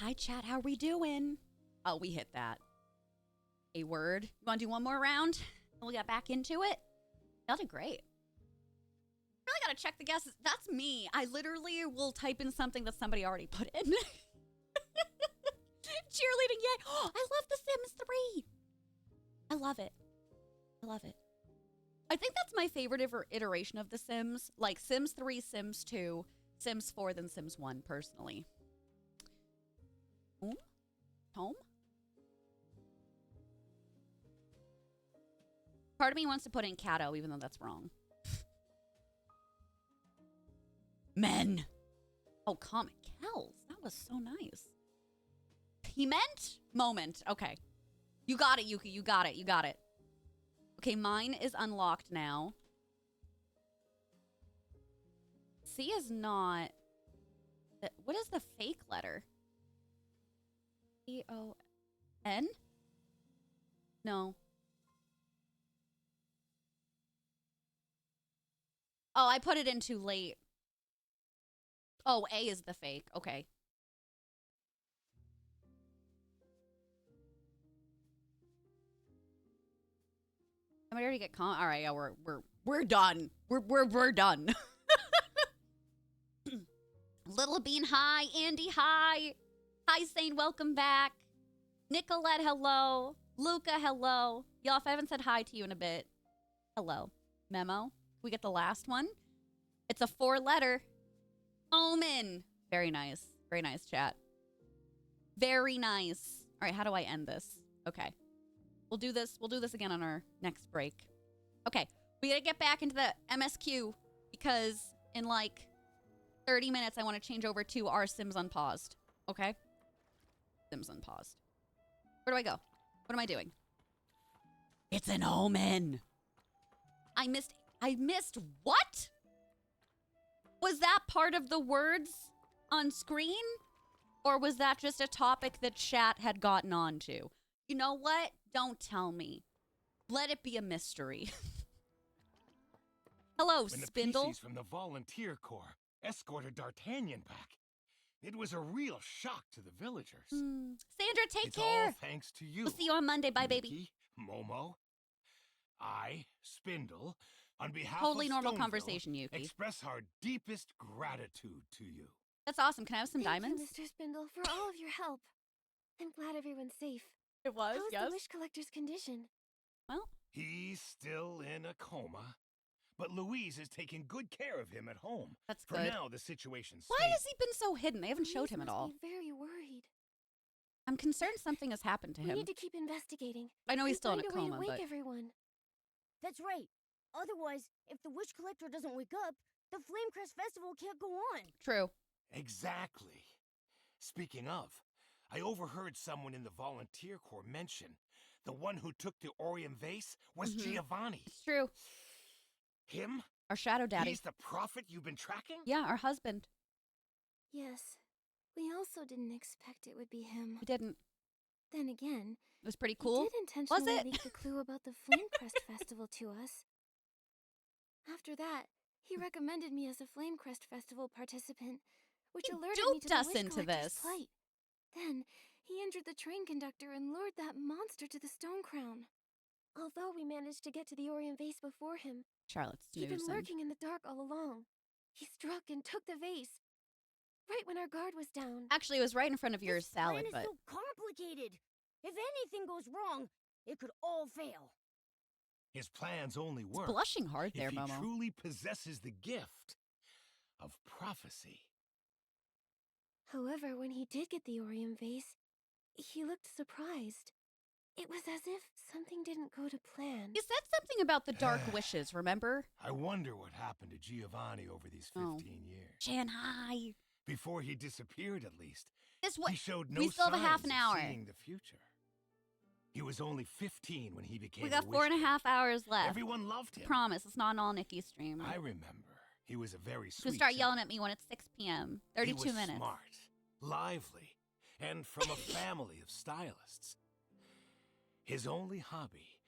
Hi, chat. How are we doing? Oh, we hit that. A word. You want to do one more round? And we'll get back into it? Y'all did great. Really got to check the guesses. That's me. I literally will type in something that somebody already put in. Cheerleading, yay. Oh, I love The Sims 3. I love it. I love it. I think that's my favorite iteration of The Sims. Like Sims 3, Sims 2, Sims 4, then Sims 1, personally. Home? Home? Part of me wants to put in Cato, even though that's wrong. Men. Oh, comic cows. That was so nice. He meant moment. Okay. You got it, Yuki. You got it. You got it. Okay, mine is unlocked now. C is not. What is the fake letter? C-O-N? No. Oh, I put it in too late. Oh, A is the fake. Okay. Somebody already get all right, yeah, we're done. We're done. Little Bean, hi. Andy, hi. Hi, Sane, welcome back. Nicolette, hello. Luca, hello. Y'all, if I haven't said hi to you in a bit, hello. Memo. We get the last one. It's a 4-letter. Omen. Very nice. Very nice, chat. Very nice. All right, how do I end this? Okay. We'll do this again on our next break. Okay. We got to get back into the MSQ because in like 30 minutes, I want to change over to our Sims Unpaused. Okay? Sims Unpaused. Where do I go? What am I doing? It's an omen. I missed what? Was that part of the words on screen? Or was that just a topic that chat had gotten onto? You know what? Don't tell me. Let it be a mystery. Hello, when Spindle. the PCs from the Volunteer Corps escorted D'Artagnan back, it was a real shock to the villagers. Sandra, take it's care. All thanks to you. We'll see you on Monday. Bye, baby. Nikki, Momo, I, Spindle, on behalf Totally of normal Stoneville, conversation, Yuki. express our deepest gratitude to you. That's awesome. Can I have some diamonds? Thank you, Mr. Spindle, for all of your help. I'm glad everyone's safe. It was, How is yes. the Wish Collector's condition? Well, He's still in a coma, but Louise is taking good care of him at home. That's For good. now, the situation's why stable. has he been so hidden? They haven't showed Louise him at must all. be very worried. I'm concerned something has happened to We him. need to keep investigating. I know he's and still in a find way coma, to wake but everyone. That's right. Otherwise, if the Wish Collector doesn't wake up, the Flamecrest Festival can't go on. True. Exactly. Speaking of, I overheard someone in the Volunteer Corps mention the one who took the Orium vase was Giovanni. It's true. Him? Our shadow daddy. He's the prophet you've been tracking? Yeah, our husband. Yes. We also didn't expect it would be him. We didn't. Then again, It was pretty cool. he did intentionally Was it? leak the clue about the Flamecrest Festival to us. After that, he recommended me as a Flamecrest Festival participant, which He alerted me to duped the us Wish into Collector's this. plight. Then, he injured the train conductor and lured that monster to the Stone Crown. Although we managed to get to the Orion vase before him, Charlotte's he'd been snoozing. lurking in the dark all along. He struck and took the vase, right when our guard was down. Actually, it was right in front of your This salad, plan but is so complicated. If anything goes wrong, it could all fail. His plans only it's work blushing hard there, if he Momo. truly possesses the gift of prophecy. However, when he did get the Orion vase, he looked surprised. It was as if something didn't go to plan. He said something about the dark wishes, remember? I wonder what happened to Giovanni over these 15 years. Jan, hi. Before he disappeared, at least, This what? he showed no We still have a half signs an of hour. seeing the future. He was only 15 when he became We got a 4.5 hours left. Everyone loved him. Promise, it's not an all Nikki stream. I remember. He was a very You sweet start chap. yelling at me when it's 6 p.m. 32 he was minutes. smart, lively, and from a family of stylists. His only hobby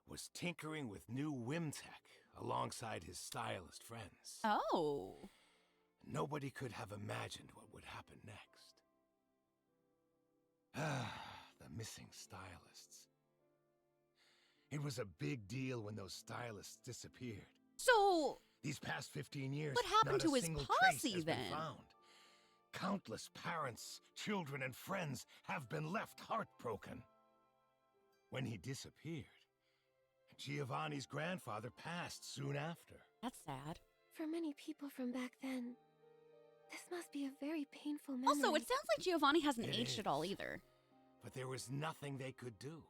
was tinkering with new whim tech alongside his stylist friends. Oh. Nobody could have imagined what would happen next. The missing stylists. It was a big deal when those stylists disappeared. So, These past 15 years, what happened not to a his single trace posse has been then? found. Countless parents, children, and friends have been left heartbroken. When he disappeared, Giovanni's grandfather passed soon after. That's sad. For many people from back then, this must be a very painful memory. Also, it sounds like Giovanni hasn't It aged at all is. either. But there was nothing they could do.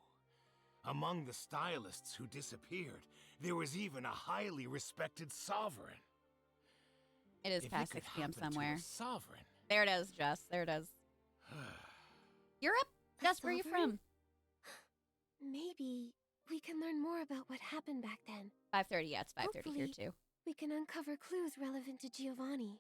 Among the stylists who disappeared, there was even a highly respected sovereign. It is If past could 6 p.m. happen to a somewhere. sovereign. There it is, Jess. There it is. Europe? Jess, where are you from? Maybe we can learn more about what happened back then. 5:30. Yeah, it's 5:30 here, Hopefully. too. We can uncover clues relevant to Giovanni.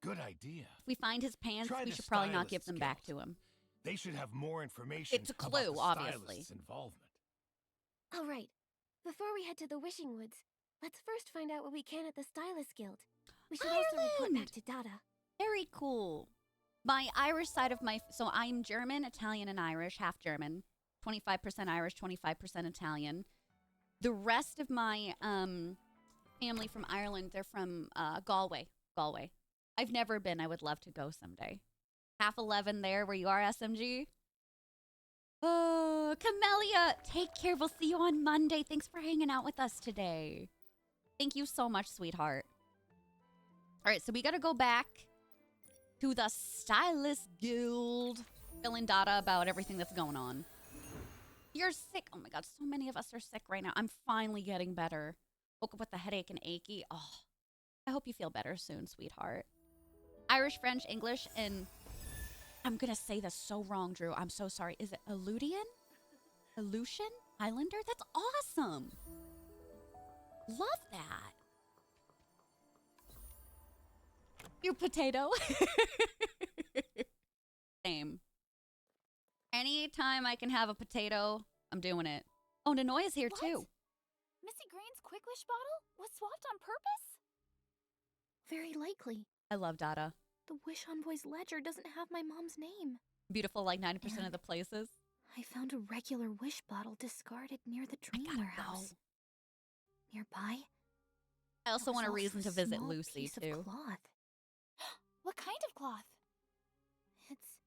Good idea. If we find his pants, Try we the should probably not give Stylist's them back Guild. to him. They should have more information It's a about clue, the obviously. stylist's involvement. All right. Before we head to the Wishing Woods, let's first find out what we can at the Stylist Guild. We should also report back Ireland! to Dada. Very cool. My Irish side of my... So I'm German, Italian, and Irish. Half German. 25% Irish, 25% Italian. The rest of my family from Ireland, they're from Galway. Galway. I've never been. I would love to go someday. 11:30 there where you are, SMG. Oh, Camellia, take care. We'll see you on Monday. Thanks for hanging out with us today. Thank you so much, sweetheart. All right, so we got to go back to the Stylist Guild. Filling data about everything that's going on. You're sick. Oh my God, so many of us are sick right now. I'm finally getting better. Woke up with a headache and achy. Oh, I hope you feel better soon, sweetheart. Irish, French, English, and I'm going to say this so wrong, Drew. I'm so sorry. Is it Aleutian? Aleutian? Islander? That's awesome. Love that. You potato. Same. Anytime I can have a potato, I'm doing it. Oh, Nanoya's here What? too. Missy Green's Quick Wish bottle was swapped on purpose? Very likely. I love Dada. The Wish Envoy's ledger doesn't have my mom's name. Beautiful like 90% of the places. I found a regular wish bottle discarded near the I dream gotta warehouse. Nearby, I also there want a was reason also to visit small Lucy piece of too. cloth. What kind of cloth? It's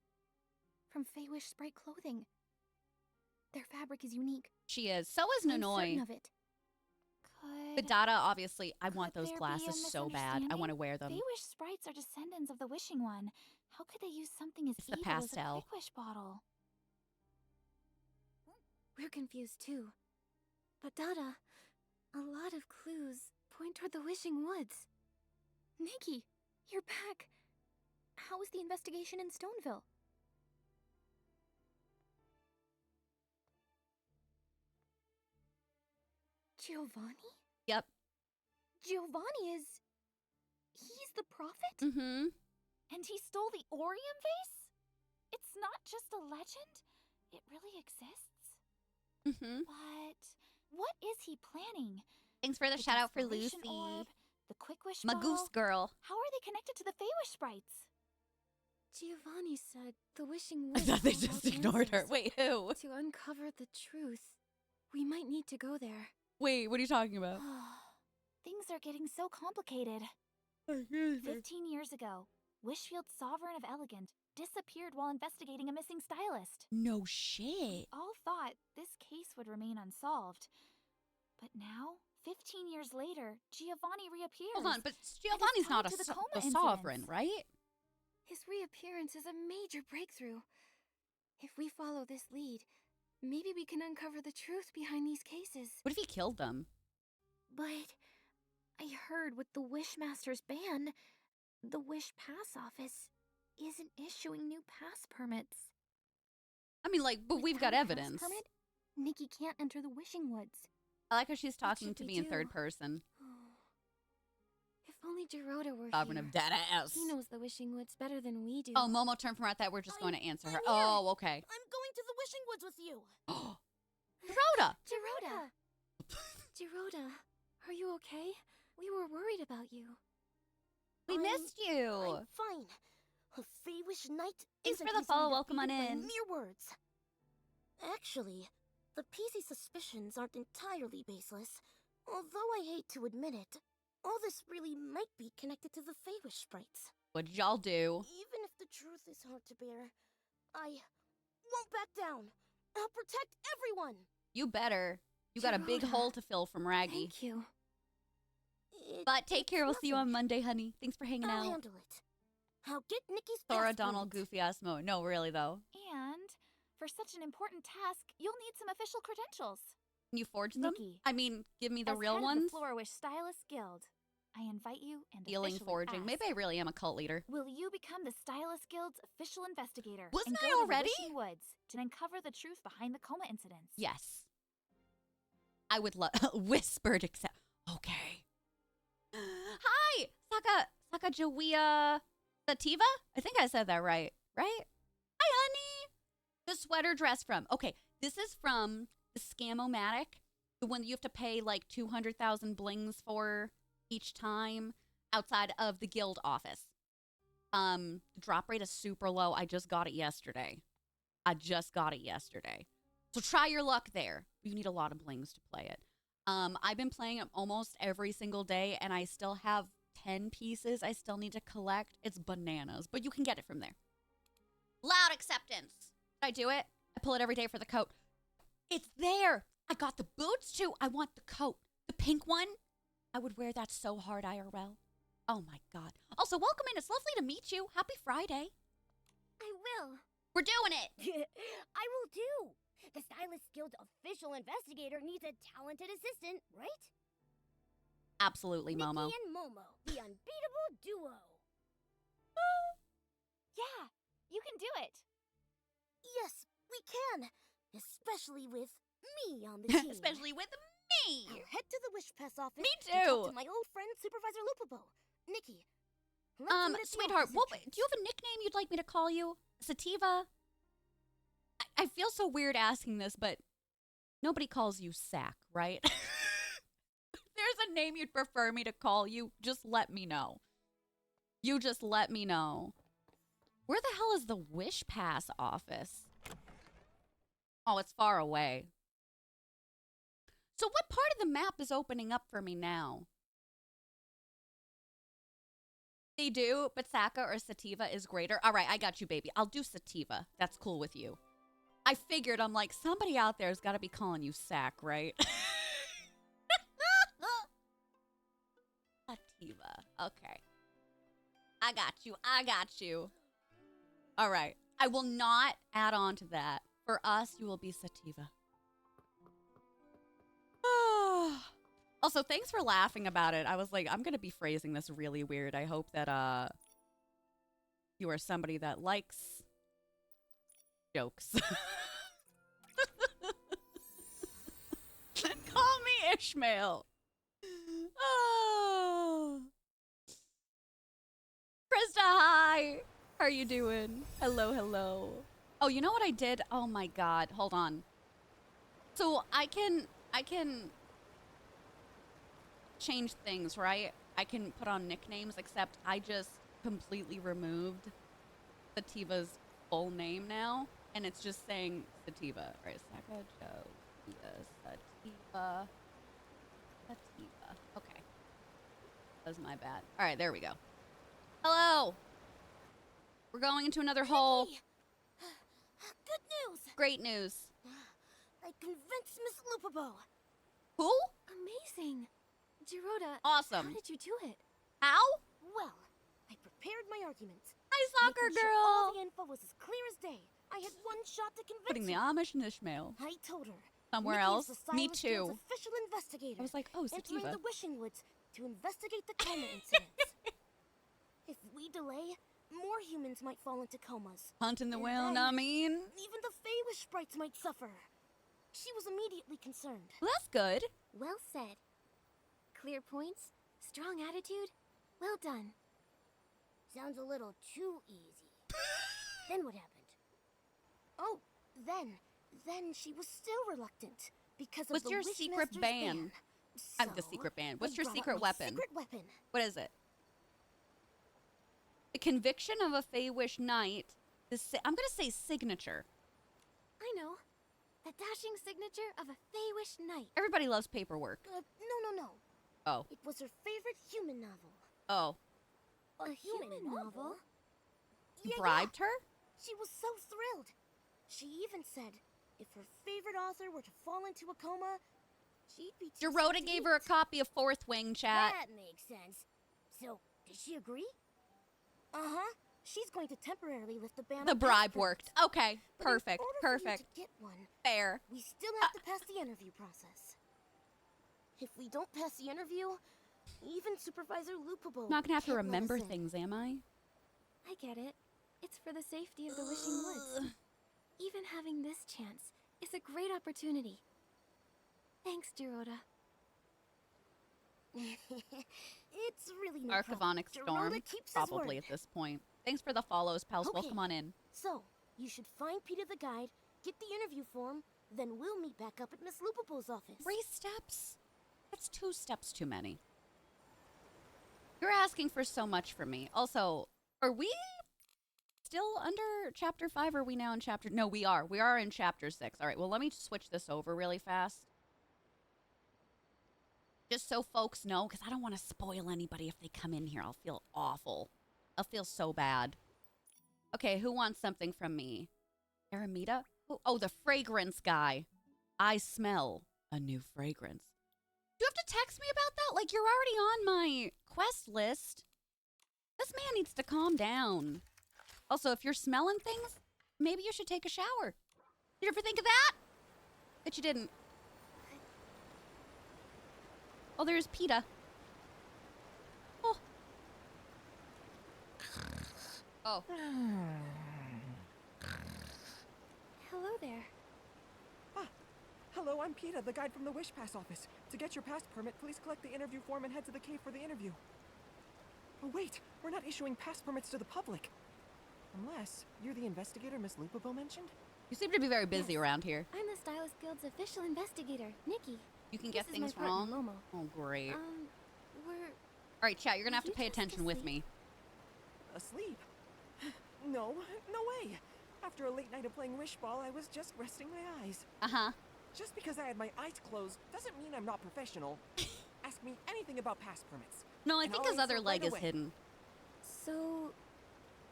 from Feywish Sprite clothing. Their fabric is unique. She is. So is I'm certain Nanoy. of it. But Dada, obviously, I want Could those there be a glasses so bad. I want to wear them. Feywish sprites are descendants of the Wishing One. How could they use something as It's the evil as a pastel. Quick Wish bottle? We're confused too. But Dada, a lot of clues point toward the Wishing Woods. Nikki, you're back. How was the investigation in Stoneville? Giovanni? Yep. Giovanni is... He's the prophet? Mm-hmm. And he stole the Orium vase? It's not just a legend. It really exists. Mm-hmm. But what is he planning? Thanks for the shout out for Lucy. Desperation Orb, the Quick Wish My bottle? goose girl. How are they connected to the Feywish sprites? Giovanni said the Wishing I Woods thought they hold just out ignored her. answers. Wait, who? To uncover the truth, we might need to go there. Wait, what are you talking about? Things are getting so complicated. 15 years ago, Wishfield's Sovereign of Elegant disappeared while investigating a missing stylist. No shit. All thought this case would remain unsolved. But now, 15 years later, Giovanni reappears. Hold on, but Giovanni's not tied to the coma the incidents. sovereign, right? His reappearance is a major breakthrough. If we follow this lead, maybe we can uncover the truth behind these cases. What if he killed them? But I heard with the Wishmaster's ban, the Wish Pass Office isn't issuing new pass permits. I mean, like, but we've got Without a pass evidence. permit, Nikki can't enter the Wishing Woods. I like how she's talking should to we me in do? third person. If only Gerota were Sovereign here. of dead ass. He knows the Wishing Woods better than we do. Oh, Momo turned from her that we're just going to answer her. I'm here. Oh, okay. I'm going to the Wishing Woods with you. Gerota! Gerota! Gerota, are you okay? We were worried about you. We missed you. I'm fine. A Feywish Wish Night Thanks isn't for the easily follow. Welcome on defeated by in. mere words. Actually, the PC suspicions aren't entirely baseless. Although I hate to admit it, all this really might be connected to the Feywish sprites. What did y'all do? Even if the truth is hard to bear, I won't back down. I'll protect everyone. You better. You got a big Dorota, hole to fill from Raggy. Thank you. But take care. We'll see you on nothing. Monday, honey. Thanks for hanging I'll out. handle it. I'll get Nikki's Thora passport. Donald goofy ass mode. No, really though. And for such an important task, you'll need some official credentials. Can you forge them? Nikki, I mean, give me the As real head of ones. the Floor-Wish Stylist Guild, I invite you and Healing, officially forging. ask, Maybe I really am a cult leader. will you become the Stylist Guild's official investigator? Wasn't and I go to already? The Wishing Woods to uncover the truth behind the coma incidents? Yes. I would love whispered accept. Okay. Hi, Sacagawea Sativa? I think I said that right. Right? Hi, honey. The sweater dress from. Okay, this is from the Scam-O-Matic, the one that you have to pay like 200,000 blings for each time outside of the guild office. The drop rate is super low. I just got it yesterday. So try your luck there. You need a lot of blings to play it. I've been playing it almost every single day, and I still have 10 pieces I still need to collect. It's bananas, but you can get it from there. Loud acceptance. Did I do it? I pull it every day for the coat. It's there. I got the boots too. I want the coat. The pink one. I would wear that so hard, IRL. Oh my God. Also, welcome in. It's lovely to meet you. Happy Friday. I will. We're doing it. I will too. The Stylist Guild official investigator needs a talented assistant, right? Absolutely, Momo. Nikki and Momo, the unbeatable duo. Yeah, you can do it. Yes, we can. Especially with me on the team. Especially with me. I'll head to the Wish Pass office. Me and talk too. to my old friend, Supervisor Lupobo. Nikki. let's meet at the Sweetheart, opposite do you have a nickname you'd like me to call you? Sativa? I feel so weird asking this, but nobody calls you Sack, right? If there's a name you'd prefer me to call you, just let me know. You just let me know. Where the hell is the Wish Pass office? Oh, it's far away. So what part of the map is opening up for me now? They do, but Saka or Sativa is greater. All right, I got you, baby. I'll do Sativa. That's cool with you. I figured, I'm like, somebody out there has got to be calling you Sack, right? Sativa. Okay. I got you. All right. I will not add on to that. For us, you will be Sativa. Also, thanks for laughing about it. I was like, I'm going to be phrasing this really weird. I hope that you are somebody that likes jokes. Call me Ishmael. Oh. Krista, hi. How are you doing? Hello. Oh, you know what I did? Oh my God. Hold on. So I can change things, right? I can put on nicknames, except I just completely removed Sativa's full name now, and it's just saying Sativa. Right, Sativa. Okay. That was my bad. All right, there we go. Hello. We're going into another hole. Good news. Great news. I convinced Miss Lupobo. Who? Amazing. Dorota, Awesome. how did you do it? How? Well, I prepared my arguments. Hi, soccer Making sure all girl. the info was as clear as day. I had one shot to convince Putting the her. Amish and Ishmael I told her. somewhere Nikki else. is the Me Stylist too. Guild's official investigator. I was like, oh, entering Sativa. the Wishing Woods to investigate the coma incidents. If we delay, more humans might fall into comas. Hunting the And whale, then I mean. Even the Feywish sprites might suffer. She was immediately concerned. Well, that's good. Well said. Clear points, strong attitude. Well done. Sounds a little too easy. Then what happened? Oh, then she was still reluctant because of What's the your Wishmaster's secret ban? So, The secret band. What's I your brought out secret my weapon? Secret weapon. What is it? conviction of a Fey Wish Knight. I'm gonna say signature. I know. The dashing signature of a Fey Wish Knight. Everybody loves paperwork. No. Oh. It was her favorite human novel. Oh. A human novel? You bribed her? She was so thrilled. She even said if her favorite author were to fall into a coma, she'd be too Dorota sick to gave her a eat. copy of Fourth Wing, chat. That makes sense. So, did she agree? Uh-huh. She's going to temporarily lift the ban The on bribe passports. worked. Okay. But in Perfect. order for you Perfect. to get one, Fair. we still have to pass the interview process. If we don't pass the interview, even Supervisor Lupabo I'm not gonna have to can't let remember us in. things, am I? I get it. It's for the safety of the Wishing Woods. Even having this chance is a great opportunity. Thanks, Dorota. It's really no problem. Archivonic Dorota Storm, keeps his probably word. at this point. Thanks for the follows, pals. Okay. Welcome on in. So, you should find Peter the guide, get the interview form, then we'll meet back up at Miss Lupabo's office. 3 steps? That's 2 steps too many. You're asking for so much from me. Also, are we still under chapter 5? Or are we now in chapter... No, we are. We are in chapter 6. All right, well, let me switch this over really fast. Just so folks know, because I don't want to spoil anybody if they come in here. I'll feel awful. I'll feel so bad. Okay, who wants something from me? Aramita? Oh, the fragrance guy. I smell a new fragrance. Do you have to text me about that? Like, you're already on my quest list. This man needs to calm down. Also, if you're smelling things, maybe you should take a shower. Did you ever think of that? But you didn't. Oh, there's PETA. Oh. Oh. Hello there. Hello, I'm PETA, the guide from the Wish Pass office. To get your pass permit, please collect the interview form and head to the cave for the interview. Oh, wait, we're not issuing pass permits to the public. Unless you're the investigator Miss Lupabo mentioned? You seem to be very busy around here. I'm the Stylist Guild's official investigator, Nikki. You can get This is things my partner, wrong. Momo. Oh, great. We're... All right, chat, you're going to have to You pay just attention with me. Asleep? No way. After a late night of playing Wish Ball, I was just resting my eyes. Uh-huh. Just because I had my eyes closed doesn't mean I'm not professional. Ask me anything about pass permits. No, I and think I'll his other answer leg right is away. hidden. So,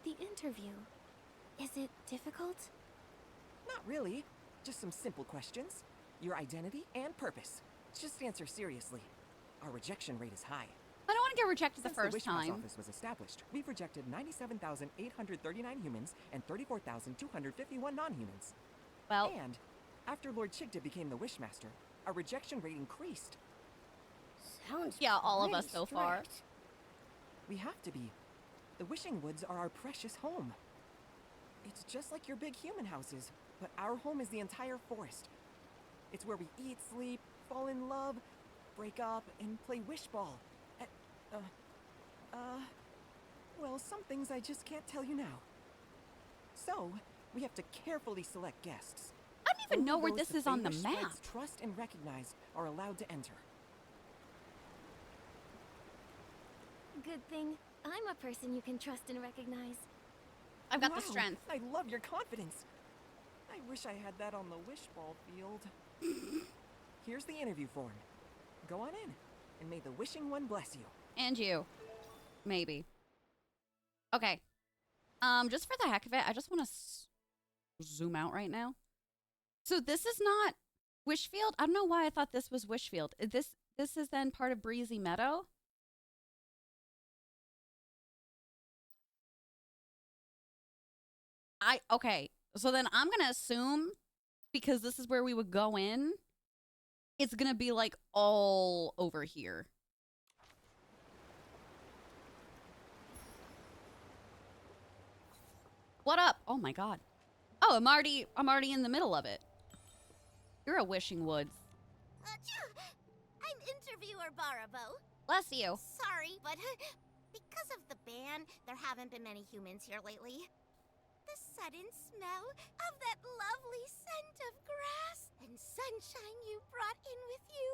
the interview. Is it difficult? Not really. Just some simple questions. Your identity and purpose. Just answer seriously. Our rejection rate is high. I don't want to get rejected the Since first the Wish Pass time. office was established, we've rejected 97,839 humans and 34,251 non-humans. Well, And after Lord Chigda became the Wishmaster, our rejection rate increased. Sounds yeah, all of us pretty so far. strict. We have to be. The Wishing Woods are our precious home. It's just like your big human houses, but our home is the entire forest. It's where we eat, sleep, fall in love, break up, and play Wish Ball. Well, some things I just can't tell you now. So, we have to carefully select guests. I don't even know Only where those this is on the Wish map. Sprites trust and recognize are allowed to enter. Good thing I'm a person you can trust and recognize. I've got the Wow, strength. I love your confidence. I wish I had that on the Wish Ball field. Here's the interview form. Go on in, and may the Wishing One bless you. And you. Maybe. Okay. Just for the heck of it, I just want to zoom out right now. So this is not Wishfield? I don't know why I thought this was Wishfield. This is then part of Breezy Meadow? Okay. So then I'm going to assume, because this is where we would go in, it's going to be like all over here. What up? Oh my god. Oh, I'm already in the middle of it. You're a Wishing Woods. I'm interviewer Barabo. Bless you. Sorry, but because of the ban, there haven't been many humans here lately. The sudden smell of that lovely scent of grass and sunshine you brought in with you,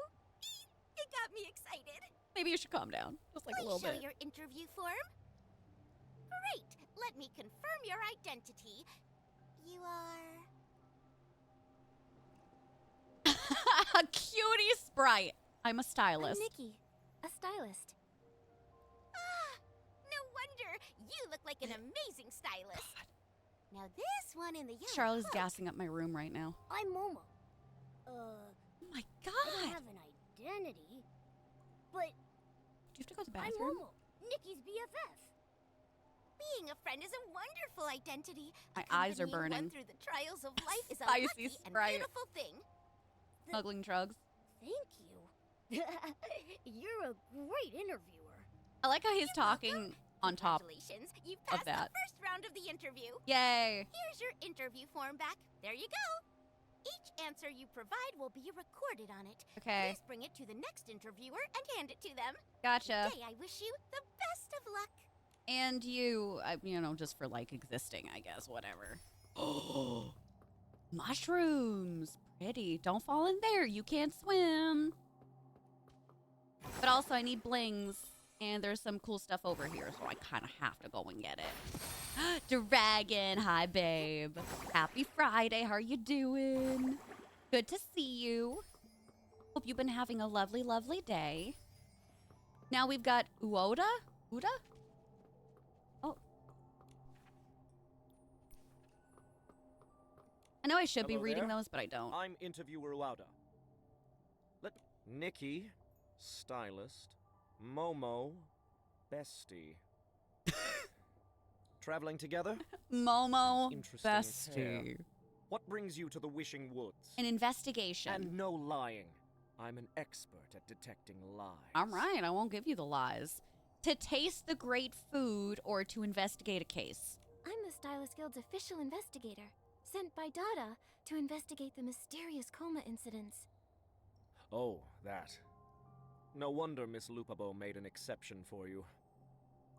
it got me excited. Maybe you should calm down. Just like a Please little show bit. your interview form. Great! Let me confirm your identity. You are... A cutie sprite. I'm a I'm stylist. Nikki, a stylist. Ah, no wonder. You look like an amazing stylist. Now this one in the yellow Charlotte's cloak. gassing up my room right now. I'm Momo. Oh my I god. don't have an identity, but Do you have to go to the I'm bathroom? Momo, Nikki's BFF. Being a friend is a wonderful identity. My eyes are Accompanying burning. one through the trials of life is a Spicy lucky and Sprite. beautiful thing. Smuggling drugs. Thank you. You're a great interviewer. I like how he's talking on top Congratulations, you of passed that. the first round of the interview. Yay. Here's your interview form back. There you go. Each answer you provide will be recorded on it. Okay. Please bring it to the next interviewer and hand it to them. Gotcha. Today, I wish you the best of luck. And you, you know, just for like existing, I guess, whatever. Oh, mushrooms. Pretty. Don't fall in there. You can't swim. But also, I need blings. And there's some cool stuff over here, so I kind of have to go and get it. Dragon. Hi, babe. Happy Friday. How are you doing? Good to see you. Hope you've been having a lovely, lovely day. Now we've got Uoda? Uda? Oh. I know I should be Hello reading there. those, but I don't. I'm interviewer Lauda. Nikki, stylist. Momo, bestie. Traveling together? Momo, Interesting bestie. pair. What brings you to the Wishing Woods? An investigation. And no lying. I'm an expert at detecting lies. All right, I won't give you the lies. To taste the great food or to investigate a case. I'm the Stylist Guild's official investigator, sent by Dada to investigate the mysterious coma incidents. Oh, that. No wonder Miss Lupabo made an exception for you.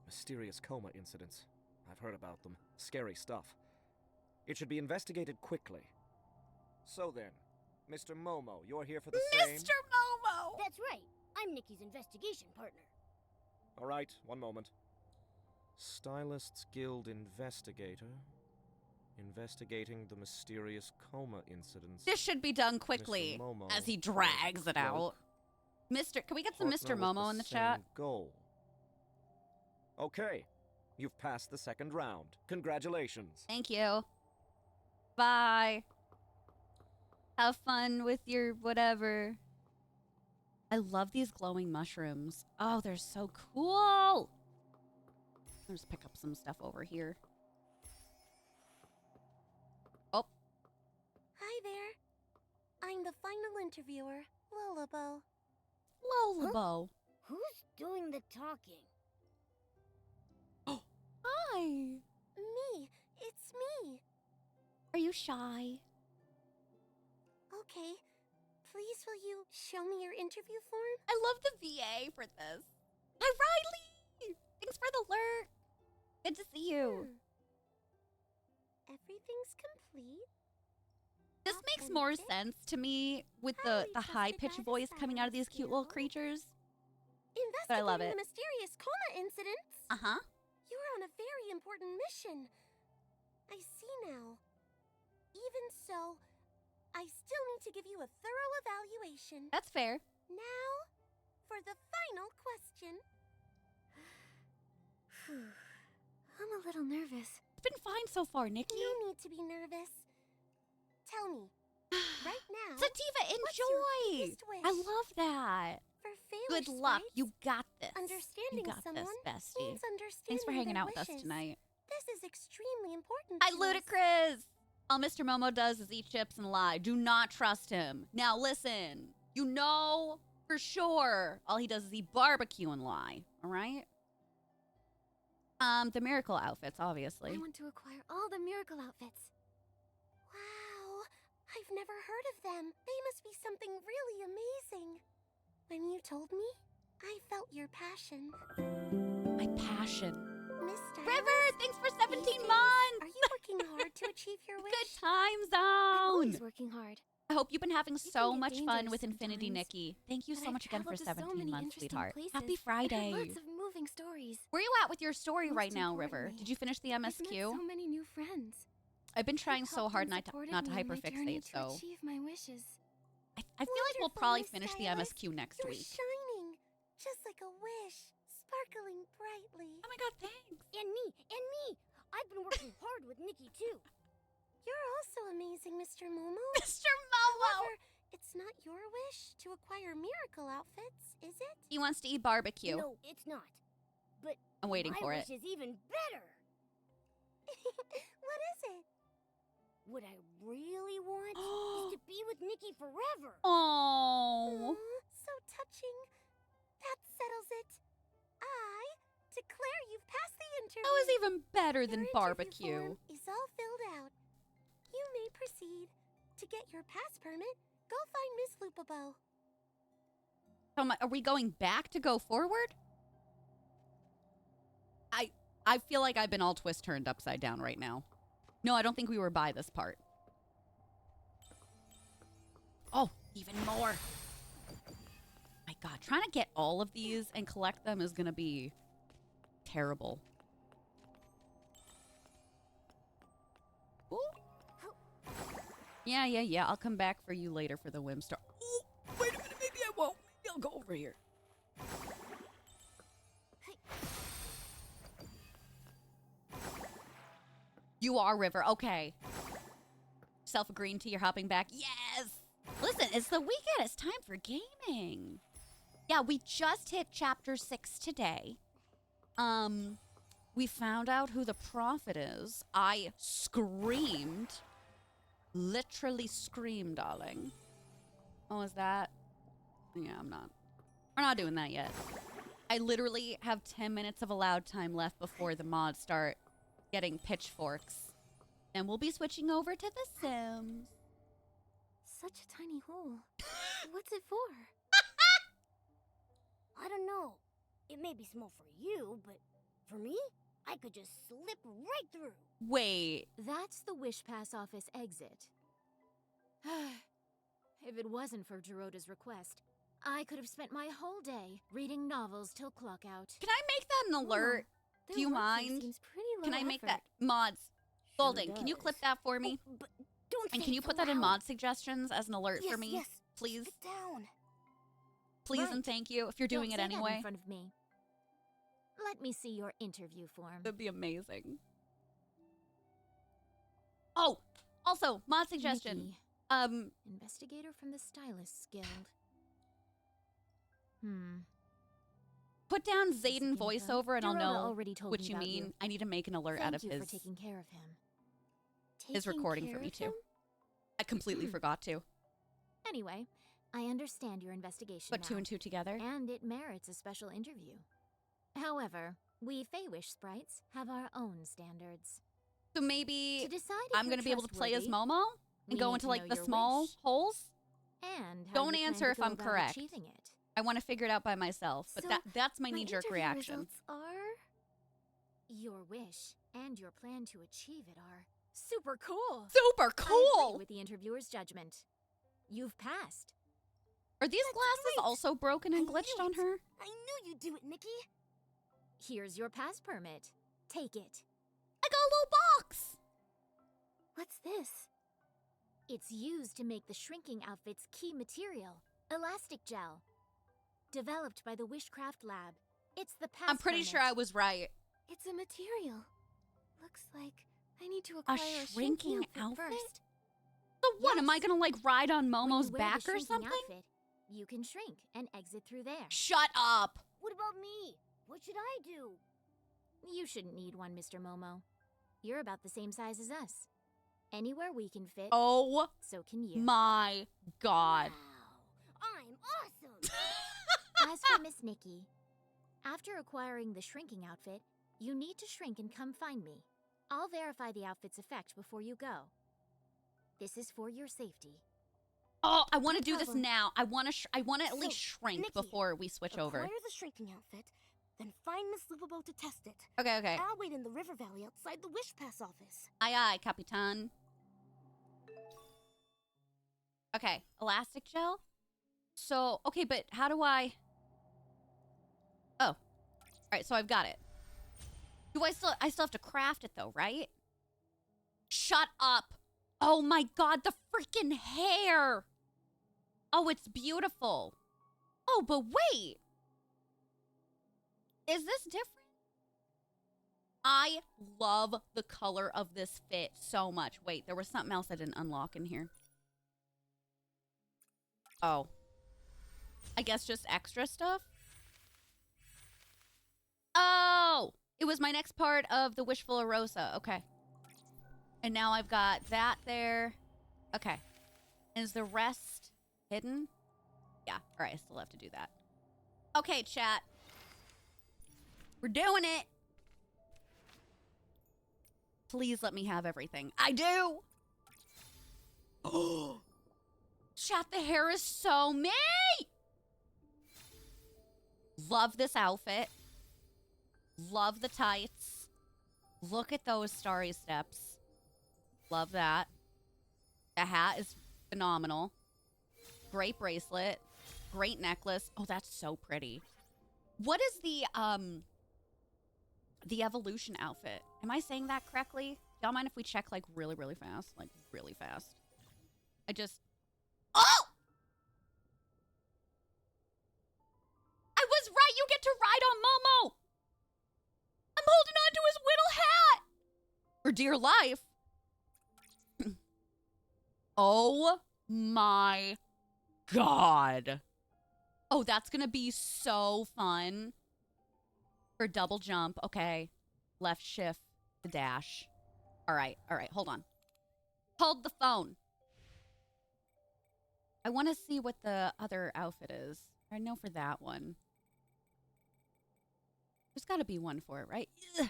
Mysterious coma incidents. I've heard about them. Scary stuff. It should be investigated quickly. So then, Mr. Momo, you're here for the same... Mr. Momo! That's right. I'm Nikki's investigation partner. All right, one moment. Stylists Guild investigator. Investigating the mysterious coma incidents. This should be done quickly Mr. Momo, as he drags it out. Can we get some Mr. partner with Momo in the chat? same goal. Okay, you've passed the second round. Congratulations. Thank you. Bye. Have fun with your whatever. I love these glowing mushrooms. Oh, they're so cool. I'll just pick up some stuff over here. Oh. Hi there. I'm the final interviewer, Lullabo. Lullabo. Who's doing the talking? Hi. Me. It's me. Are you shy? Okay. Please will you show me your interview form? I love the VA for this. Hi, Riley. Thanks for the lurk. Good to see you. Everything's complete. This makes more sense to me with the high-pitched voice coming out of these cute little creatures. But I love it. The mysterious coma incidents. Uh-huh. You're on a very important mission. I see now. Even so, I still need to give you a thorough evaluation. That's fair. Now, for the final question. I'm a little nervous. It's been fine so far, Nikki. No need to be nervous. Tell me, right now. Sativa, what's your enjoy. biggest wish? I love that. For Good Faelish luck. sprites, You got this. Understanding You got someone this, bestie. means understanding Thanks for hanging their out with us wishes. tonight. This is extremely important. Hi, to us. Ludicrous. All Mr. Momo does is eat chips and lie. Do not trust him. Now listen, you know for sure all he does is eat barbecue and lie. All right? The miracle outfits, obviously. I want to acquire all the miracle outfits. Wow, I've never heard of them. They must be something really amazing. When you told me, I felt your passion. My passion. Mr. River, thanks for 17 These days, months. Are you working hard to achieve your wish? Good time I'm zone. always working hard. I hope you've been having can so get much fun dangerous with Infinity sometimes, Nikki. Thank you but so I've much again for traveled to so 17 many months, interesting sweetheart. places Happy and had Friday. lots of moving stories. Where are you at with your story Most right now, River? importantly, Did you finish the I've met MSQ? so many new friends. I've been trying They've so helped hard and not to supported me on my journey hyperfixate, to so achieve my wishes. I feel like we'll Wonderful, probably Miss finish the Stylist. MSQ next You're week. shining, just like a wish, sparkling brightly. Oh my god, thanks. And me! I've been working hard with Nikki, too. You're also amazing, Mr. Momo. Mr. Momo! However, it's not your wish to acquire miracle outfits, is it? He wants to eat barbecue. No, it's not. But I'm waiting for my it. wish is even better. What is it? What I really want is to be with Nikki forever. Oh. So touching. That settles it. I declare you've passed the interview. That was even better than Your interview barbecue. form is all filled out. You may proceed. To get your pass permit, go find Miss Lupabo. Are we going back to go forward? I feel like I've been all turned upside down right now. No, I don't think we were by this part. Oh, even more. My god, trying to get all of these and collect them is going to be terrible. Ooh. Yeah. I'll come back for you later for the Whimstar. Ooh, wait a minute, maybe I won't. Maybe I'll go over here. You are River. Okay. Self-agreeing to your hopping back. Yes! Listen, it's the weekend. It's time for gaming. Yeah, we just hit chapter 6 today. We found out who the prophet is. I screamed. Literally screamed, darling. Oh, is that? Yeah, I'm not. We're not doing that yet. I literally have 10 minutes of allowed time left before the mods start getting pitchforks. And we'll be switching over to The Sims. Such a tiny hole. What's it for? I don't know. It may be small for you, but for me, I could just slip right through. Wait. That's the Wish Pass office exit. If it wasn't for Geroda's request, I could have spent my whole day reading novels till clock out. Can I make that an alert? Do you mind? Can I make that mods? Golden, can you clip that for me? Oh, but don't And say can you it put so that in loud. mod suggestions as an alert for me? Yes. Please? Sit down. Please Right. and thank you if you're doing Don't it say that anyway. in front of me. Let me see your interview form. That'd be amazing. Oh, also, mod suggestion. Nikki, investigator from the Stylists Guild. Put down This is Zayden info. voiceover and I'll Geroda know already told what me you about mean. you. I need to make an alert Thank out of you his for taking care of him. recording for Taking me care too. of him? I completely forgot to. Anyway, I understand your investigation Put now, 2 and 2 together. and it merits a special interview. However, we Feywish sprites have our own standards. So maybe To decide if I'm you're going to be able to play as trustworthy, Momo we and go need into to like know the your small wish. holes. And how Don't you plan answer to if go I'm about correct. achieving it. I want to figure it out by myself, but So, that's my my knee-jerk interview reaction. results are... Your wish and your plan to achieve it are super cool. Super I agree cool! with the interviewer's judgment. You've passed. Are these glasses great. also broken and I glitched knew on it. her? I knew you'd do it, Nikki. Here's your pass permit. Take it. I got a little box! What's this? It's used to make the shrinking outfit's key material, elastic gel. Developed by the Wishcraft Lab. It's the pass I'm pretty sure I was right. It's a material. Looks like I need to acquire a shrinking outfit outfit? first. So what, am I Yes. gonna like ride on When Momo's you wear back the or shrinking something? Outfit, you can shrink and exit through there. Shut up! What about me? What should I do? You shouldn't need one, Mr. Momo. You're about the same size as us. Anywhere we can fit, Oh so can you. my god. Wow, I'm awesome. As for Miss Nikki, after acquiring the shrinking outfit, you need to shrink and come find me. I'll verify the outfit's effect before you go. This is for your safety. Oh, I want to No do this problem. now. I want to at So, least shrink Nikki, before we switch over. Acquire the shrinking outfit, then find Miss Lupabo to test it. Okay, okay. I'll wait in the river valley outside the Wish Pass office. Aye, aye, Capitan. Okay, elastic gel. So, okay, but how do I... Oh. All right, so I've got it. I still have to craft it though, right? Shut up. Oh my God, the freaking hair. Oh, it's beautiful. Oh, but wait. Is this different? I love the color of this fit so much. Wait, there was something else I didn't unlock in here. Oh. I guess just extra stuff? Oh! It was my next part of the Wishful Rosa. Okay. And now I've got that there. Okay. Is the rest hidden? Yeah. All right, I still have to do that. Okay, chat. We're doing it. Please let me have everything. I do. Oh. Chat, the hair is so me. Love this outfit. Love the tights. Look at those starry steps. Love that. The hat is phenomenal. Great bracelet. Great necklace. Oh, that's so pretty. What is the evolution outfit? Am I saying that correctly? Y'all mind if we check like really, really fast? Like really fast. Oh! I was right. You get to ride on Momo. I'm holding on to his little hat. For dear life. Oh my God. Oh, that's going to be so fun. For double jump. Okay. Left shift to dash. All right. Hold on. Hold the phone. I want to see what the other outfit is. I know for that one. There's got to be one for it, right? Ugh.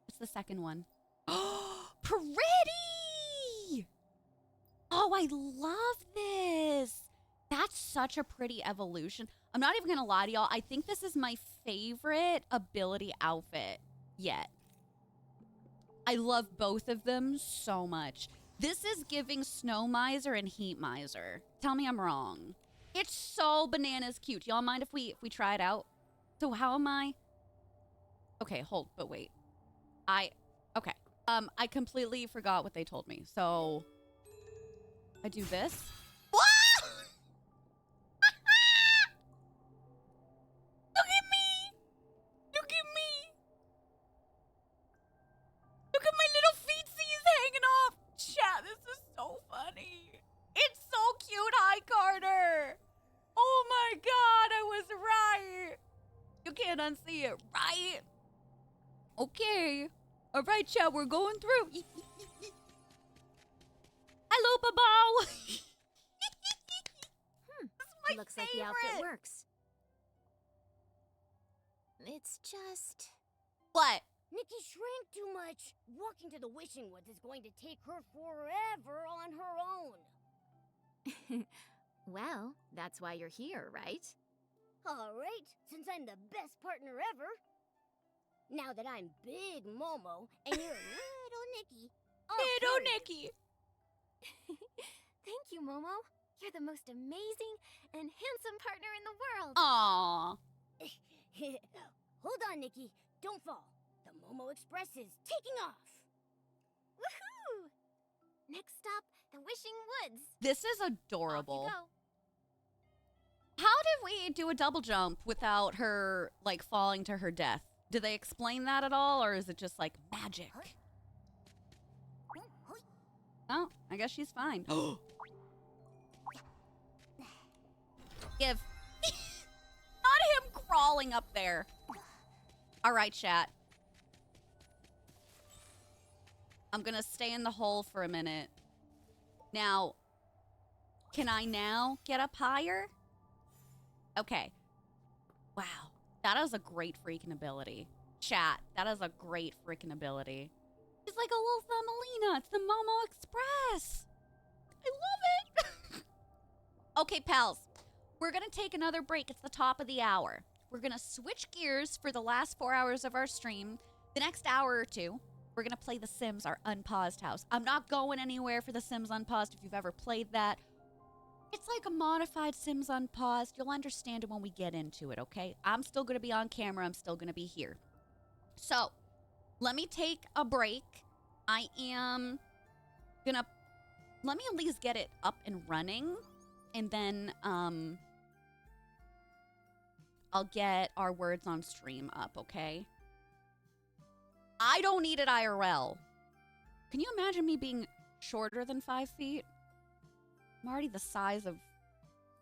What's the second one? Oh, pretty! Oh, I love this. That's such a pretty evolution. I'm not even going to lie to y'all. I think this is my favorite ability outfit yet. I love both of them so much. This is giving Snow Miser and Heat Miser. Tell me I'm wrong. It's so bananas cute. Y'all mind if we try it out? So how am I? Okay, hold, but wait. Okay. I completely forgot what they told me. So I do this. Look at me! Look at me! Look at my little feetsies hanging off! Chat, this is so funny. It's so cute, Hi Carter! Oh my God, I was right! You can't unsee it, right? Okay. All right, chat, we're going through. Hello, Babo! Looks like the outfit works. It's just... What? Nikki shrank too much. Walking to the Wishing Woods is going to take her forever on her own. Well, that's why you're here, right? Alright, since I'm the best partner ever. Now that I'm Big Momo and you're Little Nikki. Little Nikki! Thank you, Momo. You're the most amazing and handsome partner in the world. Aww. Hold on, Nikki. Don't fall. The Momo Express is taking off. Woohoo! Next stop, the Wishing Woods. This is adorable. Off you go. How did we do a double jump without her, like, falling to her death? Do they explain that at all, or is it just, like, magic? Oh, I guess she's fine. Give. Not him crawling up there. All right, chat. I'm gonna stay in the hole for a minute. Now, can I now get up higher? Okay. Wow. That is a great freaking ability. Chat, that is a great freaking ability. She's like a little Thumbelina. It's the Momo Express. I love it. Okay, pals. We're going to take another break. It's the top of the hour. We're going to switch gears for the last 4 hours of our stream. The next hour or two, we're going to play The Sims, our unpaused house. I'm not going anywhere for The Sims Unpaused. If you've ever played that, It's like a modified Sims Unpaused. You'll understand it when we get into it, okay? I'm still going to be on camera. I'm still going to be here. So, let me take a break. I am going to... Let me at least get it up and running. And then I'll get our words on stream up, okay? I don't need it IRL. Can you imagine me being shorter than 5 feet? I'm already the size of